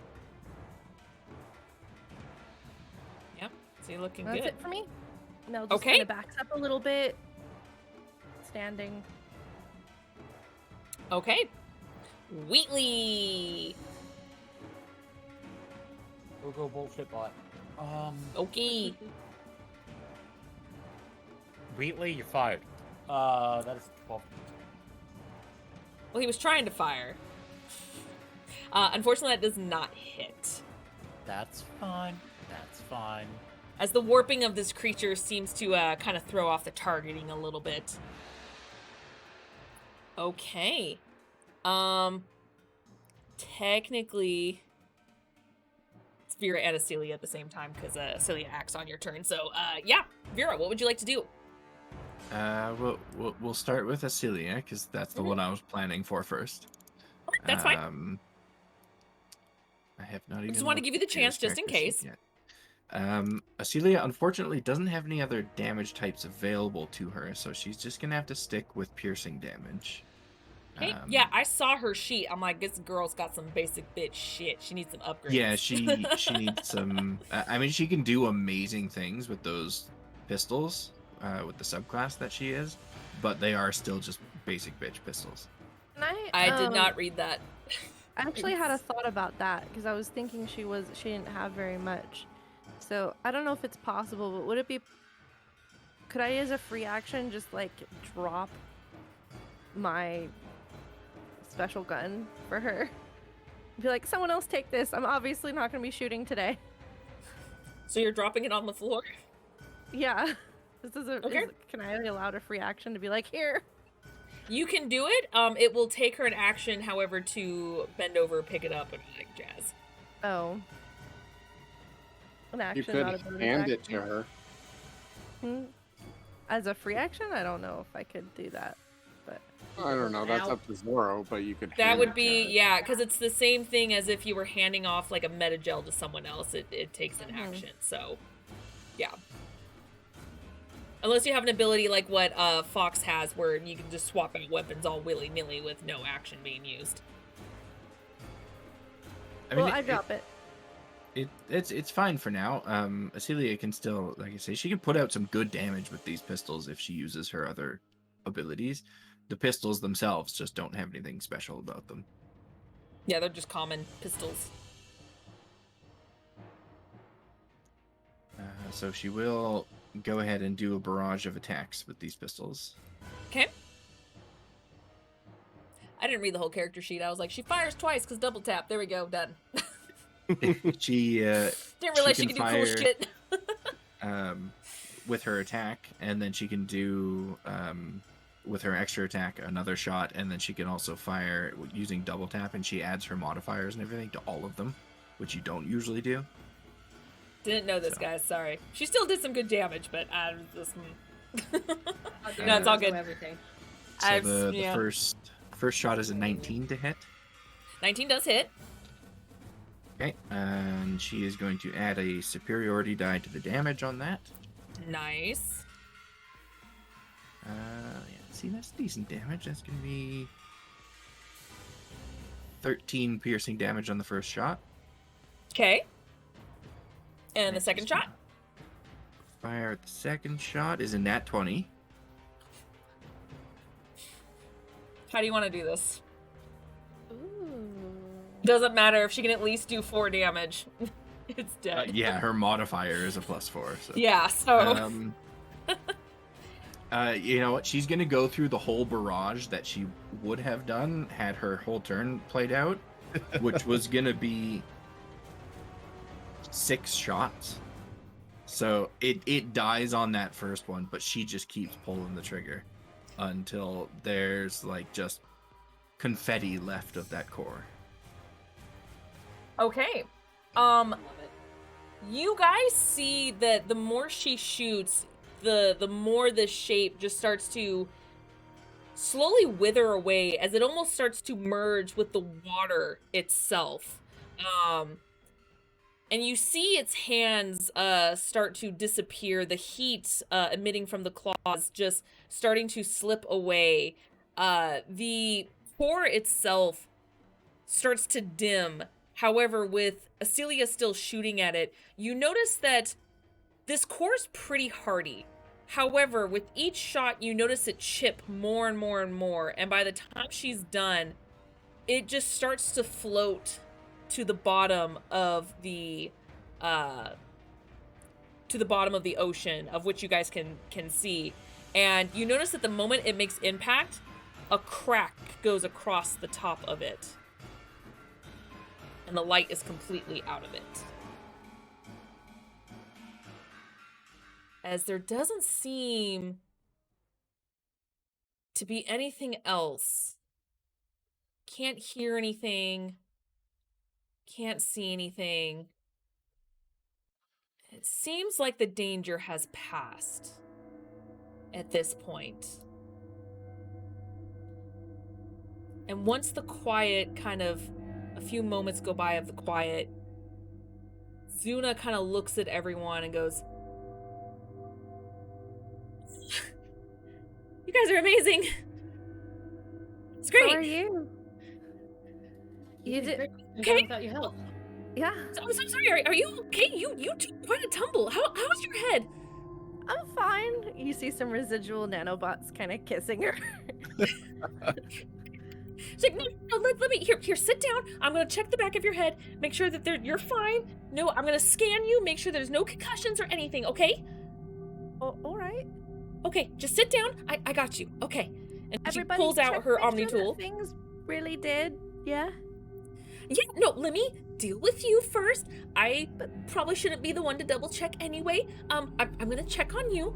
Yep. So you're looking That's good. it for me. Mel just Okay. kind of backs up a little bit, standing. Okay. Wheatley. We'll go bullshit bot. Okay. Wheatley, you're fired. That is 12. Well, he was trying to fire. Unfortunately, that does not hit. That's fine. That's fine. As the warping of this creature seems to kind of throw off the targeting a little bit. Okay. Technically, it's Vera and Acelia at the same time because Acelia acts on your turn. So, yeah, Vera, what would you like to do? We'll start with Acelia because that's the Mhm. one I was planning for first. Okay, that's fine. I have not even. just wanted to looked give you the at Vera's chance just in character sheet case. yet. Acelia unfortunately doesn't have any other damage types available to her, so she's just gonna have to stick with piercing damage. Okay. Yeah, I saw her sheet. I'm like, this girl's got some basic bitch shit. She needs some upgrades. Yeah, she needs some. I mean, she can do amazing things with those pistols, with the subclass that she is, but they are still just basic bitch pistols. And I did not read that. I actually had a thought about that because I was thinking she didn't have very much. So I don't know if it's possible, but would it be? Could I, as a free action, just like drop my special gun for her? Be like, someone else take this. I'm obviously not going to be shooting today. So you're dropping it on the floor? Yeah. This is a. Okay. Can I be allowed a free action to be like, here? You can do it. It will take her an action, however, to bend over, pick it up, and like jazz. Oh. An You action, could not a bonus hand it action. to her. As a free action, I don't know if I could do that. But I don't know. That's Out. up to Zoro, but you could. That hand would it to be, her. yeah, because it's the same thing as if you were handing off like a metagel to someone else. It takes an Mhm. action. So, yeah. Unless you have an ability like what Fox has, where you can just swap out weapons all willy nilly with no action being used. I mean, well, I drop it. It's fine for now. Acelia can still, like I say, she can put out some good damage with these pistols if she uses her other abilities. The pistols themselves just don't have anything special about them. Yeah, they're just common pistols. So she will go ahead and do a barrage of attacks with these pistols. Okay. I didn't read the whole character sheet. I was like, she fires twice because double tap. There we go, done. She Didn't realize she can could do cool fire- shit. with her attack, and then she can do with her extra attack another shot, and then she can also fire using double tap, and she adds her modifiers and everything to all of them, which you don't usually do. Didn't know this, So. guys. Sorry. She still did some good damage, but I just. No, it's all good. Everything. So the first shot is a 19 to hit. 19 does hit. Okay, and she is going to add a superiority die to the damage on that. Nice. Yeah, see, that's decent damage. That's going to be 13 piercing damage on the first shot. Okay. And the second shot? Fire at the second shot is a nat 20. How do you want to do this? Ooh. Doesn't matter if she can at least do 4 damage. It's dead. Yeah, her modifier is a +4. So. Yeah, so. You know what? She's gonna go through the whole barrage that she would have done had her whole turn played out, which was gonna be 6 shots. So it dies on that first one, but she just keeps pulling the trigger until there's like just confetti left of that core. Okay. Love it. You guys see that the more she shoots, the more the shape just starts to slowly wither away as it almost starts to merge with the water itself. And you see its hands start to disappear, the heat emitting from the claws just starting to slip away. The core itself starts to dim. However, with Acelia still shooting at it, you notice that this core is pretty hardy. However, with each shot, you notice it chip more and more and more. And by the time she's done, it just starts to float to the bottom of the ocean, of which you guys can see. And you notice that the moment it makes impact, a crack goes across the top of it. And the light is completely out of it. As there doesn't seem to be anything else. Can't hear anything. Can't see anything. It seems like the danger has passed at this point. And once the quiet a few moments go by of the quiet, Zuna kind of looks at everyone and goes, "You guys are amazing. It's great." So are you? You did. Okay. Without your help. Yeah, I'm so sorry. Are you okay? You took quite a tumble. How's your head? I'm fine. You see some residual nanobots kind of kissing her. She's like, no, let me here. Sit down. I'm gonna check the back of your head, make sure that you're fine. No, I'm gonna scan you, make sure there's no concussions or anything. Okay? Oh, all right. Okay, just sit down. I got you. Okay. And Everybody she pulls out check, her make Omni sure that tool. Things really did. Yeah. Yeah, no, let me deal with you first. I probably shouldn't be the one to double check anyway. I'm gonna check on you.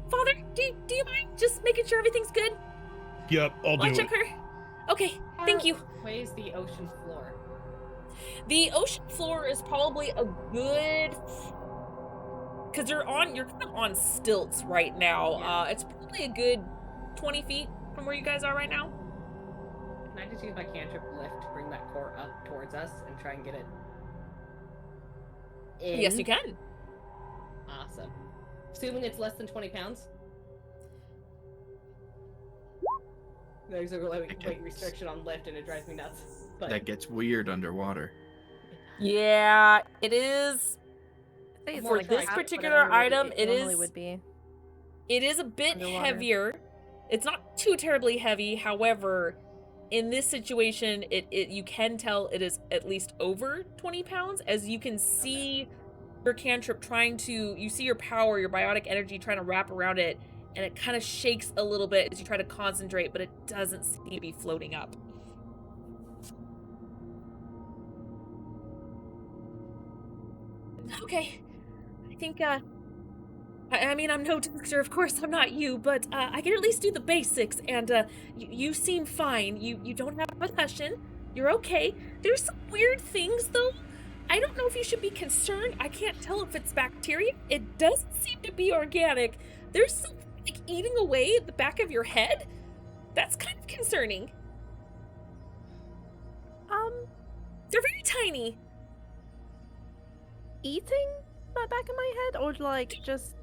Father, do you mind just making sure everything's good? Yep, I'll I'll do check it. her. Okay, thank you. Weighs the ocean floor. The ocean floor is probably a good, because you're kind of on stilts right now. Yeah. It's probably a good 20 feet from where you guys are right now. Can I just use my cantrip lift to bring that core up towards us and try and get it in? Yes, you can. Awesome. Assuming it's less than 20 pounds. There's a weight restriction on lift and it drives me nuts. But That gets weird underwater. Yeah, it is. I think it's For like this half particular whatever item, it normally is- would be. It is a bit Underwater. heavier. It's not too terribly heavy. However, in this situation, it you can tell it is at least over 20 pounds, as you can see your cantrip you see your power, your biotic energy trying to wrap around it, and it kind of shakes a little bit as you try to concentrate, but it doesn't seem to be floating up. Okay. I think I mean, I'm no doctor, of course, I'm not you, but I can at least do the basics, and you seem fine. You don't have a concussion. You're okay. There's some weird things, though. I don't know if you should be concerned. I can't tell if it's bacteria. It doesn't seem to be organic. There's something like eating away at the back of your head. That's kind of concerning. They're very tiny. Eating my back of my head, or like just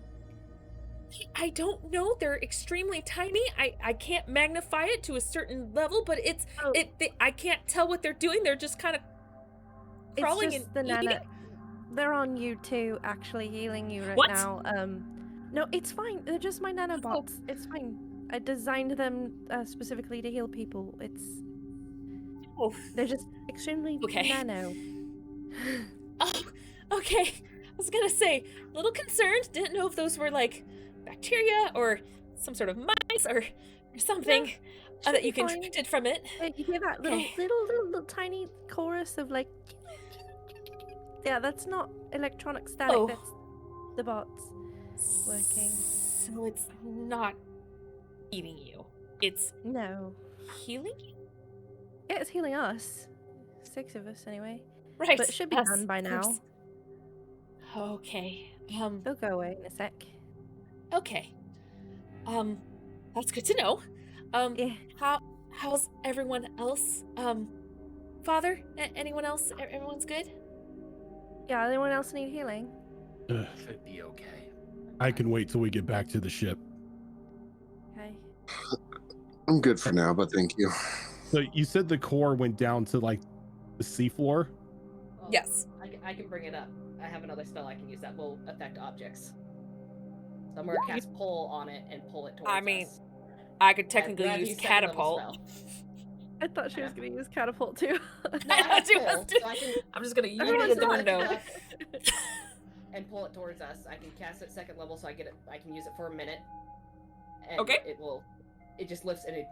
I don't know. They're extremely tiny. I can't magnify it to a certain level, but it's Oh. I can't tell what they're doing. They're just kind of crawling it's just and the eating. nana. They're on you too, actually healing you right What? now. No, it's fine. They're just my nanobots. It's fine. I designed them specifically to heal people. Oh, They're just extremely Okay. nano. oh, okay. I was gonna say, a little concerned. Didn't know if those were like bacteria or some sort of mice or something Should that be you fine. contracted from it. You hear that little, Okay. little tiny chorus of like. Yeah, that's not electronic static. Oh. That's the bots working. So it's not eating you. It's No. healing you? Yeah, it's healing us. 6 of us anyway. Right. But it should be us, done by of now. course. Okay. They'll go away in a sec. Okay. That's good to know. Yeah. How's everyone else? Father? Anyone else? Everyone's good? Yeah, anyone else need healing? Ugh, Should be okay. I can wait till we get back to the ship. Okay. I'm good for now, but thank you. So you said the core went down to like the seafloor. Oh, Yes. I can bring it up. I have another spell I can use that will affect objects. So I'm gonna cast pull on it and pull it towards I mean, us. I could I'd technically rather use use second level catapult. spell. I thought she was gonna use catapult too. No, I have She pull, wants to- so I can I'm just gonna use Everyone's it the not window. and pull it towards us. I can cast it second level, so I get it. I can use it for a minute. And Okay. It just lifts a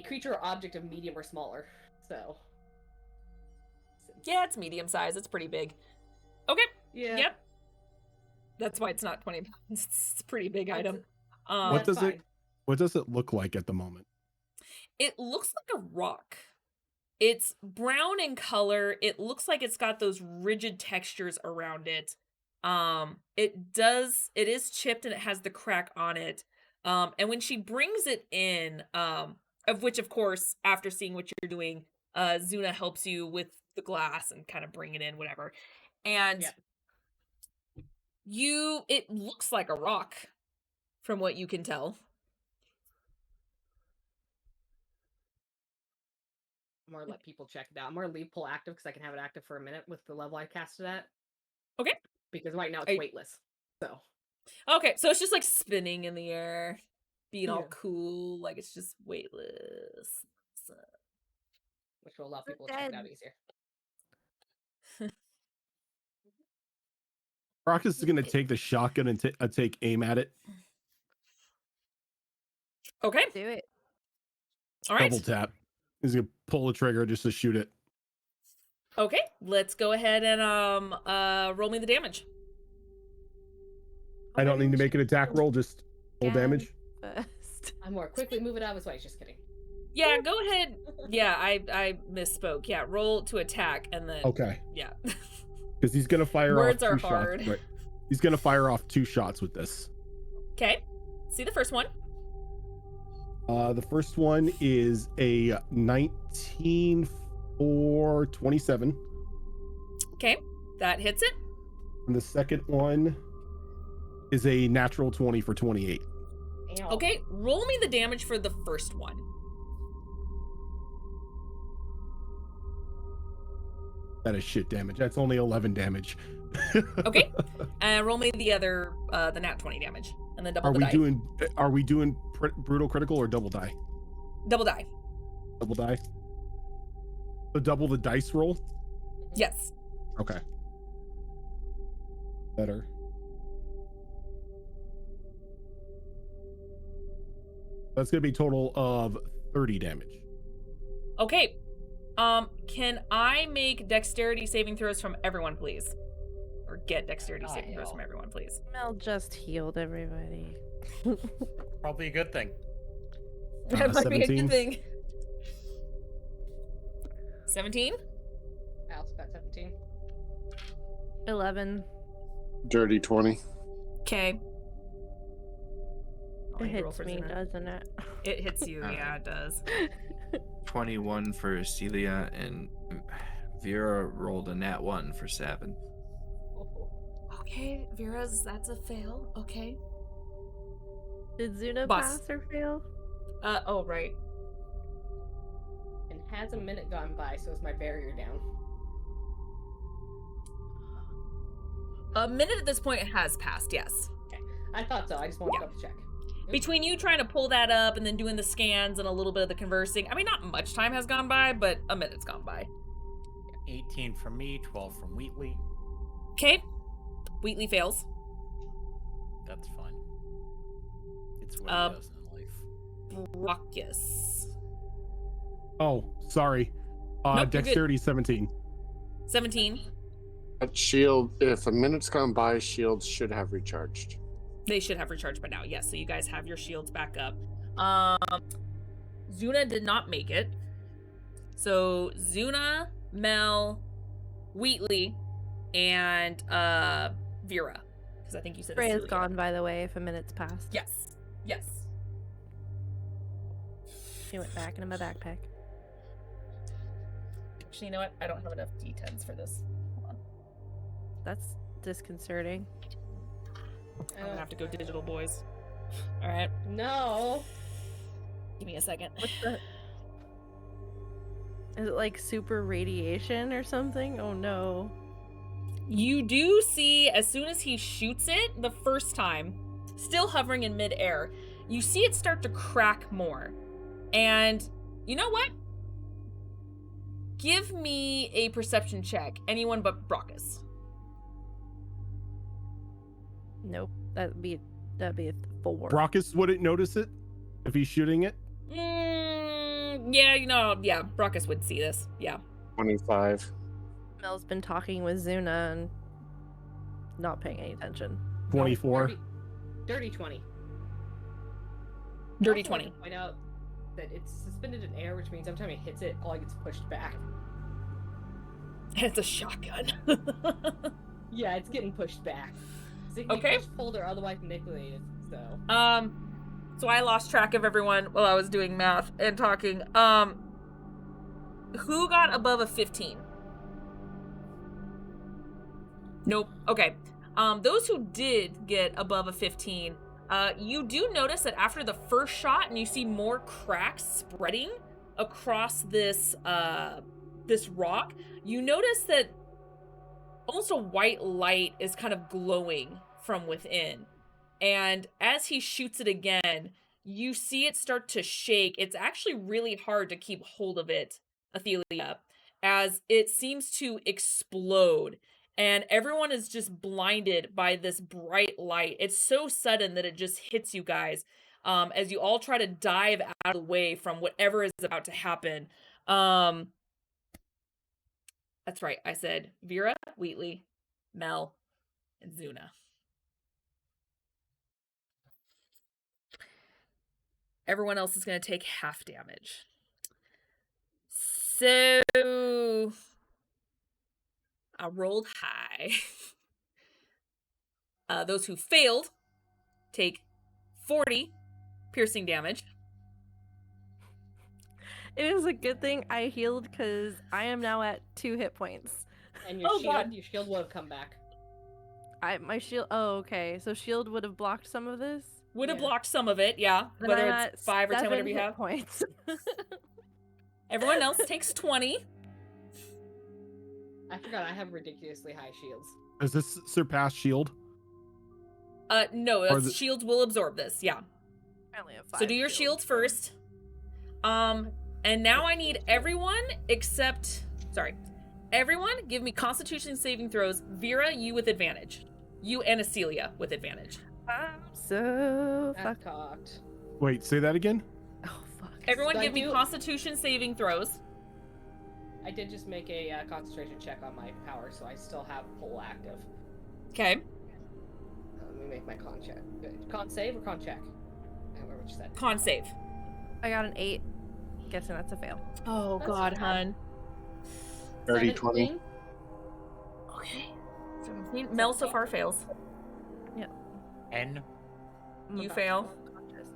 creature or object of medium or smaller. So. Yeah, it's medium size. It's pretty big. Okay. Yeah. Yep. That's why it's not 20 pounds. It's a pretty big item. What That's does What does it look like at the moment? It looks like a rock. It's brown in color. It looks like it's got those rigid textures around it. It is chipped and it has the crack on it. And when she brings it in, of which of course, after seeing what you're doing, Zuna helps you with the glass and kind of bring it in, whatever. And Yeah. it looks like a rock from what you can tell. I'm gonna let people check it out. I'm gonna leave pull active because I can have it active for a minute with the level I casted at. Okay. Because right now it's I- weightless. So. Okay, so it's just like spinning in the air, being all Yeah. cool, like it's just weightless. So, Which will allow We're people to check it out dead. easier. Rockus is gonna take the shotgun and take aim at it. okay, Do it. all right. Double tap. He's gonna pull the trigger just to shoot it. Okay, let's go ahead and roll me the damage. I don't need to make an attack roll, just full Yeah. damage. First. I'm more quickly move it out of his way. Just kidding. Yeah, go ahead. Yeah, I misspoke. Yeah, roll to attack and then Okay, yeah. because he's gonna fire Words off are two hard. shots. Right. He's gonna fire off 2 shots with this. Okay. See the first one. The first one is a 19 for 27, Okay. That hits it. and the second one is a natural 20 for 28. Ow. Okay, roll me the damage for the first one. That is shit damage. That's only 11 damage. Okay. And roll me the other the nat 20 damage. And then double Are the we die. doing brutal critical or double die? Double die. Double die. So double the dice roll. Yes. Okay. Better. That's gonna be a total of 30 damage. Okay. Can I make dexterity saving throws from everyone, please? Or get dexterity saving throws hell. from everyone, please. Mel just healed everybody. Probably a good thing. That might be a 17. good thing. 17? I also got 17. 11. Dirty 20. Okay. It hits me, doesn't it? It hits you, yeah, it does. 21 for Celia, and Vera rolled a nat 1 for 7. Okay, that's a fail. Okay. Did Zuna Boss. pass or fail? Oh, right. And has a minute gone by, so is my barrier down? A minute at this point has passed, yes. I thought so. I just wanted Yeah. to double check. Between you trying to pull that up and then doing the scans and a little bit of the conversing, I mean, not much time has gone by, but a minute's gone by. 18 from me, 12 from Wheatley. Okay. Wheatley fails. That's fun. It's what Uh, he does in life. Raucous. Oh, sorry. Nope, you're good. Dexterity 17. 17. At shield, if a minute's gone by, shields should have recharged. They should have recharged by now. Yes, so you guys have your shields back up. Zuna did not make it. So Zuna, Mel, Wheatley, and Vera. Because I think you said Freya's Celia. gone, by the way, if a minute's passed. Yes. Yes. She went back into my backpack. Actually, you know what? I don't have enough D10s for this. Hold on. That's disconcerting. I'm gonna have to go digital, boys. All right. No. Give me a second. What's the... Is it like super radiation or something? Oh no. You do see, as soon as he shoots it the first time, still hovering in midair, you see it start to crack more. And you know what? Give me a perception check. Anyone but Brockus. Nope. That'd be a 4. Brockus wouldn't notice it if he's shooting it. Yeah, yeah, Brockus would see this. Yeah. 25. Mel's been talking with Zuna and not paying any attention. 24. Dirty 20. Dirty I also 20. want to point out that it's suspended in air, which means every time it hits it, all it gets pushed back. It's a shotgun. Yeah, it's getting pushed back. So it can Okay. be pushed, pulled, or otherwise manipulated. So So I lost track of everyone while I was doing math and talking. Who got above a 15? Nope. Okay. Those who did get above a 15, you do notice that after the first shot and you see more cracks spreading across this rock, you notice that almost a white light is kind of glowing from within. And as he shoots it again, you see it start to shake. It's actually really hard to keep hold of it, Athelia, as it seems to explode. And everyone is just blinded by this bright light. It's so sudden that it just hits you guys as you all try to dive out of the way from whatever is about to happen. That's right. I said Vera, Wheatley, Mel, and Zuna. Everyone else is going to take half damage. So I rolled high. Those who failed take 40 piercing damage. It was a good thing I healed because I am now at 2 hit points. and your Oh, God. shield would have come back. My shield. Oh, okay. So shield would have blocked some of this. Would have Yeah. blocked some of it, yeah. Then Whether I'm it's at 5 or 10, 7 whatever you hit have. Points. Everyone else takes 20. I forgot I have ridiculously high shields. Does this surpass shield? No, Or the- shields will absorb this, yeah. I only have So 5 do your shields first. And now I need everyone everyone give me Constitution saving throws. Vera, you with advantage. You and Acelia with advantage. I'm so That's fuck. cocked. Wait, say that again? Oh fuck. Everyone So I give me do- Constitution saving throws. I did just make a concentration check on my power, so I still have pull active. Okay. Let me make my con check. Con save or con check? I don't remember what you said. Con save. I got an 8. Guessing that's a fail. Oh That's God, bad. hun. 30, 20. 17? Okay. 17. Mel so far fails. N. I'm You about fail. to fall unconscious.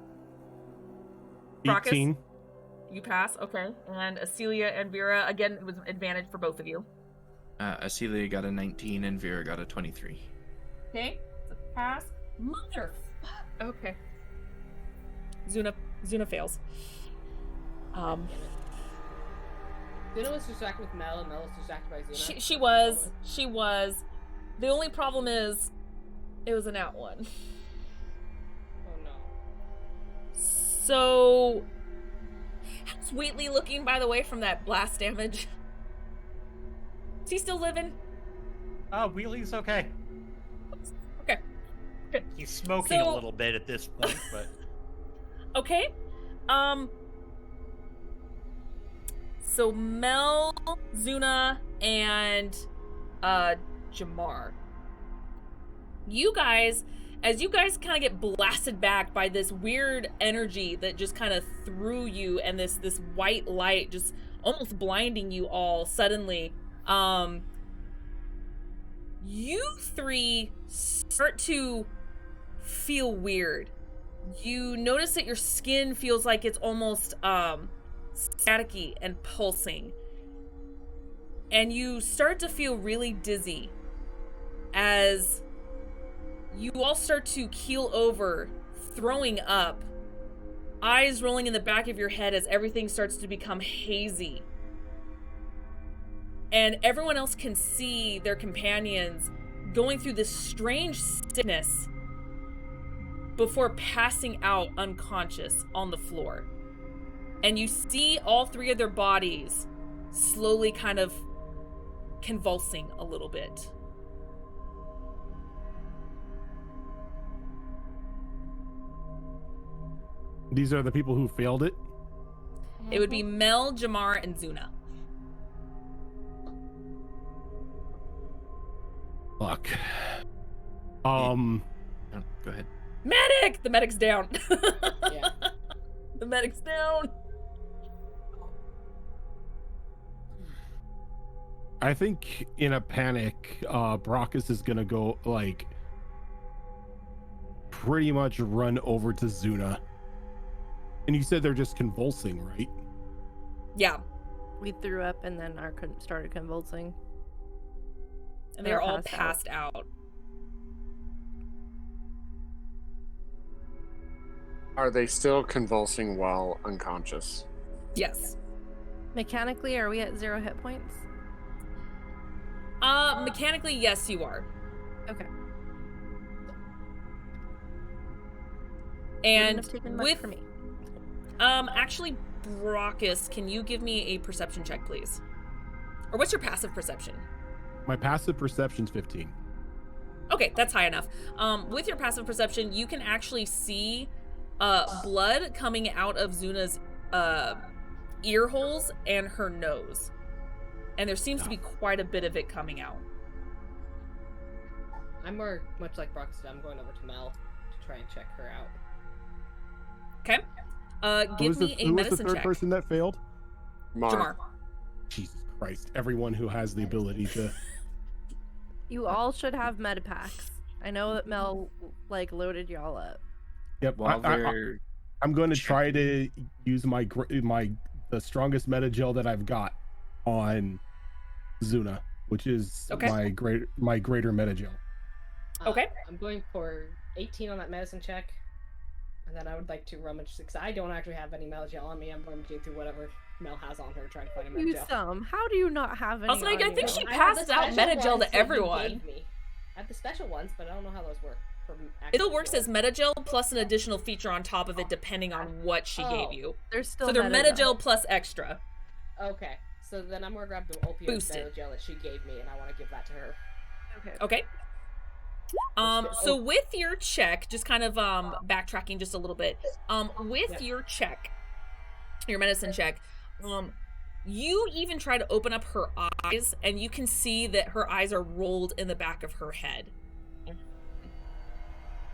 Brockus? 18. You pass. Okay. And Acelia and Vera, again, it was advantage for both of you. Acelia got a 19 and Vera got a 23. Okay. It's a pass. Mother. Okay. Zuna fails. Zuna was distracted with Mel, and Mel was distracted by Zuna. She was. The only problem is, it was an out one. Oh no. So, how's Wheatley looking, by the way, from that blast damage? Is he still living? Wheelie's okay. Okay. Good. He's smoking So- a little bit at this point, but Okay. So Mel, Zuna, and Jamar. You guys, as you guys kind of get blasted back by this weird energy that just kind of threw you, and this white light just almost blinding you all suddenly, you three start to feel weird. You notice that your skin feels like it's almost staticky and pulsing. And you start to feel really dizzy as you all start to keel over, throwing up, eyes rolling in the back of your head as everything starts to become hazy. And everyone else can see their companions going through this strange sickness before passing out unconscious on the floor. And you see all three of their bodies slowly kind of convulsing a little bit. These are the people who failed it. It would be Mel, Jamar, and Zuna. Fuck. Oh, go ahead. Medic! The medic's down. Yeah. The medic's down. I think in a panic, Brockus is gonna go like pretty much run over to Zuna. And you said they're just convulsing, right? Yeah. We threw up and then started convulsing. And they're all passed out. passed out. Are they still convulsing while unconscious? Yes. Mechanically, are we at 0 hit points? Mechanically, yes, you are. Okay. And Wouldn't have taken much with for me. Actually, Brockus, can you give me a perception check, please? Or what's your passive perception? My passive perception's 15. Okay, that's high enough. With your passive perception, you can actually see blood coming out of Zuna's ear holes and her nose. And there seems to be quite a bit of it coming out. I'm more much like Brock said. I'm going over to Mel to try and check her out. Okay. Give me a who was the medicine third check. person that failed? Jamar. Jesus Christ. Everyone who has the ability to. You all should have med packs. I know that Mel loaded y'all up. Yep. While they're I'm going to try to use the strongest meta gel that I've got on Zuna, which is Okay. my greater meta gel. Okay. I'm going for 18 on that medicine check. And then I would like to rummage, because I don't actually have any Mel gel on me. I'm rummaging through whatever Mel has on her, trying to find a Mel Use gel. some. How do you not have any? Also, like, on I think you? she I have the passed out special Metagel ones to that you everyone. gave me. I have the special ones, but I don't know how those work. It'll work as Metagel plus an additional feature on top of it, depending on what she gave you. There's still So they're Metagel. Metagel plus extra. Okay, so then I'm gonna grab the opioid Boosted. gel that she gave me, and I want to give that to her. Okay. Okay. So with your check, just kind of backtracking just a little bit. With your check, your medicine check, you even try to open up her eyes, and you can see that her eyes are rolled in the back of her head.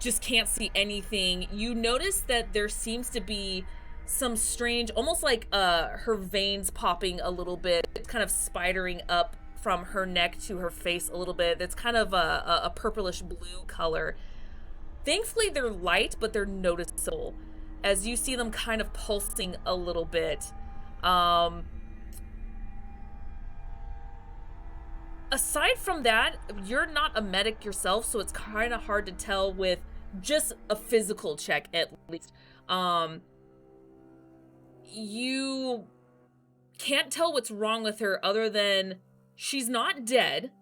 just can't see anything. You notice that there seems to be some strange, almost like her veins popping a little bit. It's kind of spidering up from her neck to her face a little bit. It's kind of a purplish blue color. Thankfully, they're light, but they're noticeable as you see them kind of pulsing a little bit. Aside from that, you're not a medic yourself, so it's kind of hard to tell with just a physical check, at least. You can't tell what's wrong with her other than she's not dead,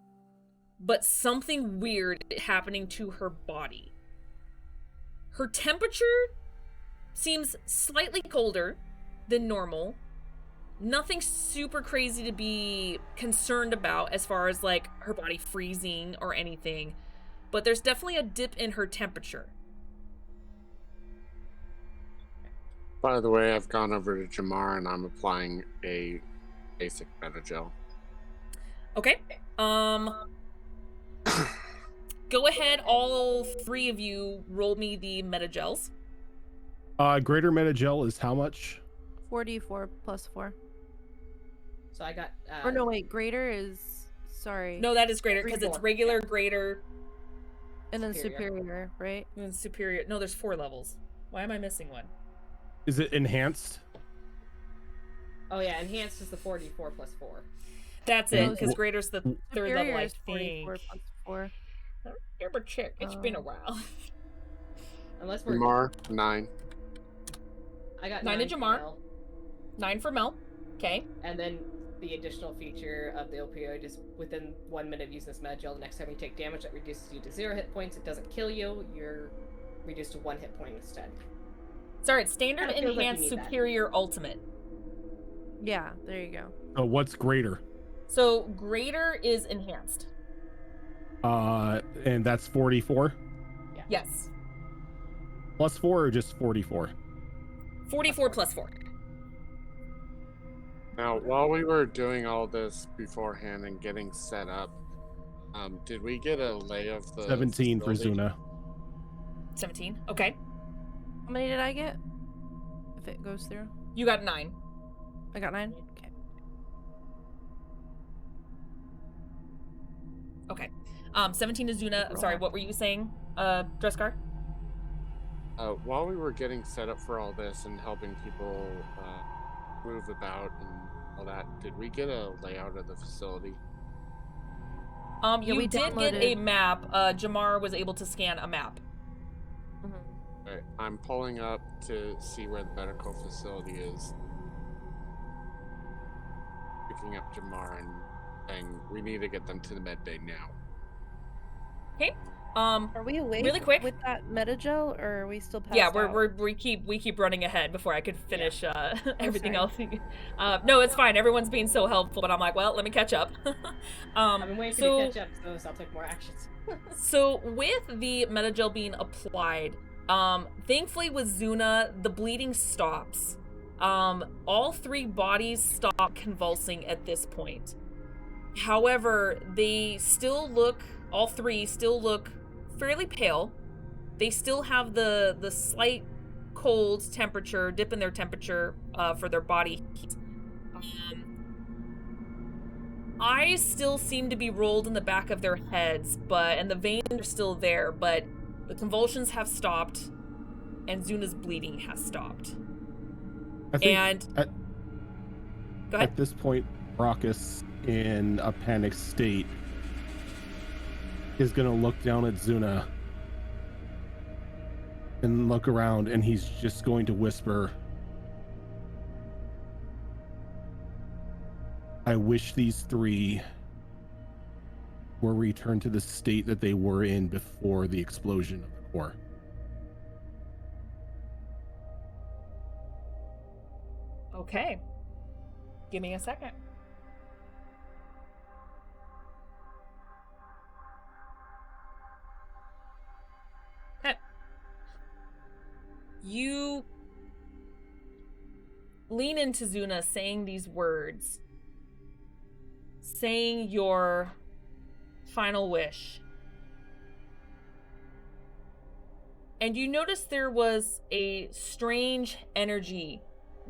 but something weird happening to her body. Her temperature seems slightly colder than normal. Nothing super crazy to be concerned about as far as like her body freezing or anything, but there's definitely a dip in her temperature. By the way, I've gone over to Jamar and I'm applying a basic Metagel. Okay. Go ahead, all three of you roll me the Metagels. Greater Metagel is how much? 44 plus 4. So I got. Or no, wait. Greater is. Sorry. No, that is greater because it's 3-4. regular, greater, And then superior. superior, right? and superior. No, there's 4 levels. Why am I missing one? Is it enhanced? Oh yeah, enhanced is the 44 plus 4. That's No, it, because it's- greater's the third Superior level, I is 44 think. plus 4. I don't remember check. It's been a while. Unless we're. Jamar, 9. I got 9 to 9 for Jamar. Mel, 9 for Mel. Okay. and then the additional feature of the opioid is within 1 minute of using this Metagel, the next time you take damage, that reduces you to 0 hit points. It doesn't kill you. You're reduced to 1 hit point instead. Sorry, it's standard, Kinda feels like you enhanced, need that. superior, ultimate. Yeah, there you go. So what's greater? So greater is enhanced. And that's 44 Yes. plus 4 or just 44? 44 plus 4. Now, while we were doing all this beforehand and getting set up, did we get a lay of the 17 for facility? Zuna. 17. Okay. How many did I get? If it goes through. You got 9. I got 9? Okay. Okay. 17 is Zuna. Roll. Sorry, what were you saying, Dreskar? While we were getting set up for all this and helping people move about and all that, did we get a layout of the facility? Yeah, You we did get a downloaded- map. Jamar was able to scan a map. Mhm. Alright, I'm pulling up to see where the medical facility is. Picking up Jamar and saying we need to get them to the med bay now. Okay. Are we awake Really quick? with that Metagel, or are we still passed Yeah, out? we keep running ahead before I could finish everything sorry. else. No, it's fine. Everyone's being so helpful, but I'm like, well, let me catch up. I've been waiting for you to catch up, so I'll take more actions. So with the Metagel being applied, thankfully with Zuna, the bleeding stops. All 3 bodies stop convulsing at this point. However, they still look, all 3 still look fairly pale. They still have the slight cold temperature, dip in their temperature for their body heat. Eyes still seem to be rolled in the back of their heads, and the veins are still there, but the convulsions have stopped, and Zuna's bleeding has stopped. I think And at- go ahead. at this point, Raucus, in a panicked state, is going to look down at Zuna and look around, and he's just going to whisper, I wish these 3 were returned to the state that they were in before the explosion of the core. Okay. Give me a second. Okay. You lean into Zuna saying these words, saying your final wish. and you notice there was a strange energy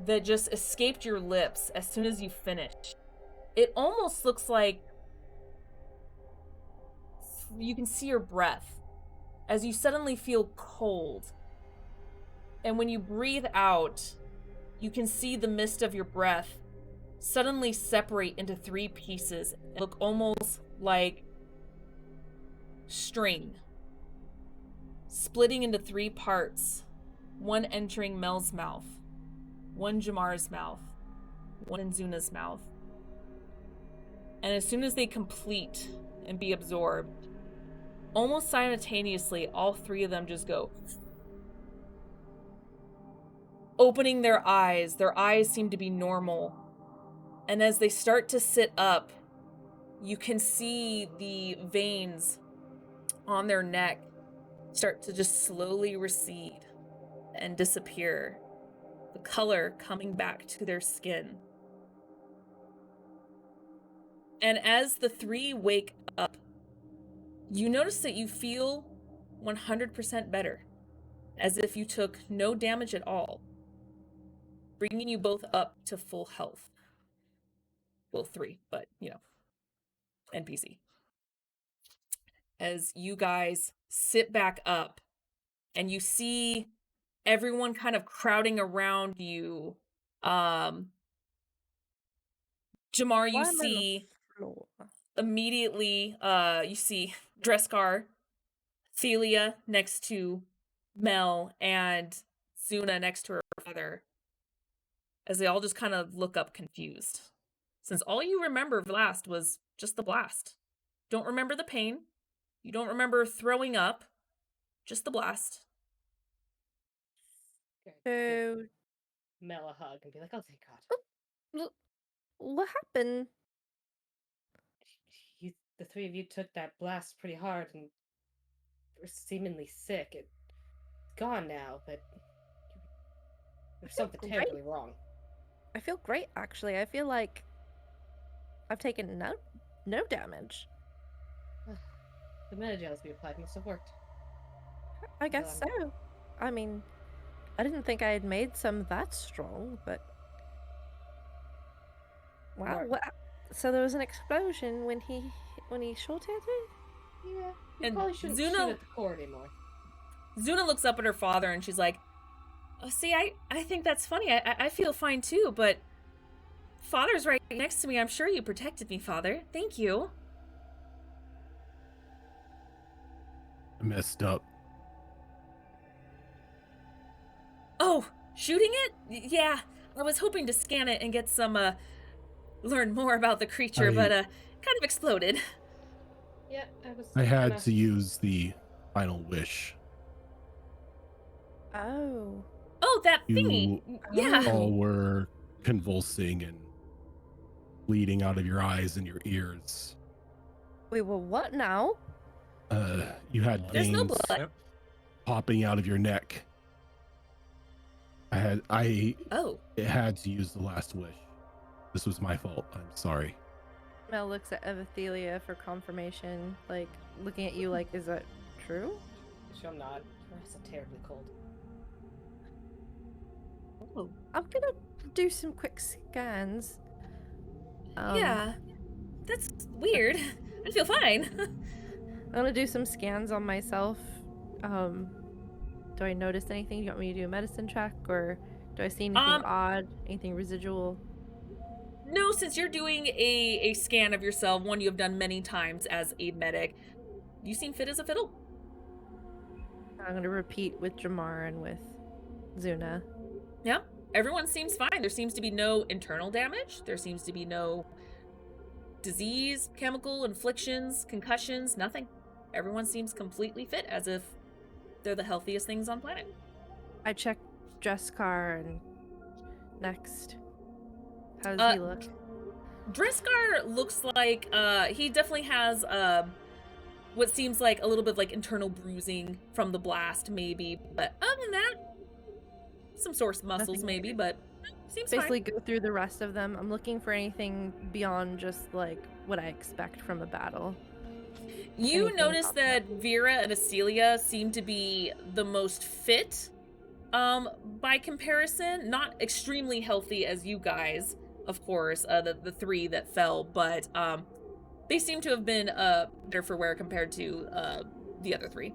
that just escaped your lips as soon as you finished. It almost looks like you can see your breath as you suddenly feel cold. And when you breathe out, you can see the mist of your breath suddenly separate into 3 pieces and look almost like string, splitting into 3 parts, one entering Mel's mouth, one Jamar's mouth, one in Zuna's mouth. And as soon as they complete and be absorbed, almost simultaneously, all 3 of them just go, opening their eyes. Their eyes seem to be normal. And as they start to sit up, you can see the veins on their neck start to just slowly recede and disappear, the color coming back to their skin. And as the 3 wake up, you notice that you feel 100% better, as if you took no damage at all, bringing you both up to full health. Well, 3, but, NPC. As you guys sit back up and you see everyone kind of crowding around you. Jamar, you Why am I on the see floor? immediately, you see Dreskar, Thelia next to Mel, and Zuna next to her father, as they all just kind of look up confused. Since all you remember last was just the blast. Don't remember the pain. You don't remember throwing up. Just the blast. Okay, So, give Mel a hug and be like, "Oh, thank God." what happened? The 3 of you took that blast pretty hard and were seemingly sick. It's gone now, but there's something great. terribly wrong. I feel great, actually. I feel like I've taken no damage. The metagels we applied must have worked. I guess so. I mean, I didn't think I had made some that strong, but wow. Right. What? So there was an explosion when he shot at it? Yeah, you And probably shouldn't Zuna- shoot at the core anymore. Zuna looks up at her father and she's like, "Oh, see, I think that's funny. I feel fine too, but Father's right next to me. I'm sure you protected me, Father. Thank you." I messed up. Oh, shooting it? Yeah, I was hoping to scan it and get some, learn more about the creature, but, kind of exploded. Yeah, I had to use the final wish. Oh. Oh, that thingy. Yeah. All were convulsing and bleeding out of your eyes and your ears. We were what now? You had There's no veins blood. popping out of your neck. I Oh. had to use the last wish. This was my fault. I'm sorry. Mel looks at Evathelia for confirmation, like looking at you like, is that true? She'll nod. Her eyes are terribly cold. Oh. I'm gonna do some quick scans. Yeah. That's weird. I feel fine. I'm gonna do some scans on myself. Do I notice anything? Do you want me to do a medicine check, or do I see anything odd? Anything residual? No, since you're doing a scan of yourself, one you have done many times as a medic, you seem fit as a fiddle. I'm gonna repeat with Jamar and with Zuna. Yeah, everyone seems fine. There seems to be no internal damage. There seems to be no disease, chemical inflictions, concussions, nothing. Everyone seems completely fit, as if they're the healthiest things on planet. I check Dreskar and next. How does he look? Dreskar looks like he definitely has what seems like a little bit of like internal bruising from the blast, maybe. But other than that, some sore muscles, Nothing maybe. weird. But seems Basically, fine. go through the rest of them. I'm looking for anything beyond just like what I expect from a battle. You anything notice pops that up. Vera and Acelia seem to be the most fit, by comparison. Not extremely healthy as you guys, of course, the three that fell, but they seem to have been better for wear compared to the other three.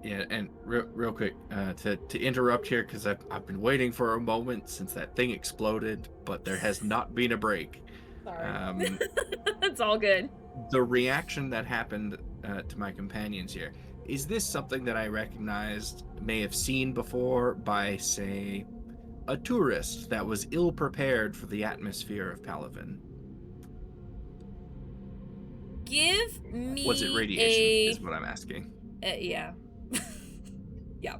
Yeah, and real quick, to interrupt here, because I've been waiting for a moment since that thing exploded, but there has not been a break. Sorry. That's all good. The reaction that happened to my companions here, is this something that I recognized, may have seen before by, say, a tourist that was ill prepared for the atmosphere of Palaven? Give me Was it radiation, is what I'm asking. Yeah. Yeah.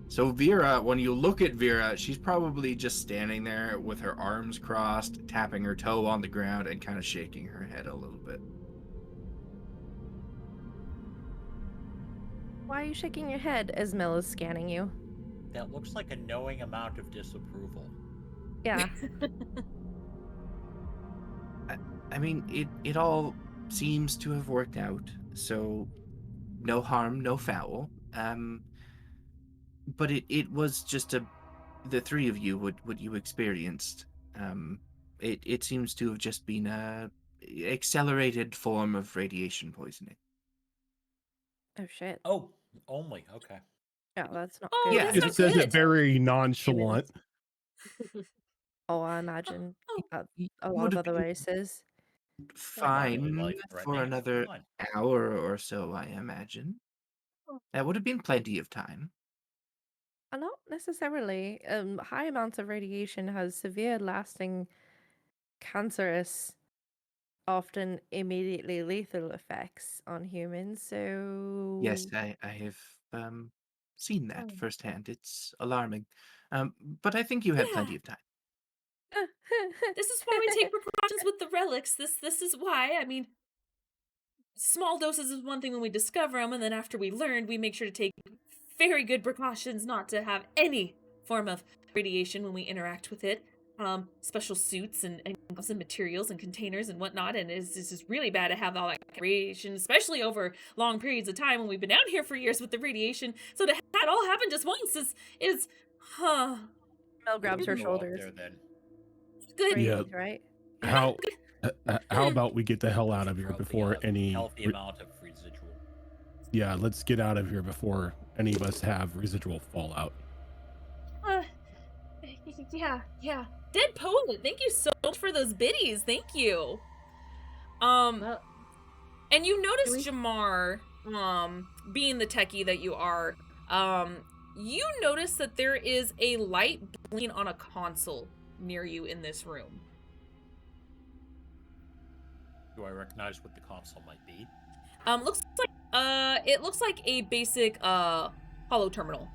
So Vera, when you look at Vera, she's probably just standing there with her arms crossed, tapping her toe on the ground and kind of shaking her head a little bit. Why are you shaking your head as Mel is scanning you? That looks like a knowing amount of disapproval. Yeah. I mean, it all seems to have worked out, so no harm, no foul. But it was just the three of you, what you experienced. It seems to have just been a accelerated form of radiation poisoning. Oh shit. Oh, only okay. Yeah, that's not Oh, good. Yeah, that's It not just says good. it very nonchalant. Oh, I imagine Oh, a lot would of have other been races. fine for life-threatening. another Fine. hour or so, I imagine. That would have been plenty of time. Not necessarily. High amounts of radiation has severe, lasting, cancerous, often immediately lethal effects on humans. So Yes, I have seen that Oh. firsthand. It's alarming. But I think you had Yeah. plenty of time. This is why we take precautions with the relics. This is why. I mean, small doses is one thing when we discover them, and then after we learn, we make sure to take very good precautions not to have any form of radiation when we interact with it. Special suits and gloves and materials and containers and whatnot, and it's just really bad to have all that radiation, especially over long periods of time when we've been down here for years with the radiation. So to have that all happen just once is Mel grabs her Go up shoulders. there, then. good. Yeah. Breathe, right? How how about we get the hell out of here Probably before a any healthy amount of residual. yeah, let's get out of here before any of us have residual fallout. Yeah. Dead poet, thank you so much for those biddies. Thank you. Well, And you notice we- Jamar, being the techie that you are, you notice that there is a light blinking on a console near you in this room. Do I recognize what the console might be? Looks like it looks like a basic holo terminal.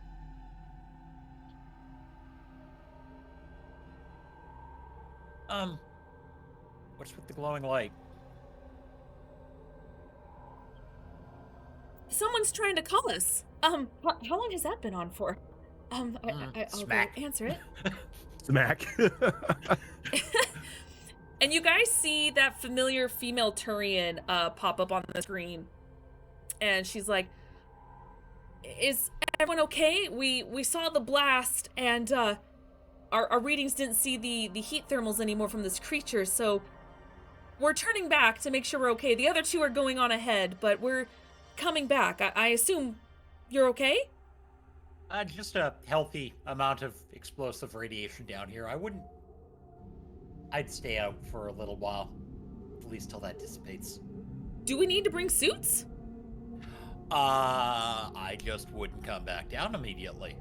What's with the glowing light? Someone's trying to call us. How long has that been on for? I'll go Smack. answer it. Smack. And you guys see that familiar female Turian pop up on the screen. And she's like, is everyone okay? We saw the blast, and our readings didn't see the heat thermals anymore from this creature, so we're turning back to make sure we're okay. The other two are going on ahead, but we're coming back. I assume you're okay? Just a healthy amount of explosive radiation down here. I'd stay out for a little while, at least till that dissipates. Do we need to bring suits? I just wouldn't come back down immediately.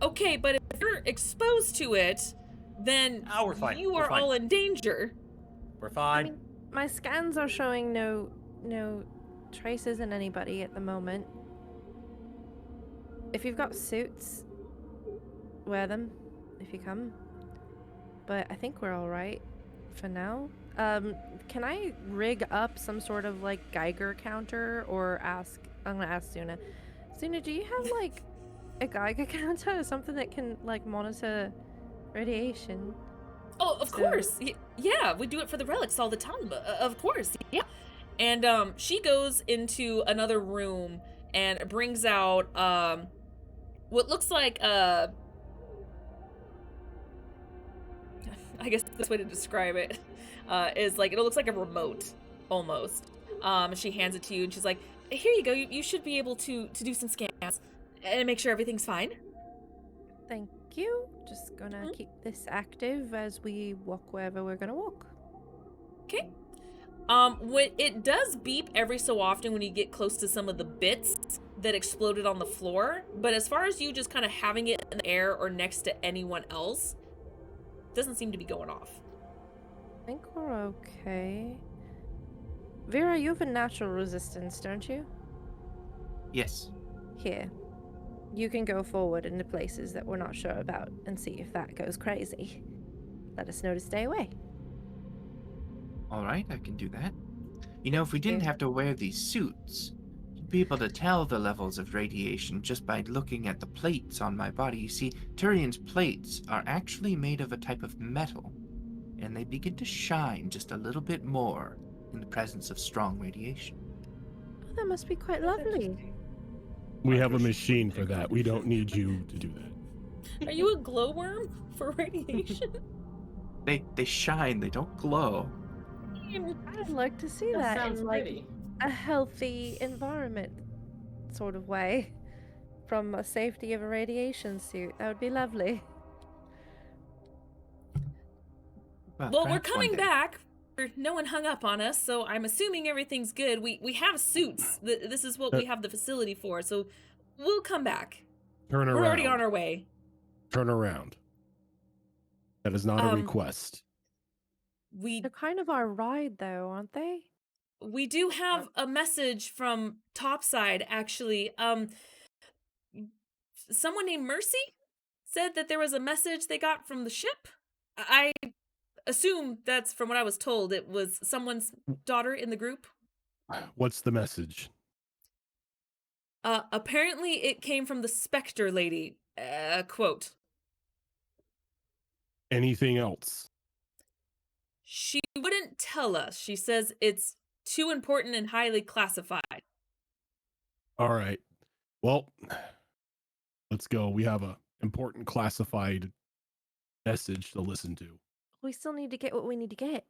Okay, but if you're exposed to it, then We're fine. you We're are fine. all in danger. We're I fine. mean, my scans are showing no traces in anybody at the moment. If you've got suits, wear them if you come. But I think we're all right for now. Can I rig up some sort of like Geiger counter or ask? I'm gonna ask Suna. Suna, do you have like a Geiger counter or something that can like monitor radiation? Oh, of So- course. Yeah, we do it for the relics all the time. Of course. Yeah. And she goes into another room and brings out what looks like I guess this way to describe it is like it looks like a remote almost. She hands it to you and she's like, "Here you go. You should be able to do some scans and make sure everything's fine." Thank you. Just gonna keep this active as we walk wherever we're gonna walk. Okay. When it does beep every so often when you get close to some of the bits that exploded on the floor, but as far as you just kind of having it in the air or next to anyone else, doesn't seem to be going off. I think we're okay. Vera, you have a natural resistance, don't you? Yes. Here. You can go forward into places that we're not sure about and see if that goes crazy. Let us know to stay away. All right, I can do that. You know, if we didn't Okay. have to wear these suits, you'd be able to tell the levels of radiation just by looking at the plates on my body. You see, Turian's plates are actually made of a type of metal, and they begin to shine just a little bit more in the presence of strong radiation. Oh, that must be quite That's lovely. interesting. We have a machine for that. We don't need you to do that. Are you a glowworm for radiation? They shine, they don't glow. I'd like to see That that sounds in like pretty. a healthy environment sort of way. From a safety of a radiation suit. That would be lovely. Well, we're perhaps one coming day. back. No one hung up on us, so I'm assuming everything's good. We have suits. This is what we have the facility for, so we'll come back. Turn around. We're already on our way. Turn around. That is not a Um, request. We They're kind of our ride, though, aren't they? we do have a message from Topside, actually. Someone named Mercy said that there was a message they got from the ship. I assume that's from what I was told. It was someone's daughter in the group. What's the message? Apparently it came from the Spectre lady. Quote. Anything else? She wouldn't tell us. She says it's too important and highly classified. All right. Well, let's go. We have a important classified message to listen to. We still need to get what we need to get.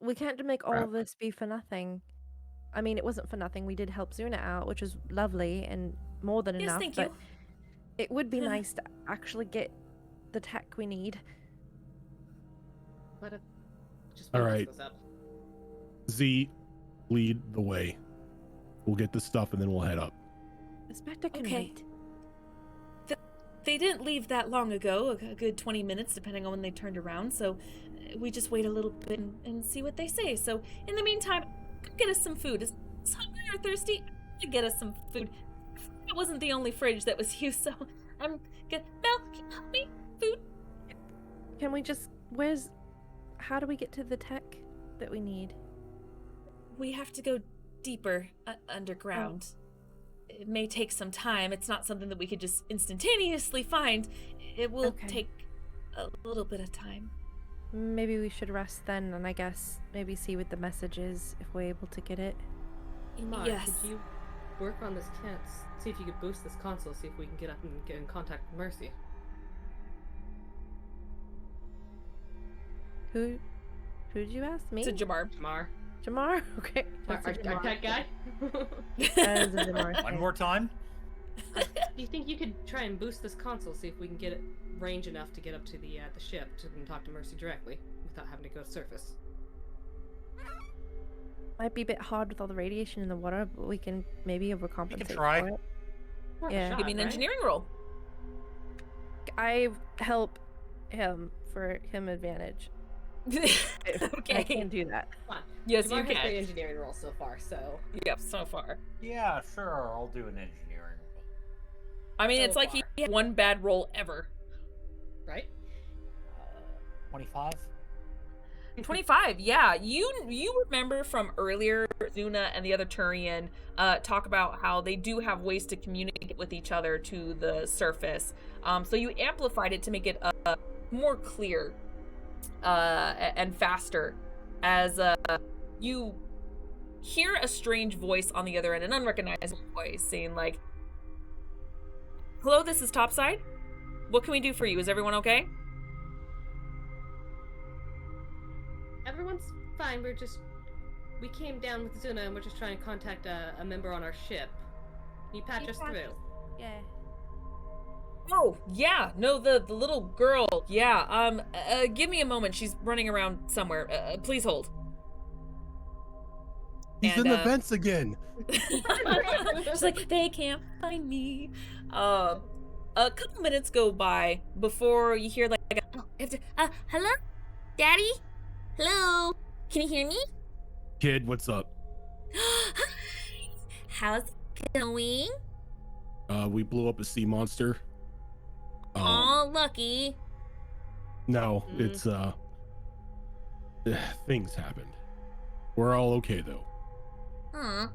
We can't make all Crap. of this be for nothing. I mean, it wasn't for nothing. We did help Zuna out, which was lovely and more than Yes, enough. thank but you. it would be nice to actually get the tech we need. Let it just All focus right. this up. Z, lead the way. We'll get the stuff and then we'll head up. The Spectre can Okay. wait. They didn't leave that long ago, a good 20 minutes, depending on when they turned around, so we just wait a little bit and see what they say. So, in the meantime, go get us some food. Is hungry or thirsty? Get us some food. It wasn't the only fridge that was used, so I'm good. Belle, can you help me? Food? Can we just... How do we get to the tech that we need? We have to go deeper underground. It may take some time. It's not something that we could just instantaneously find. It will Okay. take a little bit of time. Maybe we should rest then, and I guess maybe see what the message is, if we're able to get it. Imar, Yes. could you work on this kit? See if you could boost this console, see if we can get up and get in contact with Mercy. Who did you ask? Me? To Jamar. Jamar. Jamar? Okay. Our, that's a our Jamar tech guy? That is a Jamar One thing. more time. Do you think you could try and boost this console, see if we can get it range enough to get up to the ship to and talk to Mercy directly without having to go surface? Might be a bit hard with all the radiation in the water, but we can maybe overcompensate try. for it. Worth a Yeah. shot, Give me an right? engineering roll. I help him for him advantage. I Okay. can't do that. Come on. Yes, Jamar you has the can. engineering roll so far, so Yep, so far. Yeah, sure. I'll do an engineering. I mean, So it's like far. he had one bad roll ever. right? 25. 25, yeah. You remember from earlier, Zuna and the other Turian talk about how they do have ways to communicate with each other to the surface. So you amplified it to make it more clear and faster as you hear a strange voice on the other end, an unrecognizable voice saying like, "Hello, this is Topside. What can we do for you? Is everyone okay?" Everyone's fine. We came down with Zuna and we're just trying to contact a member on our ship. Can you patch us through? Yeah. Oh, yeah. No, the little girl. Yeah. Give me a moment. She's running around somewhere. Please hold. He's And, in the vents again. She's like, they can't find me. A couple minutes go by before you hear like, hello, Daddy? Hello? Can you hear me? Kid, what's up? How's it going? We blew up a sea monster. Oh, lucky. No, it's things happened. We're all okay though. Huh.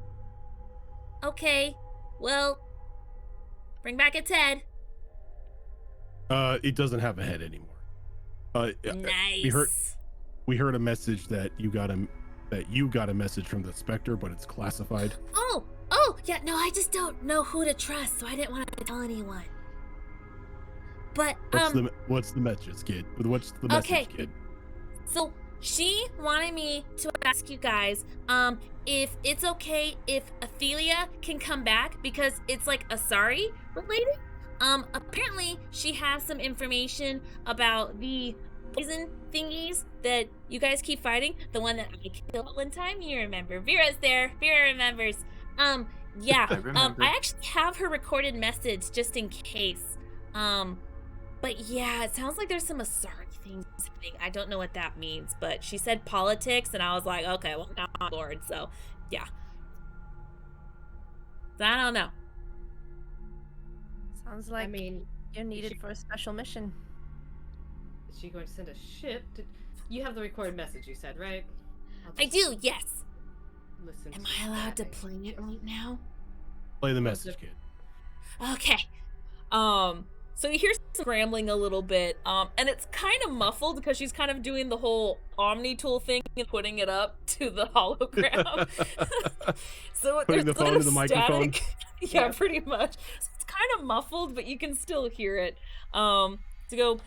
Okay. Well, bring back its head. It doesn't have a head anymore. Nice. We heard a message that you got a message from the Spectre, but it's classified. Oh, yeah, no, I just don't know who to trust, so I didn't want to tell anyone. But, what's the message, kid? What's the message, kid? So, she wanted me to ask you guys, if it's okay if Ophelia can come back, because it's like Asari related. Apparently she has some information about the poison thingies that you guys keep fighting. The one that I killed one time, you remember. Vera's there. Vera remembers. Yeah. I remember. I actually have her recorded message just in case. But yeah, it sounds like there's some Asari things happening. I don't know what that means, but she said politics, and I was like, okay, well, now I'm on board, so yeah. So I don't know. Sounds like I mean, you're needed for a special mission. is she going to send a ship? You have the recorded message, you said, right? I do, yes. Listen. Am I allowed to play it right now? Play the message, kid. Okay. So you hear scrambling a little bit, and it's kind of muffled because she's kind of doing the whole Omni tool thing and putting it up to the hologram. So Putting there's the a phone bit to the of microphone. static. Yeah, pretty much. So it's kind of muffled, but you can still hear it. To go,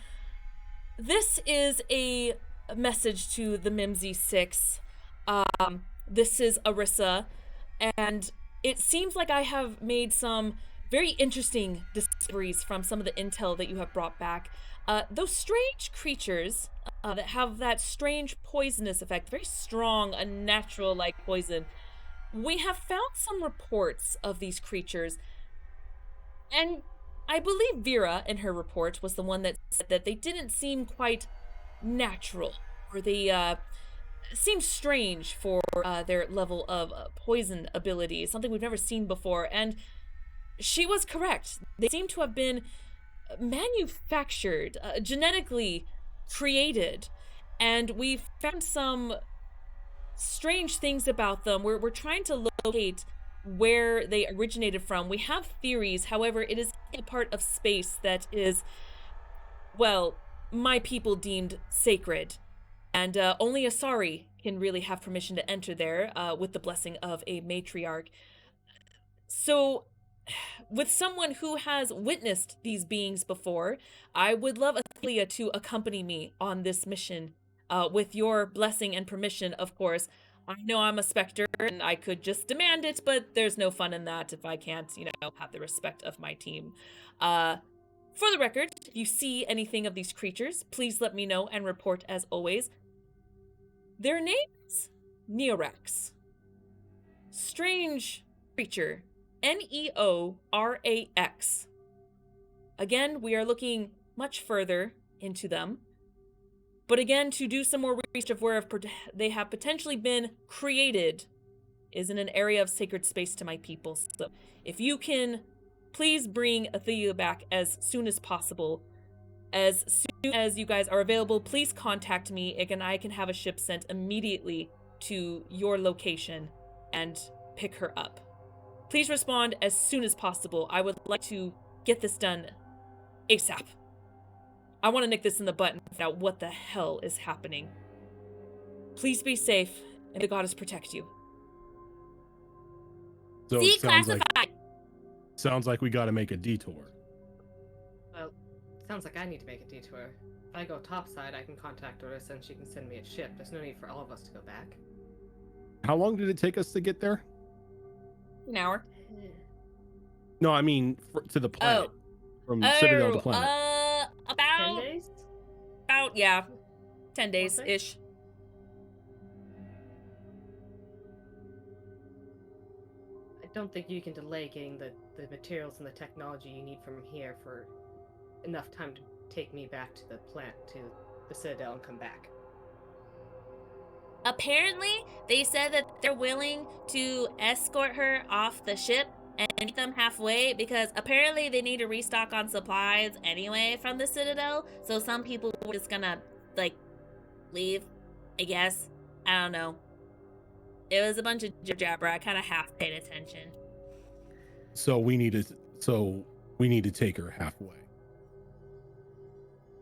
this is a message to the Mimsy 6. This is Arissa, and it seems like I have made some very interesting discoveries from some of the intel that you have brought back. Those strange creatures that have that strange poisonous effect, very strong, unnatural-like poison. We have found some reports of these creatures, and I believe Vera, in her report, was the one that said that they didn't seem quite natural, or they seemed strange for their level of poison ability, something we've never seen before, and she was correct. They seem to have been manufactured, genetically created, and we found some strange things about them. We're trying to locate where they originated from. We have theories, however, it is a part of space that is, well, my people deemed sacred, and only Asari can really have permission to enter there with the blessing of a matriarch. So, with someone who has witnessed these beings before, I would love Ophelia to accompany me on this mission, with your blessing and permission, of course. I know I'm a Spectre, and I could just demand it, but there's no fun in that if I can't, have the respect of my team. For the record, if you see anything of these creatures, please let me know and report as always. Their name's Neorax. Strange creature. Neorax. Again, we are looking much further into them. But again, to do some more research of where they have potentially been created is in an area of sacred space to my people. So if you can, please bring Ophelia back as soon as possible. As soon as you guys are available, please contact me, and I can have a ship sent immediately to your location and pick her up. Please respond as soon as possible. I would like to get this done ASAP. I want to nick this in the butt and find out what the hell is happening. Please be safe, and the goddess protect you. So See, it classified. sounds like we got to make a detour. Well, sounds like I need to make a detour. If I go topside, I can contact Orisa and she can send me a ship. There's no need for all of us to go back. How long did it take us to get there? An hour. No, I mean to the planet. From Citadel to planet. 10 About days? yeah, 10 days Roughly? ish. I don't think you can delay getting the materials and the technology you need from here for enough time to take me back to the plant, to the Citadel, and come back. Apparently, they said that they're willing to escort her off the ship and meet them halfway because apparently they need to restock on supplies anyway from the Citadel. So some people were just gonna, like, leave, I guess. I don't know. It was a bunch of jabber. I kind of half paid attention. So we need to take her halfway.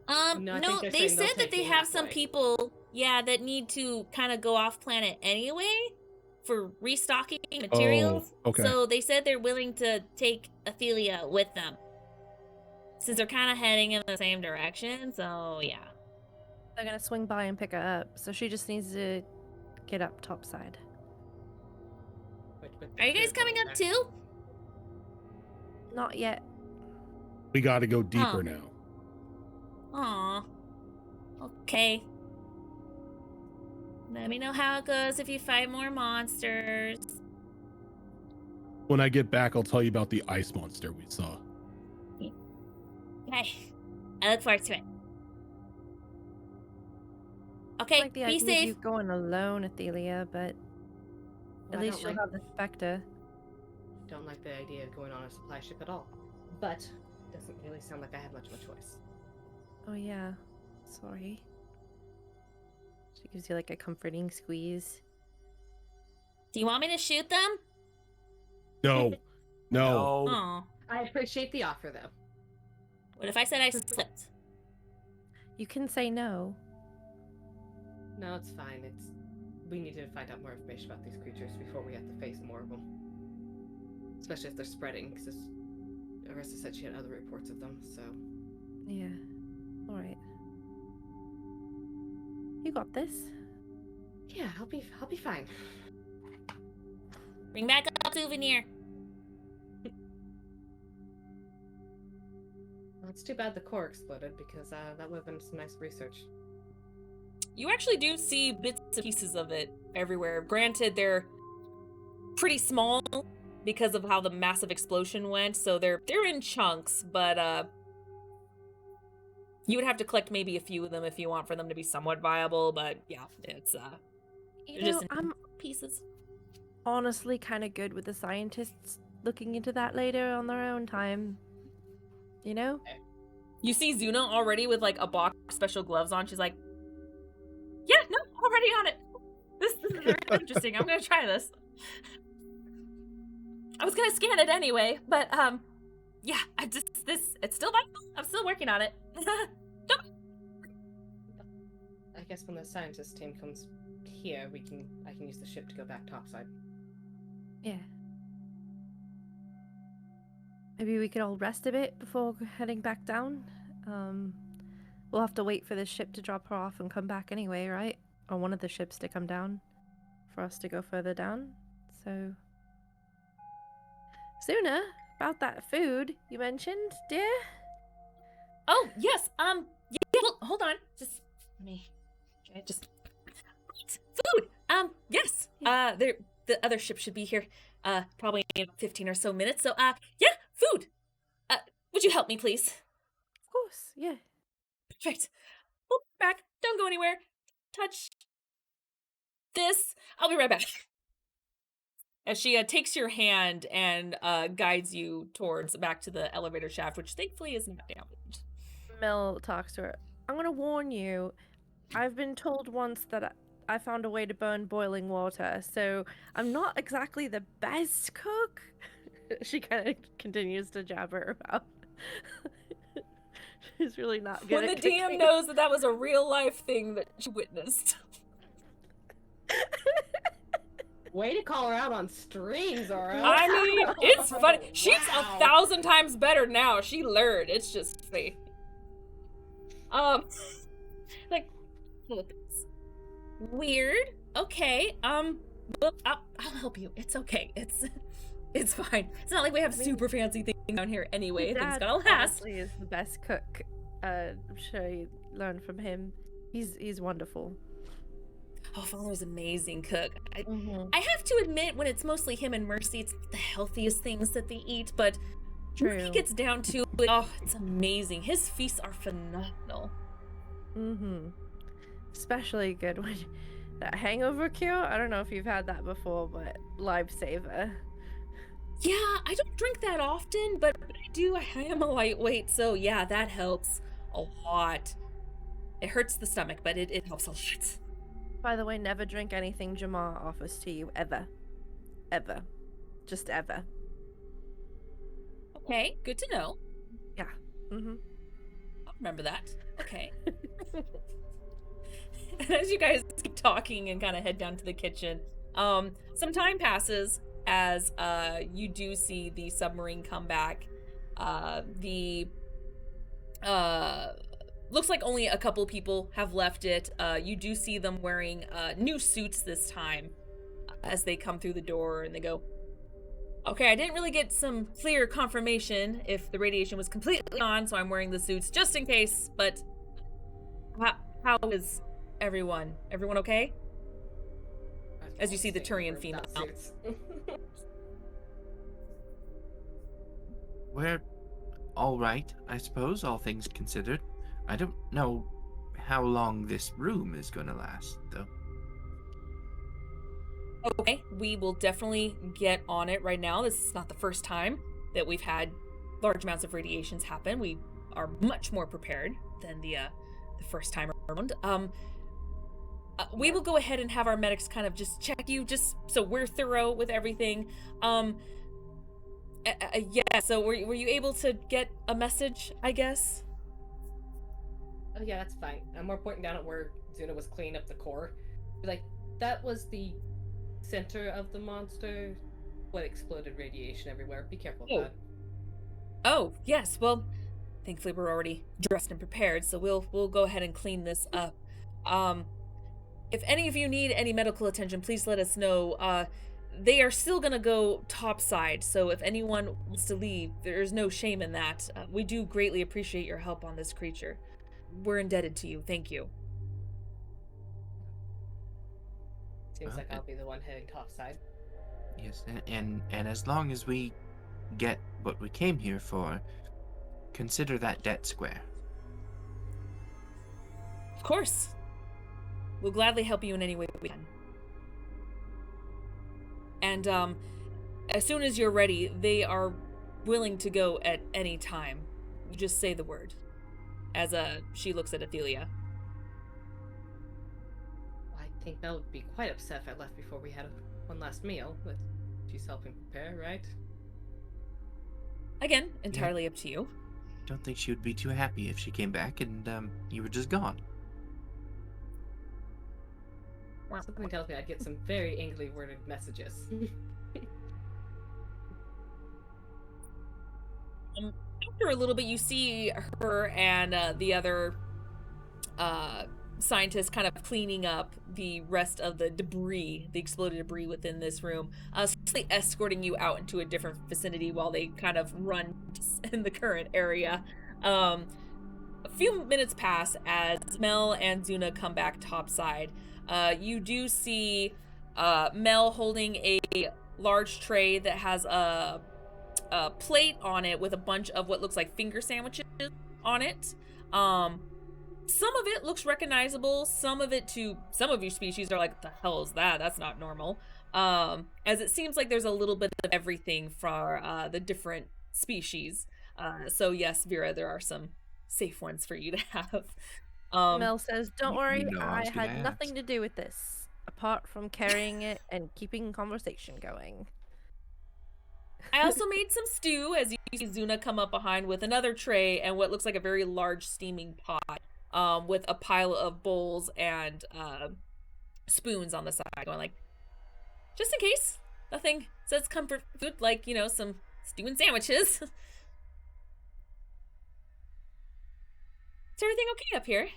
No, I No, think they're they saying they'll said that take they me have some halfway. people, that need to kind of go off planet anyway for restocking materials. okay. So they said they're willing to take Athelia with them. Since they're kind of heading in the same direction, so yeah. They're gonna swing by and pick her up, so she just needs to get up topside. Are you guys coming up too? Not yet. We got to go deeper Huh. now. Aw. Okay. Let me know how it goes if you fight more monsters. When I get back, I'll tell you about the ice monster we saw. Okay. I look forward to it. Okay, Like the be idea of safe. you going alone, Athelia, but at least you'll have the Spectre. Don't like the idea of going on a supply ship at all. But doesn't really sound like I have much of a choice. Oh yeah. Sorry. She gives you like a comforting squeeze. Do you want me to shoot them? No. No. Oh. I appreciate the offer, though. What if I said I slipped? You can say no. No, it's fine. We need to find out more information about these creatures before we have to face more of them. Especially if they're spreading, because Orisa said she had other reports of them, so... Yeah. Alright. You got this. Yeah, I'll be fine. Bring back a souvenir. Well, it's too bad the core exploded, because that would have been some nice research. You actually do see bits and pieces of it everywhere. Granted, they're pretty small because of how the massive explosion went, so they're in chunks, but you would have to collect maybe a few of them if you want for them to be somewhat viable, but yeah, it's You they're know, just in I'm pieces. honestly kind of good with the scientists looking into that later on their own time. You know? You see Zuna already with like a box of special gloves on. She's like, yeah, no, already on it. This is very interesting. I'm gonna try this. I was gonna scan it anyway, but yeah, it's still viable. I'm still working on it. I guess when the scientist team comes here, I can use the ship to go back topside. Yeah. Maybe we could all rest a bit before heading back down. We'll have to wait for the ship to drop her off and come back anyway, right? Or one of the ships to come down for us to go further down. So, Suna, about that food you mentioned, dear. Oh yes, yeah. Well, hold on, just let me try just food. Yes. The other ship should be here. Probably in 15 or so minutes. So, yeah, food. Would you help me, please? Of course, yeah. Perfect. Oh, back. Don't go anywhere. Touch this. I'll be right back. As she takes your hand and guides you towards back to the elevator shaft, which thankfully is not damaged. Mel talks to her. I'm gonna warn you. I've been told once that I found a way to burn boiling water, so I'm not exactly the best cook. She kind of continues to jabber about. Who's really not good When the at DM cooking. knows that that was a real life thing that she witnessed. Way to call her out on strings, Aura. I mean, it's funny. She's Wow. 1,000 times better now. She learned. It's just funny. Like, weird. Okay. Well, I'll help you. It's okay. It's fine. It's not like we have super fancy things down here anyway. Things Dad gotta last. honestly is the best cook. I'm sure you learn from him. He's wonderful. Oh, Father's amazing cook. Mm-hmm. I have to admit, when it's mostly him and Mercy, it's not the healthiest things that they eat, but when he True. gets down to it, oh, it's amazing. His feasts are phenomenal. Mm-hmm. Especially good when that hangover cure. I don't know if you've had that before, but lifesaver. Yeah, I don't drink that often, but when I do, I am a lightweight, so yeah, that helps a lot. It hurts the stomach, but it helps a lot. By the way, never drink anything Jamar offers to you, ever. Ever. Just ever. Okay, good to know. Mm-hmm. I'll remember that. Okay. And as you guys keep talking and kind of head down to the kitchen, some time passes as you do see the submarine come back. Looks like only a couple people have left it. You do see them wearing new suits this time as they come through the door, and they go, okay, I didn't really get some clear confirmation if the radiation was completely on, so I'm wearing the suits just in case, but how is everyone? Everyone okay? As you see the Turian female. We're all right, I suppose, all things considered. I don't know how long this room is going to last, though. Okay, we will definitely get on it right now. This is not the first time that we've had large amounts of radiations happen. We are much more prepared than the first time around. We will go ahead and have our medics kind of just check you, just so we're thorough with everything. Yeah, so were you able to get a message, I guess? Oh yeah, that's fine. And we're pointing down at where Zuna was cleaning up the core. Like, that was the center of the monster. What exploded radiation everywhere. Be careful of that. Oh, yes. Well, thankfully we're already dressed and prepared, so we'll go ahead and clean this up. If any of you need any medical attention, please let us know. They are still gonna go topside, so if anyone wants to leave, there's no shame in that. We do greatly appreciate your help on this creature. We're indebted to you. Thank you. Seems like I'll be the one heading topside. Yes, and as long as we get what we came here for, consider that debt square. Of course. We'll gladly help you in any way we can. And as soon as you're ready, they are willing to go at any time. You just say the word. As she looks at Athelia. I think Mel would be quite upset if I left before we had one last meal, but she's helping prepare, right? Again, entirely up to you. Don't think she would be too happy if she came back and you were just gone. Something tells me I'd get some very angrily worded messages. After a little bit, you see her and the other scientists kind of cleaning up the rest of the debris, the exploded debris within this room, slowly escorting you out into a different vicinity while they kind of run in the current area. A few minutes pass as Mel and Zuna come back topside. You do see Mel holding a large tray that has a plate on it with a bunch of what looks like finger sandwiches on it. Some of it looks recognizable. Some of it to some of your species are like, what the hell is that? That's not normal. As it seems like there's a little bit of everything for the different species. So yes, Vera, there are some safe ones for you to have. Mel says, don't worry, know, I I was gonna had ask. nothing to do with this, apart from carrying it and keeping conversation going. I also made some stew, as you see Zuna come up behind with another tray and what looks like a very large steaming pot, with a pile of bowls and spoons on the side, going like, just in case. Nothing says comfort food like, some stew and sandwiches. Is everything okay up here?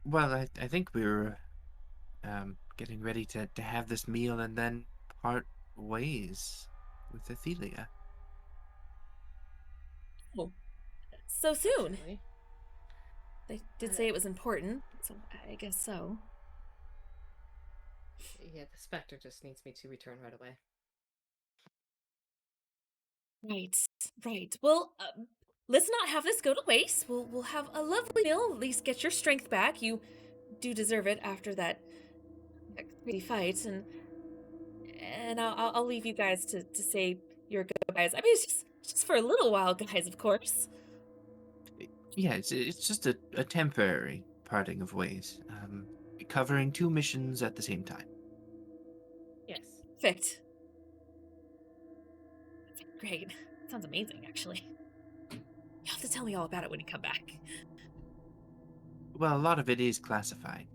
Well, I think we were getting ready to have this meal and then part ways with Athelia. Oh, so soon. Actually. They did say it was important, so I guess so. Yeah, the Spectre just needs me to return right away. Right. Well, let's not have this go to waste. We'll have a lovely meal. At least get your strength back. You do deserve it after that crazy fight, and I'll leave you guys to say your goodbyes. I mean, it's just for a little while, guys. Of course. Yeah, it's just a temporary parting of ways. Covering 2 missions at the same time. Yes. Perfect. Great. Sounds amazing, actually. You'll have to tell me all about it when you come back. Well, a lot of it is classified.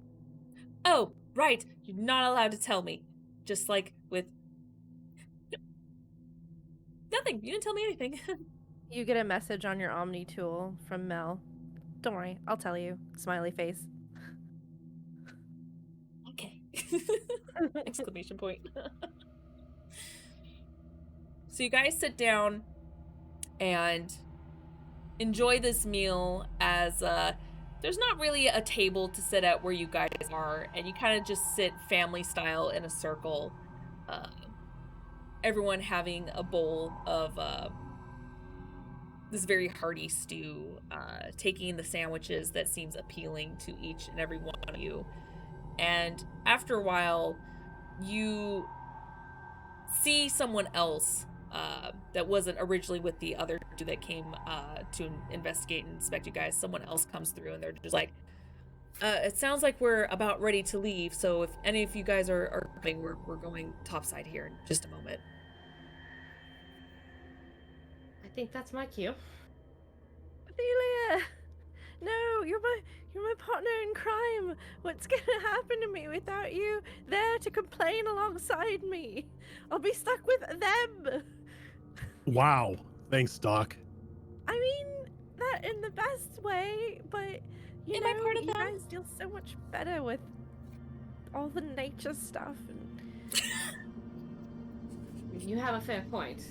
Oh, right. You're not allowed to tell me. Just like with... Nothing. You didn't tell me anything. You get a message on your Omni tool from Mel. Don't worry, I'll tell you. Smiley face. Okay. Exclamation point. So you guys sit down and enjoy this meal as there's not really a table to sit at where you guys are, and you kind of just sit family style in a circle, everyone having a bowl of this very hearty stew, taking the sandwiches that seems appealing to each and every one of you. And after a while, you see someone else that wasn't originally with the other two that came to investigate and inspect you guys. Someone else comes through and they're just like, it sounds like we're about ready to leave, so if any of you guys are coming, we're going topside here in just a moment. I think that's my cue. Ophelia! No, you're my partner in crime. What's gonna happen to me without you there to complain alongside me? I'll be stuck with them. Wow. Thanks, Doc. I mean that in the best way, but you Am know, I part of you them? guys deal so much better with all the nature stuff. And You have a fair point.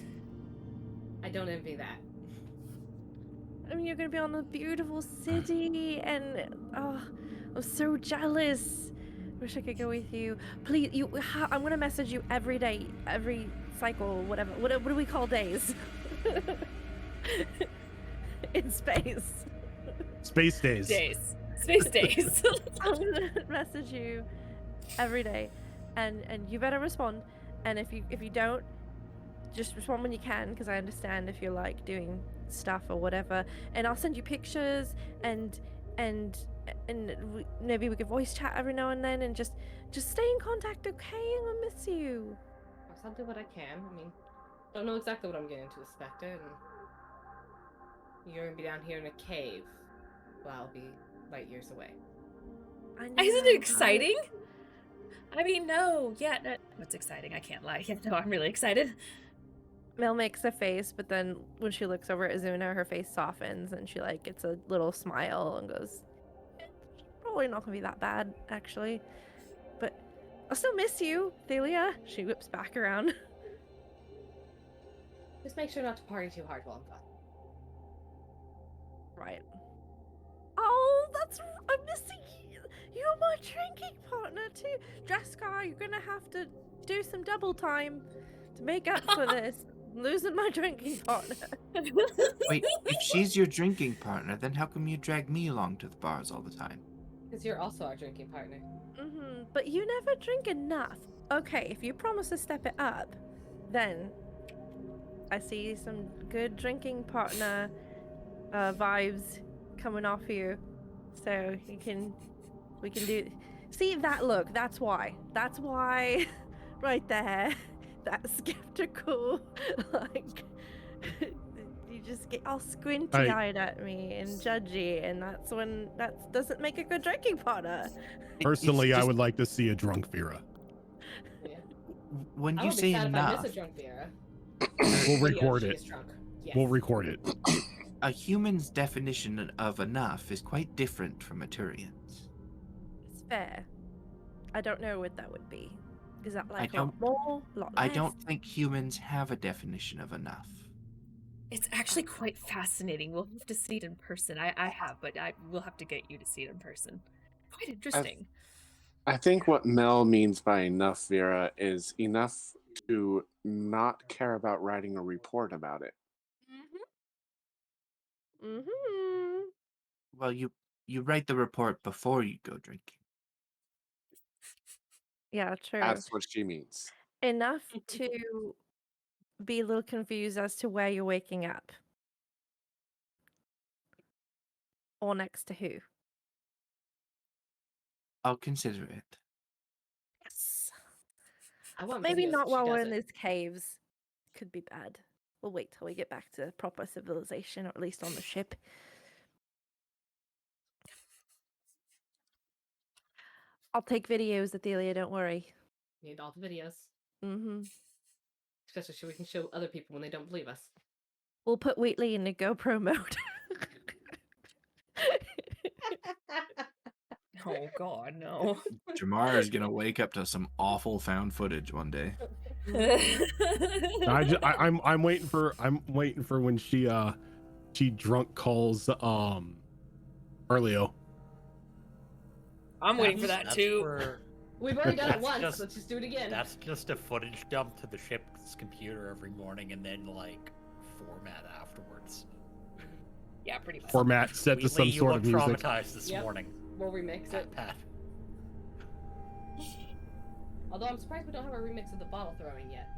I don't envy that. I mean, you're gonna be on a beautiful city, and oh, I'm so jealous. Wish I could go with you. Please, I'm gonna message you every day, every cycle, whatever. What do we call days? In space. Space days. Space days. I'm gonna message you every day, and you better respond. And if you don't, just respond when you can, because I understand if you're like doing stuff or whatever. And I'll send you pictures, and maybe we could voice chat every now and then, and just stay in contact, okay? I'm gonna miss you. I'll do what I can. I mean, don't know exactly what I'm getting into with Spectre, and you're gonna be down here in a cave. Well, I'll be light years away. I know, Isn't it exciting? I mean, no, yeah, it's exciting. I can't lie. Yeah, no, I'm really excited. Mel makes a face, but then when she looks over at Zuna, her face softens, and she like gets a little smile and goes, "It's probably not gonna be that bad, actually. But I'll still miss you, Thalia." She whips back around. Just make sure not to party too hard while I'm gone. Right. Oh, I'm missing you. You're my drinking partner too. Draskar, you're gonna have to do some double time to make up for this. I'm losing my drinking partner. Wait, if she's your drinking partner, then how come you drag me along to the bars all the time? Because you're also our drinking partner. But you never drink enough. Okay, if you promise to step it up, then I see some good drinking partner vibes coming off you. So we can do. See that look? That's why. Right there. that skeptical. Like, you just get all I- squinty-eyed at me and judgy, and that doesn't make a good drinking partner. Personally, I just- would like to see a drunk Vera. Yeah. When I you would be say sad if I enough, miss a drunk Vera. We'll But yeah, record she it. is drunk. Yes. We'll record it. a human's definition of enough is quite different from a Turian's. It's fair. I don't know what that would be. Is that like a don't- lot more, a lot less? I don't think humans have a definition of enough. It's actually quite fascinating. We'll have to see it in person. I have, but I will have to get you to see it in person. Quite interesting. I think what Mel means by enough, Vera, is enough to not care about writing a report about it. Mm-hmm. Well, you write the report before you go drinking. Yeah, true. That's what she means. Enough to be a little confused as to where you're waking up. Or next to who. I'll consider it. Yes. I want Maybe videos not if she while we're does in it. these caves. Could be bad. We'll wait till we get back to proper civilization, or at least on the ship. I'll take videos, Athelia, don't worry. Need all the videos. Mm-hmm. Especially so we can show other people when they don't believe us. We'll put Wheatley in a GoPro mode. Oh god, no. Jamar is gonna wake up to some awful found footage one day. I'm waiting for when she drunk calls Arleo. I'm waiting for that That's too. where- We've already done it That's once. just- Let's just do it again. That's just a footage dump to the ship's computer every morning and then like format afterwards. Yeah, pretty much. Format set to Wheatley, some you sort look of music. traumatized this Yep. morning. We'll remix it. Pat. Although I'm surprised we don't have a remix of the bottle throwing yet.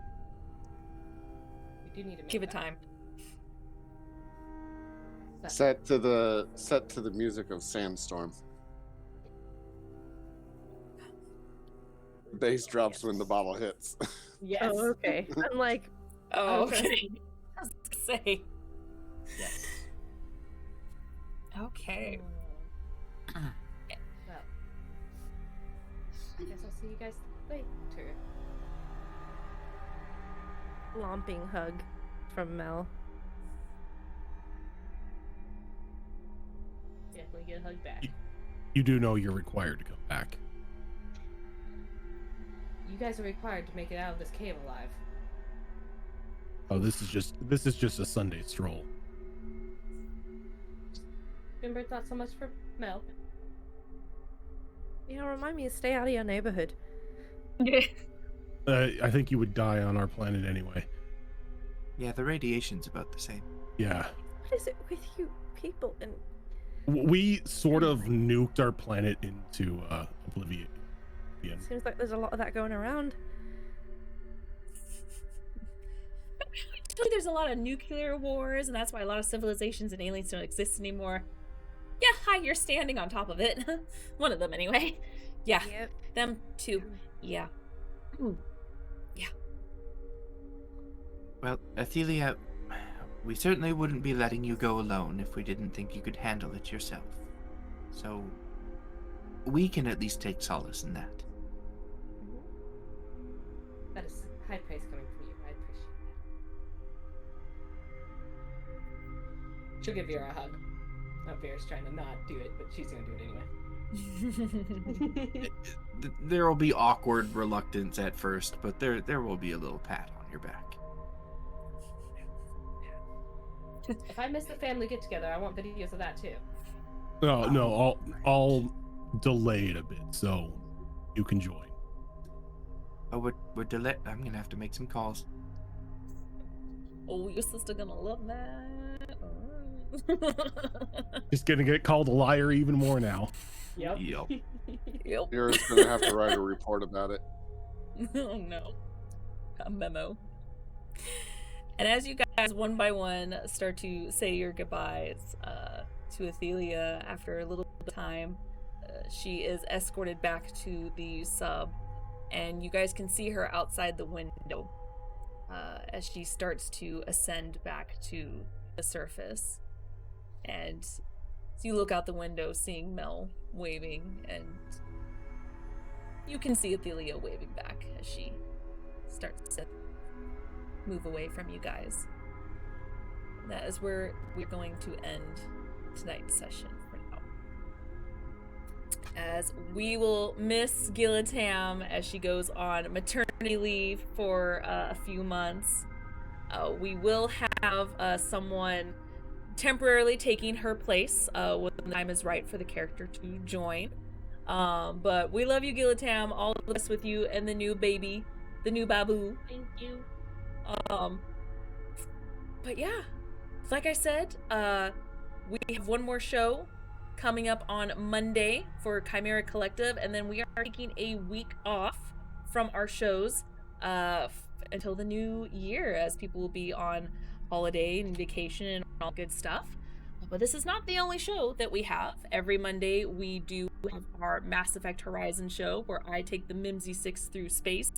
We do need to make Give it that. time. Set to the music of Sandstorm. Bass drops when the bottle hits. Yes. Oh, okay. I'm like, Oh, Okay. okay. I was gonna say. Yes. Okay. Well, I guess I'll see you guys later. lomping hug from Mel. Definitely get a hug back. You do know you're required to come back. You guys are required to make it out of this cave alive. Oh, this is just a Sunday stroll. Remember, it's not so much for Mel. You know, remind me to stay out of your neighborhood. I think you would die on our planet anyway. Yeah, the radiation's about the same. Yeah. What is it with you people? And We sort of nuked our planet into oblivion. it seems like there's a lot of that going around. I tell you, there's a lot of nuclear wars, and that's why a lot of civilizations and aliens don't exist anymore. Yeah, hi, you're standing on top of it. One of them, anyway. Yeah, Yep. them too. Yeah. Well, Athelia, we certainly wouldn't be letting you go alone if we didn't think you could handle it yourself. So, we can at least take solace in that. That is high praise coming from you. I appreciate that. She'll give Vera a hug. Oh, Vera's trying to not do it, but she's gonna do it anyway. There will be awkward reluctance at first, but there will be a little pat on your back. If I miss the family get together, I want videos of that too. No, I'll delay it a bit so you can join. Oh, we're delayed. I'm gonna have to make some calls. Oh, your sister gonna love that. Just gonna get called a liar even more now. Yep. Yup. Yep. You're just gonna have to write a report about it. Oh no. A memo. And as you guys one by one start to say your goodbyes to Athelia after a little bit of time, she is escorted back to the sub, and you guys can see her outside the window. as she starts to ascend back to the surface. And so you look out the window, seeing Mel waving, and you can see Athelia waving back as she starts to move away from you guys. And that is where we're going to end tonight's session for now. As we will miss Gilatam as she goes on maternity leave for a few months. We will have someone temporarily taking her place when the time is right for the character to join. But we love you, Gilatam. All of us with you and the new baby, the new Babu. Thank you. But yeah, like I said, we have one more show coming up on Monday for Chimera Collective, and then we are taking a week off from our shows until the new year, as people will be on holiday and vacation and all good stuff. But this is not the only show that we have. Every Monday we do have our Mass Effect Horizon show, where I take the Mimsy 6 through space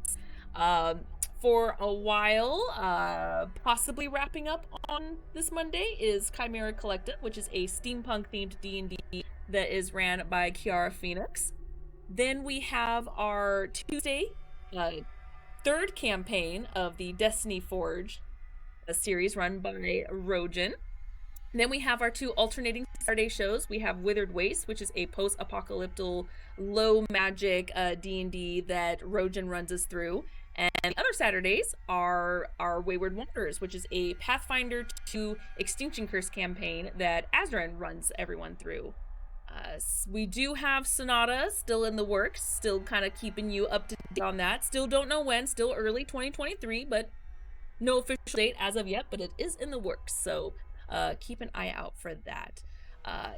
for a while. Possibly wrapping up on this Monday is Chimera Collective, which is a steampunk themed D&D that is ran by Kiara Phoenix. Then we have our Tuesday third campaign of the Destiny Forge, a series run by Rojan. Then we have our two alternating Saturday shows. We have Withered Waste, which is a post-apocalyptic low magic D&D that Rojan runs us through. And the other Saturdays are our Wayward Wanderers, which is a Pathfinder 2 Extinction Curse campaign that Azran runs everyone through. We do have Sonata still in the works, still kind of keeping you up to date on that. Still don't know when, still early 2023, but no official date as of yet, but it is in the works. So keep an eye out for that.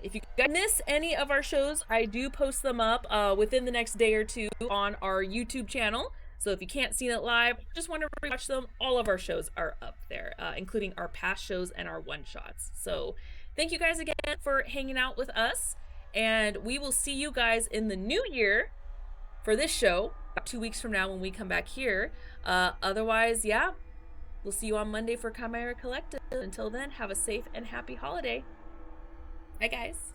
If you guys miss any of our shows, I do post them up within the next day or two on our YouTube channel. So if you can't see it live, just want to watch them, all of our shows are up there, including our past shows and our one-shots. So thank you guys again for hanging out with us, and we will see you guys in the new year for this show, about 2 weeks from now when we come back here. Otherwise, yeah, we'll see you on Monday for Chimera Collective. Until then, have a safe and happy holiday. Bye, guys.